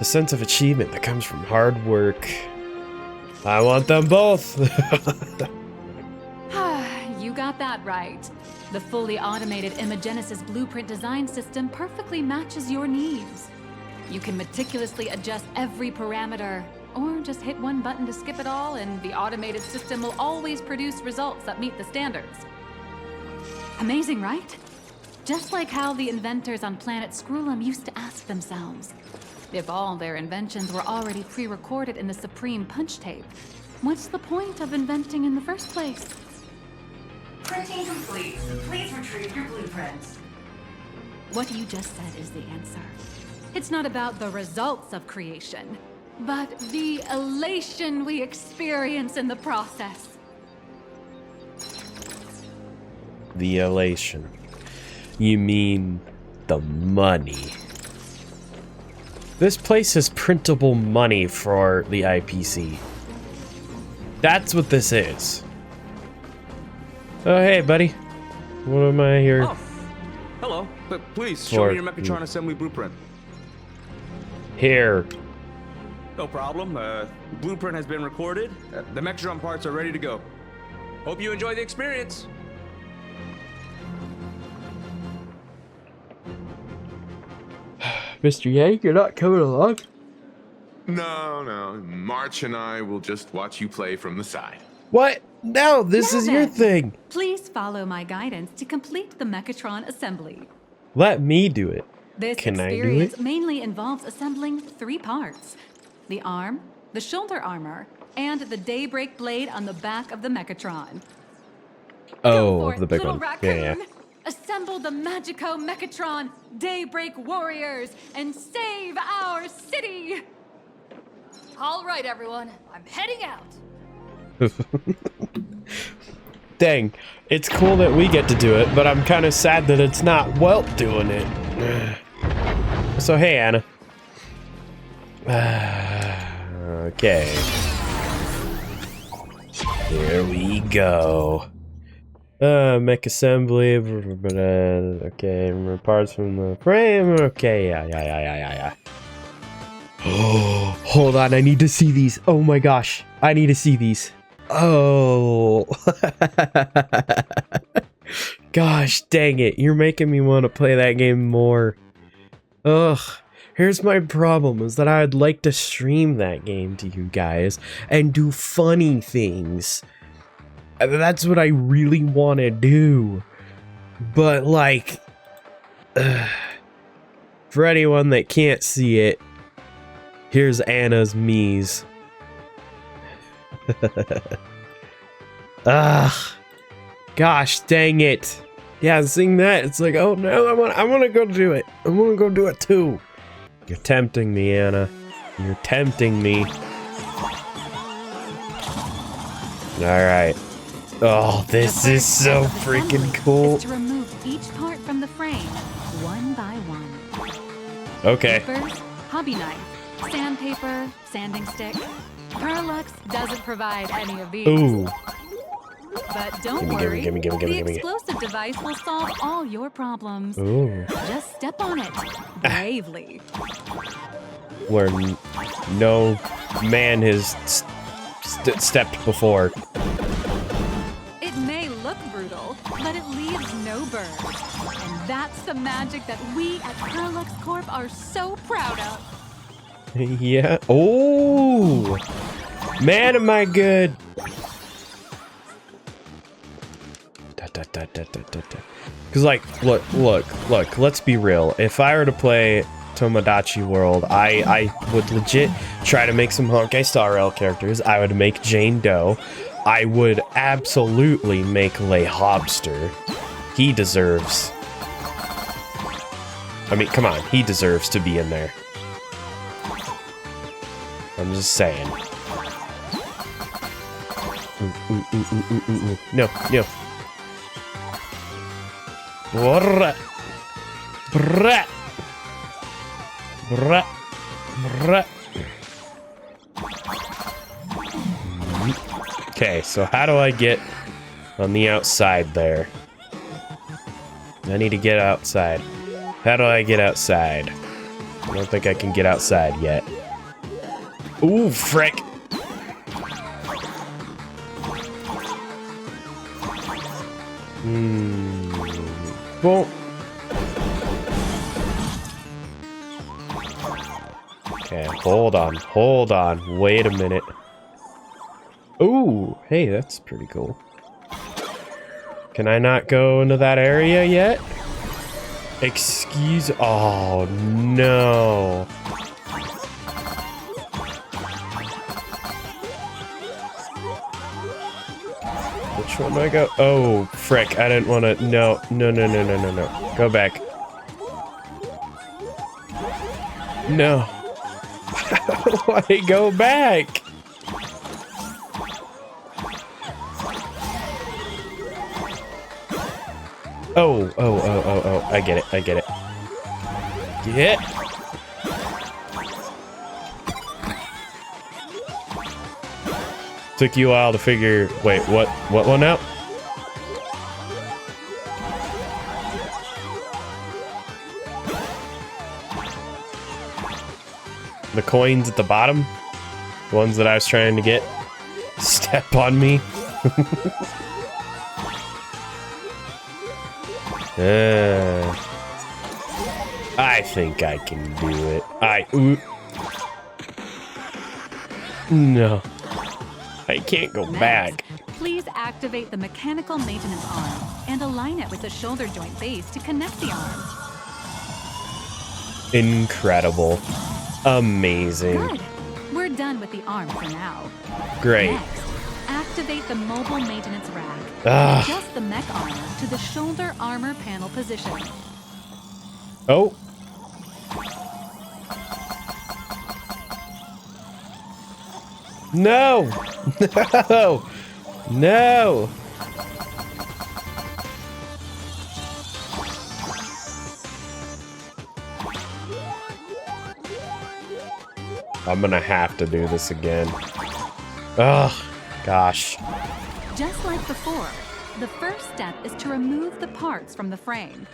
sense of achievement that comes from hard work. I want them both. You got that right. The fully automated Imagenesis blueprint design system perfectly matches your needs. You can meticulously adjust every parameter, or just hit one button to skip it all, and the automated system will always produce results that meet the standards. Amazing, right? Just like how the inventors on planet Skrullum used to ask themselves, if all their inventions were already pre-recorded in the Supreme Punch Tape, what's the point of inventing in the first place? Printing complete. Please retrieve your blueprint. What you just said is the answer. It's not about the results of creation, but the elation we experience in the process. The elation. You mean the money. This place is printable money for the IPC. That's what this is. Oh, hey, buddy. What am I here? Oh, hello. But please, show me your Mechatron assembly blueprint. Here. No problem. Blueprint has been recorded. The Mechatron parts are ready to go. Hope you enjoy the experience. Mr. Yank, you're not coming along? No. March and I will just watch you play from the side. What? No, this is your thing. Please follow my guidance to complete the Mechatron assembly. Let me do it. This Can I do experience it? mainly involves assembling 3 parts: the arm, the shoulder armor, and the daybreak blade on the back of the Mechatron. Oh, the big Little one. Raccoon! Yeah. Assemble the Magico Mechatron Daybreak Warriors and save our city! All right, everyone, I'm heading out. Dang, it's cool that we get to do it, but I'm kind of sad that it's not Welt doing it. So, hey, Anna. Okay. Here we go. Mech assembly. Okay, parts from the frame. Okay, yeah. Oh, hold on, I need to see these. Oh my gosh, I need to see these. Oh. Gosh dang it, you're making me want to play that game more. Ugh. Here's my problem, is that I'd like to stream that game to you guys and do funny things. That's what I really want to do. But like, for anyone that can't see it, here's Anna's Mies. Ugh. Gosh dang it. Yeah, seeing that, it's like, oh no, I want to go do it. I want to go do it too. You're tempting me, Anna. You're tempting me. Alright. Oh, this is so freaking cool. Is to remove each part from the frame, one by one. Okay. Clippers, hobby knife, sandpaper, sanding stick. Parallax doesn't provide any of these. Ooh. But don't worry, the explosive device will solve all your problems. Ooh. Just step on it, bravely. Where no man has stepped before. It may look brutal, but it leaves no burns. And that's the magic that we at Parallax Corp are so proud of. Yeah. Oh, man, am I good? Because, like, look. Let's be real. If I were to play Tomodachi World, I would legit try to make some Honkai Star Rail characters. I would make Jane Doe. I would absolutely make Lay Hobster. He deserves. I mean, come on. He deserves to be in there. I'm just saying. Ooh. No. Brrrr. Brrrr. Brrrr. Brrrr. Okay, so how do I get on the outside there? I need to get outside. How do I get outside? I don't think I can get outside yet. Ooh, frick! Well. Okay, hold on. Wait a minute. Ooh, hey, that's pretty cool. Can I not go into that area yet? Excuse. Oh, no. Which one do I go? Oh, frick. I didn't want to. No. Go back. No. How do I go back? Oh. I get it. Get. Took you a while to figure. Wait, what one out? The coins at the bottom? The ones that I was trying to get? Step on me? I think I can do it. No. I can't go back. Please activate the mechanical maintenance arm and align it with the shoulder joint base to connect the arm. Incredible. Amazing. Good. We're done with the arm for now. Great. Next, activate the mobile maintenance rack. Adjust the mech armor to the shoulder armor panel position. Oh. No! No! I'm gonna have to do this again. Ugh, gosh. Just like before, the first step is to remove the parts from the frame.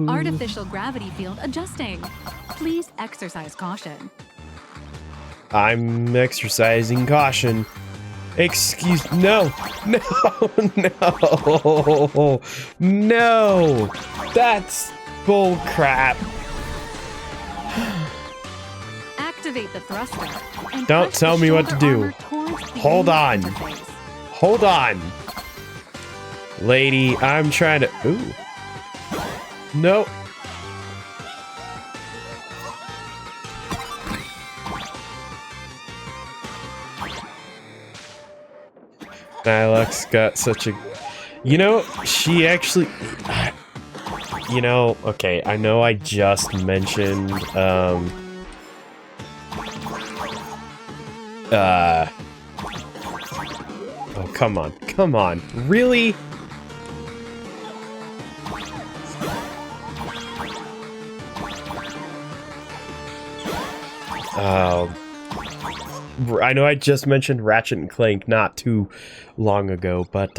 Artificial gravity field adjusting. Please exercise caution. I'm exercising caution. Excuse. No! That's bull crap. Activate the thruster. And Don't tell me what to do. Hold on. Lady, I'm trying to. Ooh. Nope. Nylex got such a... You know, she actually... You know, okay, I know I just mentioned, oh, come on. Come on. Really? Oh... I know I just mentioned Ratchet and Clank not too long ago, but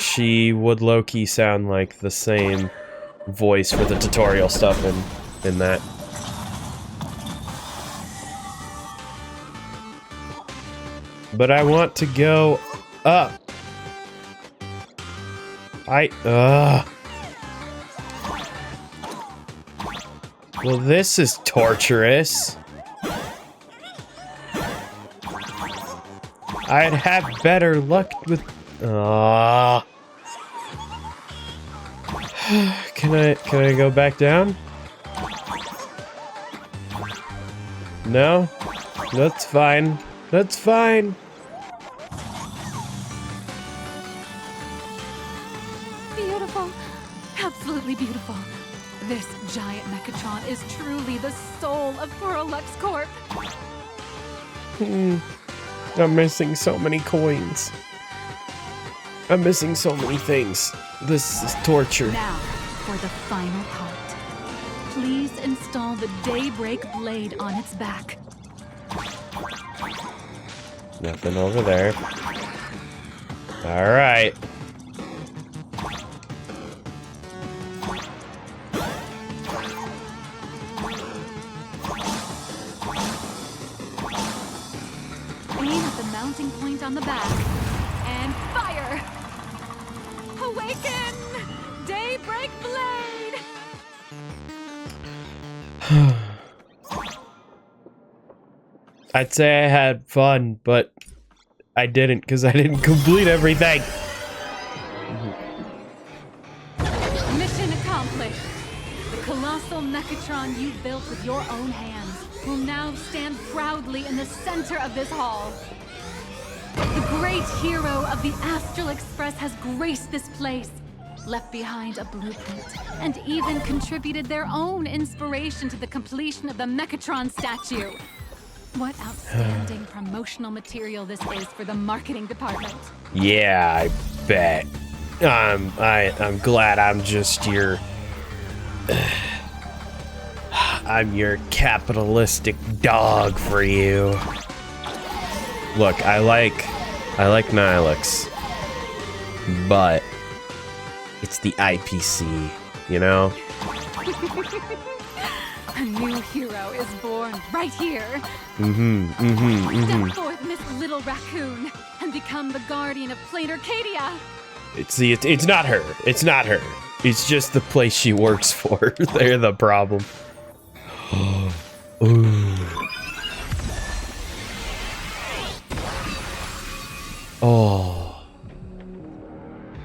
she would low-key sound like the same voice for the tutorial stuff in that. But I want to go up. Well, this is torturous. I'd have better luck with... Can I go back down? No? That's fine. That's fine. Beautiful. Absolutely beautiful. This giant Mechatron is truly the soul of Pearl Lux Corp. I'm missing so many coins. I'm missing so many things. This is torture. Now, for the final part. Please install the Daybreak blade on its back. Nothing over there. Alright. Mounting point on the back, and fire! Awaken! Daybreak blade! I'd say I had fun, but I didn't because I didn't complete everything. Mission accomplished. The colossal Mechatron you built with your own hands will now stand proudly in the center of this hall. The great hero of the Astral Express has graced this place, left behind a blueprint, and even contributed their own inspiration to the completion of the Mechatron statue. What outstanding promotional material this is for the marketing department. Yeah, I bet. I'm glad I'm just your... I'm your capitalistic dog for you. Look, I like Nylex, but it's the IPC, you know? A new hero is born right here. Step forth, Miss Little Raccoon, and become the guardian of Planarcadia. It's not her. It's not her. It's just the place she works for. They're the problem. Ooh. Oh.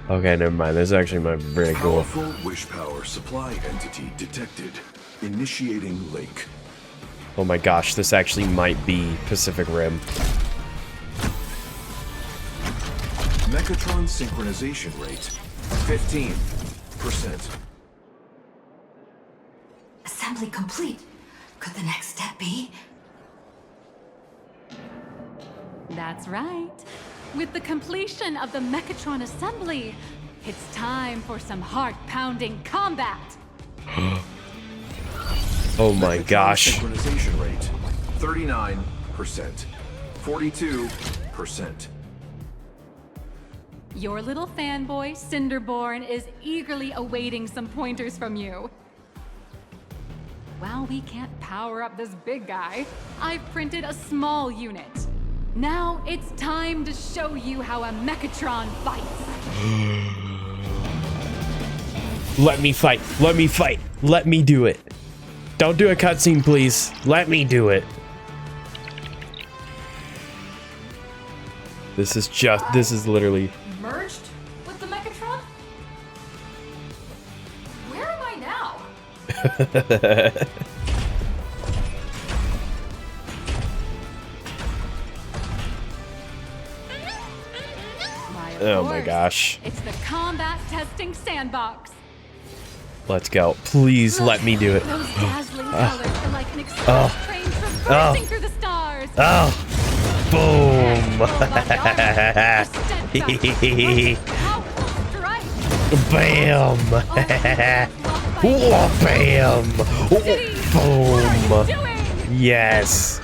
Okay, never mind. This actually might be very cool. Powerful wish power supply entity detected. Initiating lake. Oh my gosh, this actually might be Pacific Rim. Mechatron synchronization rate 15%. Assembly complete. Could the next step be? That's right. With the completion of the Mechatron assembly, it's time for some heart-pounding combat. Oh my gosh. Synchronization rate 39%. 42%. Your little fanboy, Cinderborn, is eagerly awaiting some pointers from you. While we can't power up this big guy, I've printed a small unit. Now it's time to show you how a Mechatron fights. Let me fight. Let me fight. Let me do it. Don't do a cutscene, please. Let me do it. This is literally... Merged with the Mechatron? Where am I now? Oh my gosh. It's the combat testing sandbox. Let's go. Please let me do it. Those dazzling colors are like an express train traversing through the stars. Boom. Bam. Bam. Boom. Yes.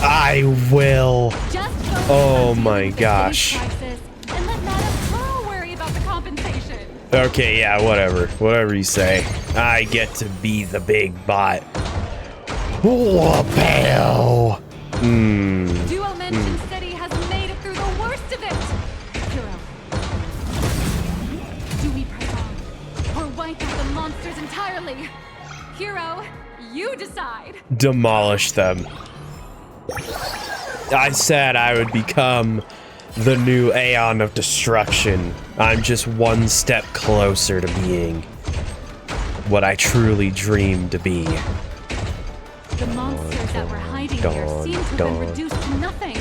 I will. Oh my gosh. Okay, yeah, whatever. Whatever you say. I get to be the big bot. Whoa, Duo Mention City has made it through the worst of it. Hero, do we press on or wipe out the monsters entirely? Hero, you decide. Demolish them. I said I would become the new Aeon of Destruction. I'm just one step closer to being what I truly dream to be. The monsters that were hiding here seem to have been reduced to nothing.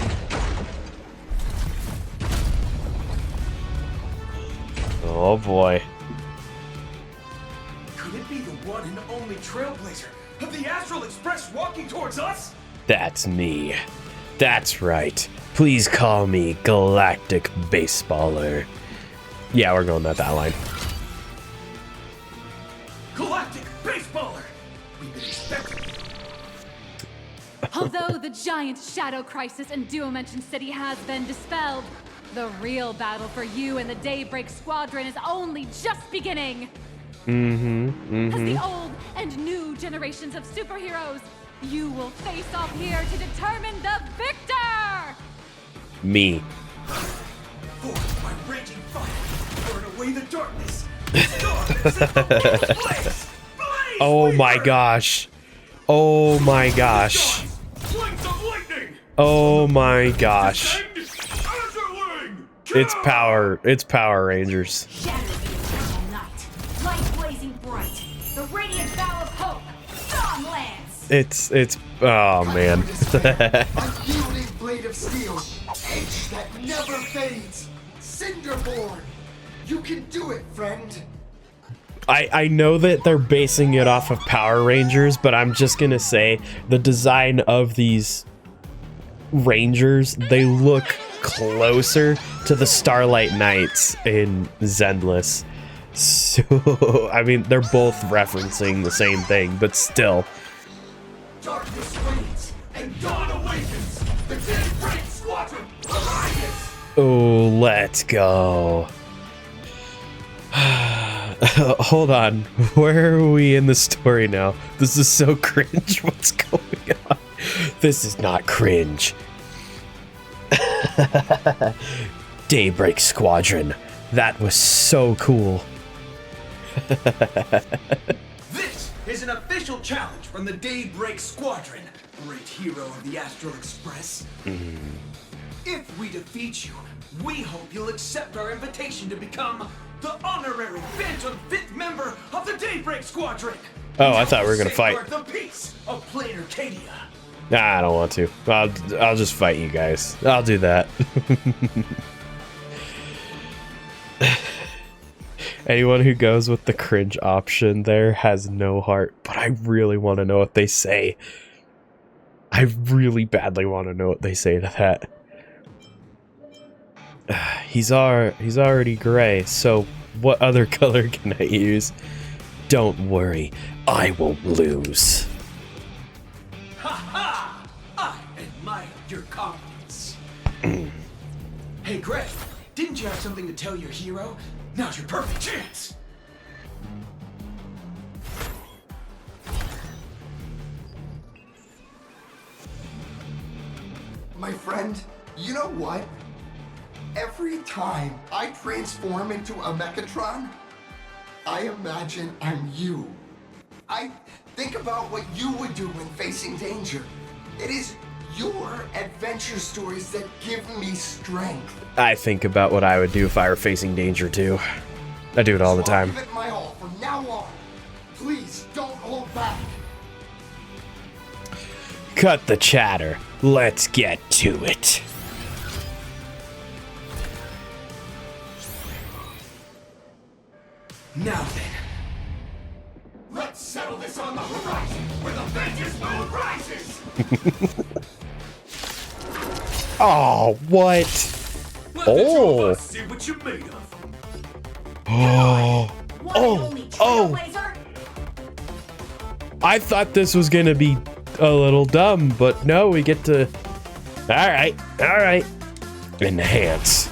Oh boy. Could it be the one and only trailblazer of the Astral Express walking towards us? That's me. That's right. Please call me Galactic Baseballer. Yeah, we're going that line. Galactic Baseballer! We've been expecting. Although the giant shadow crisis in Duo Mention City has been dispelled, the real battle for you and the Daybreak Squadron is only just beginning. As the old and new generations of superheroes, you will face off here to determine the victor! Me. Forced by raging fire, burn away the darkness. Oh my gosh. Oh my gosh. Oh my gosh. It's Power Rangers. Light blazing bright. The radiant bow of hope. Dawn lands. It's oh man. Unyielding blade of steel. Edge that never fades. Cinderborn. You can do it, friend. I know that they're basing it off of Power Rangers, but I'm just gonna say the design of these Rangers, they look closer to the Starlight Knights in Zenless. So, I mean, they're both referencing the same thing, but still. Darkness wanes and dawn awakens. The Daybreak Squadron arises. Oh, let's go. Hold on. Where are we in the story now? This is so cringe. What's going on? This is not cringe. Daybreak Squadron. That was so cool. This is an official challenge from the Daybreak Squadron, great hero of the Astral Express. If we defeat you, we hope you'll accept our invitation to become the honorary Phantom 5th member of the Daybreak Squadron. Oh, I thought we were gonna fight. The peace of Planarcadia. Nah, I don't want to. I'll just fight you guys. I'll do that. Anyone who goes with the cringe option there has no heart, but I really want to know what they say. I really badly want to know what they say to that. He's already gray, so what other color can I use? Don't worry, I won't lose. Ha ha! I admire your confidence. Hey, Greg, didn't you have something to tell your hero? Now's your perfect chance. My friend, you know what? Every time I transform into a Mechatron, I imagine I'm you. I think about what you would do when facing danger. It is your adventure stories that give me strength. I think about what I would do if I were facing danger too. I do it all the time. I'll give it my all from now on. Please don't hold back. Cut the chatter. Let's get to it. Oh, what? Oh. See what you're made of. Oh. Oh. I thought this was gonna be a little dumb, but no, we get to... All right. Enhance.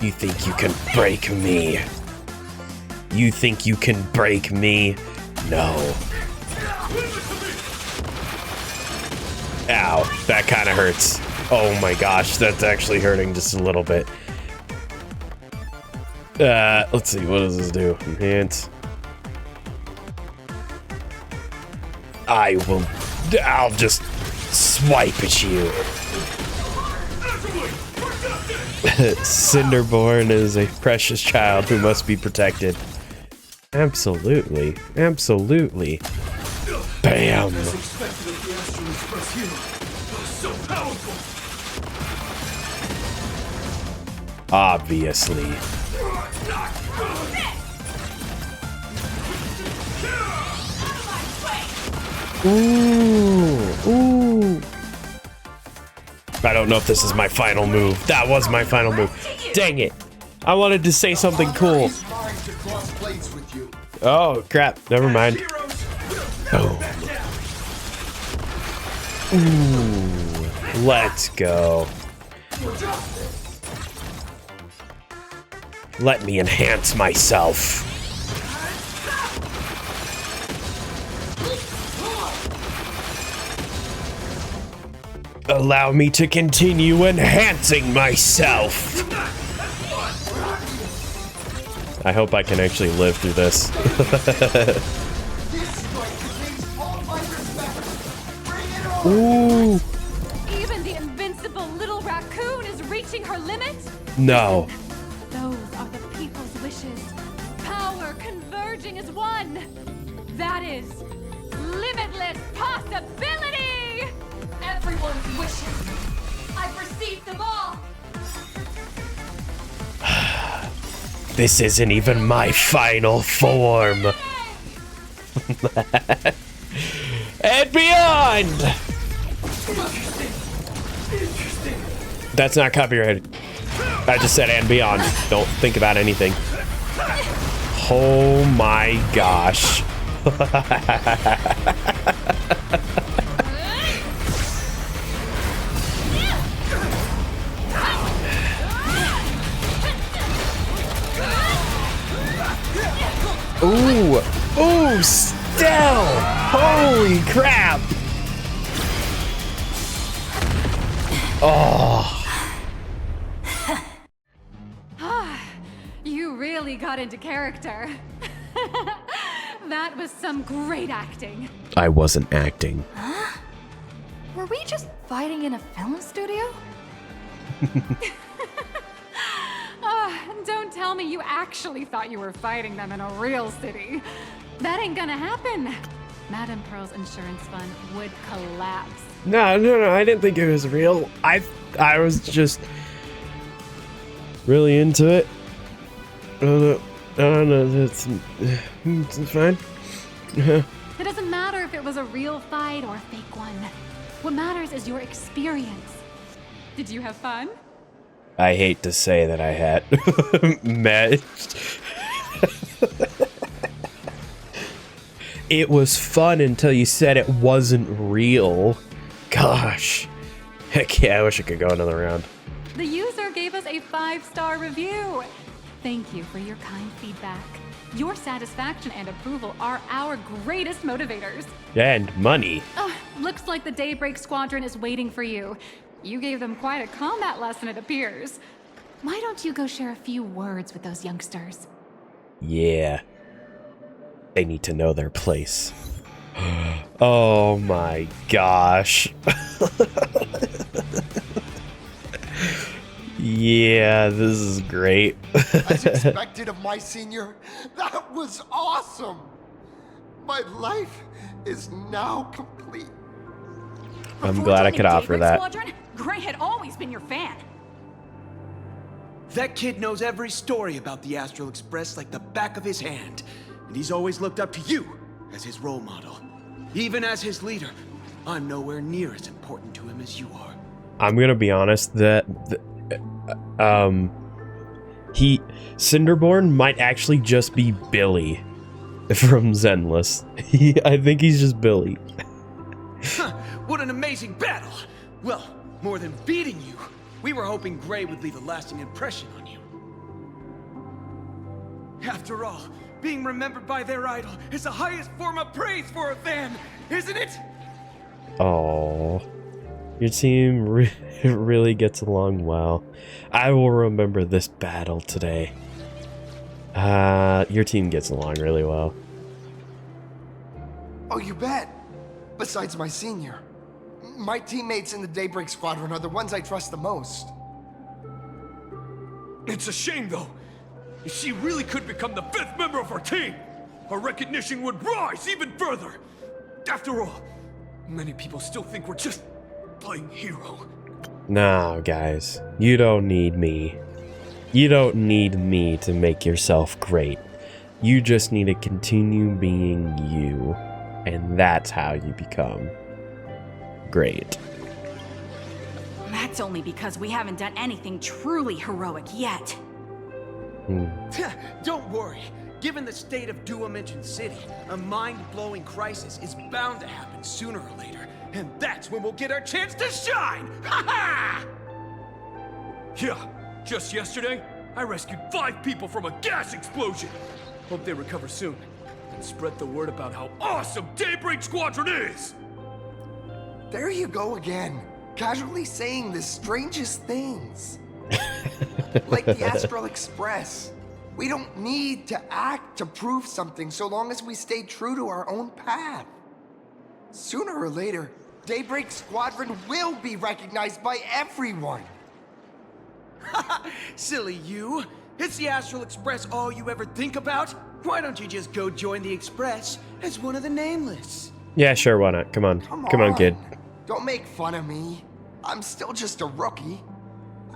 You think you can break me? You think you can break me? No. Ow, that kind of hurts. Oh my gosh, that's actually hurting just a little bit. Let's see, what does this do? Enhance. I'll just swipe at you. Cinderborn is a precious child who must be protected. Absolutely. Absolutely. Bam. Obviously. Ooh. I don't know if this is my final move. That was my final move. Dang it. I wanted to say something cool. Oh, crap. Never mind. Oh. Ooh. Let's go. Let me enhance myself. Allow me to continue enhancing myself. I hope I can actually live through this. Ooh. Even the invincible little raccoon is reaching her limit? No. Those are the people's wishes. Power converging as one. That is limitless possibility! Everyone's wishes. I've received them all. This isn't even my final form. And beyond! That's not copyrighted. I just said and beyond. Don't think about anything. Oh my gosh. Ooh, ooh, still! Holy crap! Oh. You really got into character. That was some great acting. I wasn't acting. Huh? Were we just fighting in a film studio? Don't tell me you actually thought you were fighting them in a real city. That ain't gonna happen. Madame Pearl's insurance fund would collapse. No, I didn't think it was real. I was just really into it. I don't know, it's fine. It doesn't matter if it was a real fight or a fake one. What matters is your experience. Did you have fun? I hate to say that I had met. It was fun until you said it wasn't real. Gosh. Heck yeah, I wish I could go another round. The user gave us a 5-star review. Thank you for your kind feedback. Your satisfaction and approval are our greatest motivators. And money. Looks like the Daybreak Squadron is waiting for you. You gave them quite a combat lesson, it appears. Why don't you go share a few words with those youngsters? Yeah. They need to know their place. Oh my gosh. Yeah, this is great. As expected of my senior, that was awesome. My life is now complete. I'm glad I could offer that. Squadron, Gray had always been your fan. That kid knows every story about the Astral Express like the back of his hand, and he's always looked up to you as his role model. Even as his leader, I'm nowhere near as important to him as you are. I'm gonna be honest that Cinderborn might actually just be Billy from Zenless. I think he's just Billy. What an amazing battle! Well, more than beating you, we were hoping Gray would leave a lasting impression on you. After all, being remembered by their idol is the highest form of praise for a fan, isn't it? Oh, your team really gets along well. I will remember this battle today. Your team gets along really well. Oh, you bet. Besides my senior. My teammates in the Daybreak Squadron are the ones I trust the most. It's a shame, though. If she really could become the 5th member of our team, our recognition would rise even further. After all, many people still think we're just playing hero. No, guys, you don't need me. You don't need me to make yourself great. You just need to continue being you, and that's how you become great. That's only because we haven't done anything truly heroic yet. Don't worry. Given the state of Duomension City, a mind-blowing crisis is bound to happen sooner or later. And that's when we'll get our chance to shine! Ha-ha! Yeah, just yesterday, I rescued 5 people from a gas explosion. Hope they recover soon. And spread the word about how awesome Daybreak Squadron is! There you go again. Casually saying the strangest things. Like the Astral Express. We don't need to act to prove something so long as we stay true to our own path. Sooner or later, Daybreak Squadron will be recognized by everyone. Silly you. Is the Astral Express all you ever think about? Why don't you just go join the Express as one of the Nameless? Yeah, sure, why not? Come on. Come on, kid. Don't make fun of me. I'm still just a rookie.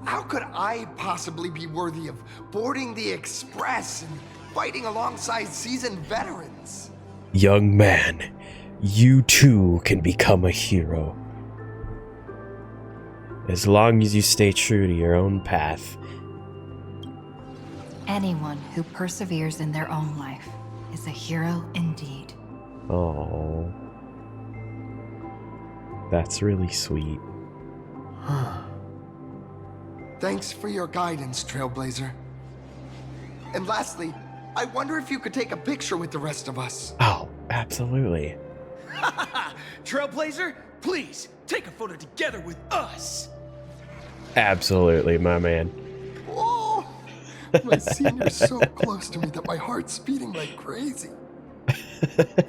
How could I possibly be worthy of boarding the Express and fighting alongside seasoned veterans? Young man, you too can become a hero. As long as you stay true to your own path. Anyone who perseveres in their own life is a hero indeed. Oh, that's really sweet. Thanks for your guidance, Trailblazer. And lastly, I wonder if you could take a picture with the rest of us. Oh, absolutely. Trailblazer, please, take a photo together with us. Absolutely, my man. Oh, my senior's so close to me that my heart's beating like crazy.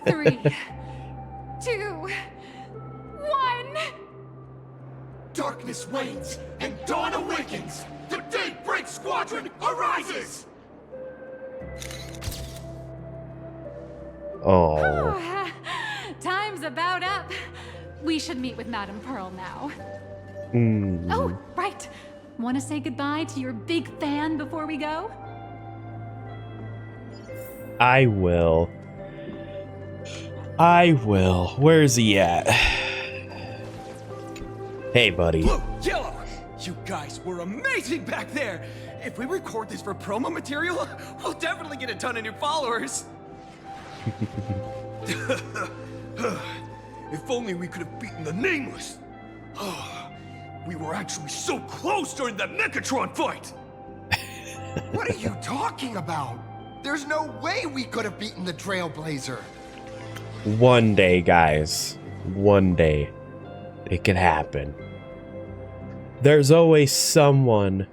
3, 2, 1. Darkness wanes and dawn awakens. The Daybreak Squadron arises. Oh. Time's about up. We should meet with Madame Pearl now. Mm. Oh, right. Want to say goodbye to your big fan before we go? I will. Where's he at? Hey, buddy. Blue, yellow, you guys were amazing back there. If we record this for promo material, we'll definitely get a ton of new followers. If only we could have beaten the Nameless. We were actually so close during that Mechatron fight. What are you talking about? There's no way we could have beaten the Trailblazer. One day, guys. One day. It could happen. There's always someone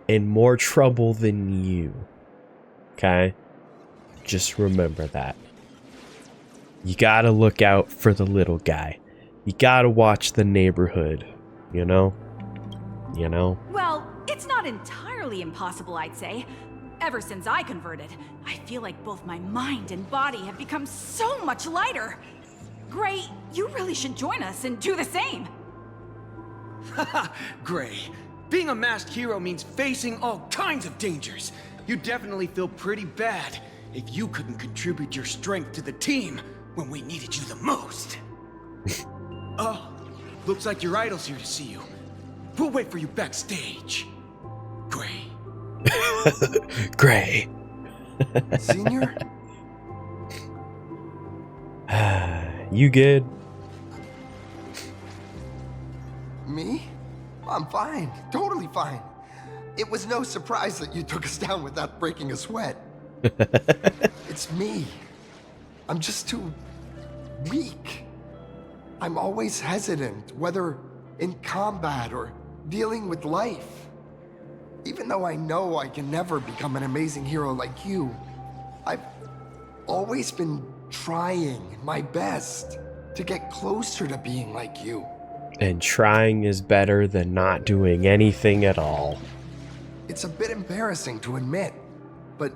in more trouble than you. Okay? Just remember that. You gotta look out for the little guy. You gotta watch the neighborhood. You know? You know? Well, it's not entirely impossible, I'd say. Ever since I converted, I feel like both my mind and body have become so much lighter. Gray, you really should join us and do the same. Haha, Gray. Being a masked hero means facing all kinds of dangers. You'd definitely feel pretty bad if you couldn't contribute your strength to the team when we needed you the most. Looks like your idol's here to see you. We'll wait for you backstage. Gray. Gray. Senior? You good? Me? I'm fine. Totally fine. It was no surprise that you took us down without breaking a sweat. It's me. I'm just too weak. I'm always hesitant, whether in combat or dealing with life. Even though I know I can never become an amazing hero like you, I've always been trying my best to get closer to being like you. And trying is better than not doing anything at all. It's a bit embarrassing to admit, but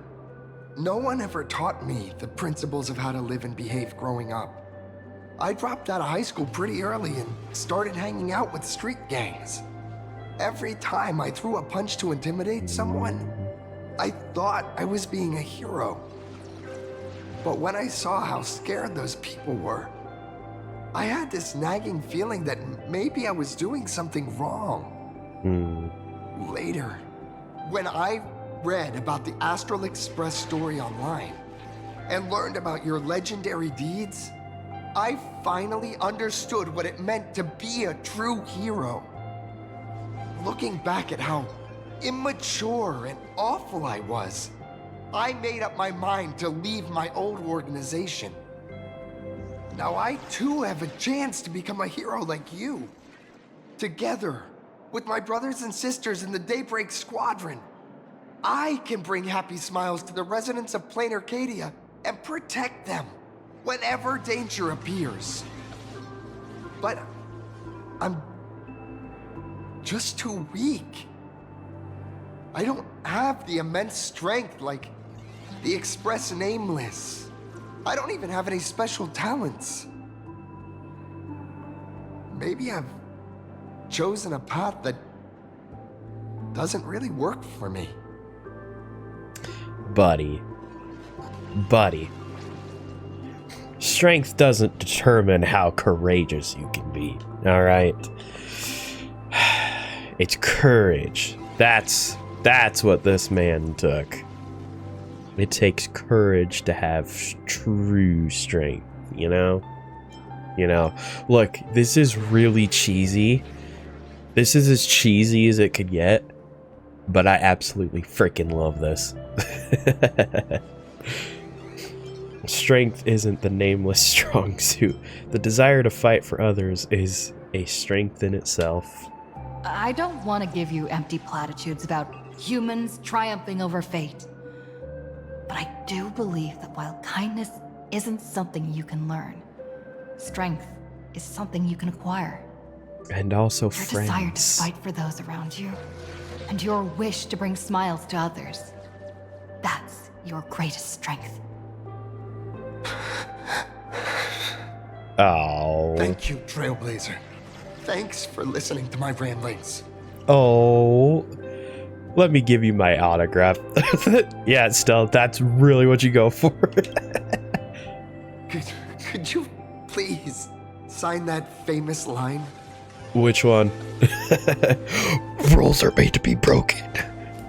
no one ever taught me the principles of how to live and behave growing up. I dropped out of high school pretty early and started hanging out with street gangs. Every time I threw a punch to intimidate someone, I thought I was being a hero. But when I saw how scared those people were, I had this nagging feeling that maybe I was doing something wrong. Later, when I read about the Astral Express story online and learned about your legendary deeds, I finally understood what it meant to be a true hero. Looking back at how immature and awful I was, I made up my mind to leave my old organization. Now I too have a chance to become a hero like you. Together, with my brothers and sisters in the Daybreak Squadron, I can bring happy smiles to the residents of Planarcadia and protect them whenever danger appears. But I'm just too weak. I don't have the immense strength like the Express Nameless. I don't even have any special talents. Maybe I've chosen a path that doesn't really work for me. Buddy. Strength doesn't determine how courageous you can be, alright? It's courage. That's what this man took. It takes courage to have true strength, you know? Look, this is really cheesy. This is as cheesy as it could get, but I absolutely freaking love this. Strength isn't the nameless strong suit. The desire to fight for others is a strength in itself. I don't want to give you empty platitudes about humans triumphing over fate. But I do believe that while kindness isn't something you can learn, strength is something you can acquire. And also your friends. Desire to fight for those around you, and your wish to bring smiles to others. That's your greatest strength. Oh. Thank you, Trailblazer. Thanks for listening to my ramblings. Oh. Let me give you my autograph. Yeah, Stella, that's really what you go for. Could you please sign that famous line? Which one? Rules are made to be broken.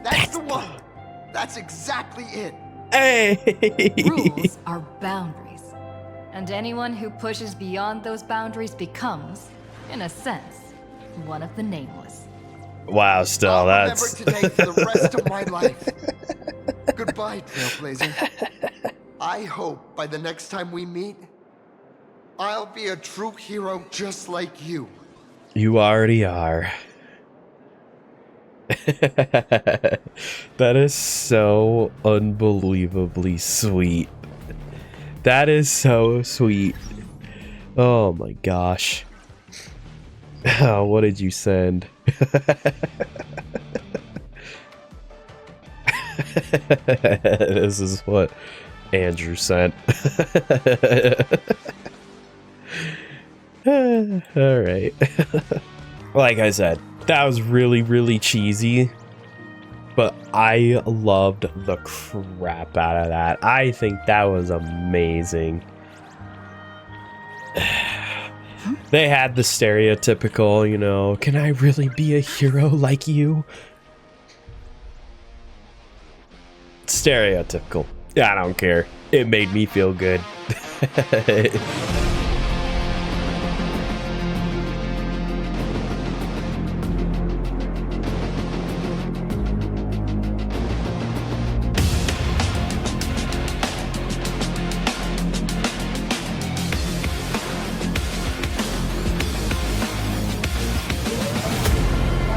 That's the one! That's exactly it! Hey! Rules are boundaries. And anyone who pushes beyond those boundaries becomes, in a sense, one of the nameless. Wow, Stella, that's... Remember today for the rest of my life. Goodbye, Trailblazer. I hope by the next time we meet, I'll be a true hero just like you. You already are. That is so unbelievably sweet. That is so sweet. Oh my gosh. Oh, what did you send? This is what Andrew sent. Alright. Like I said, that was really, really cheesy, but I loved the crap out of that. I think that was amazing. They had the stereotypical, you know, can I really be a hero like you? Stereotypical. I don't care. It made me feel good.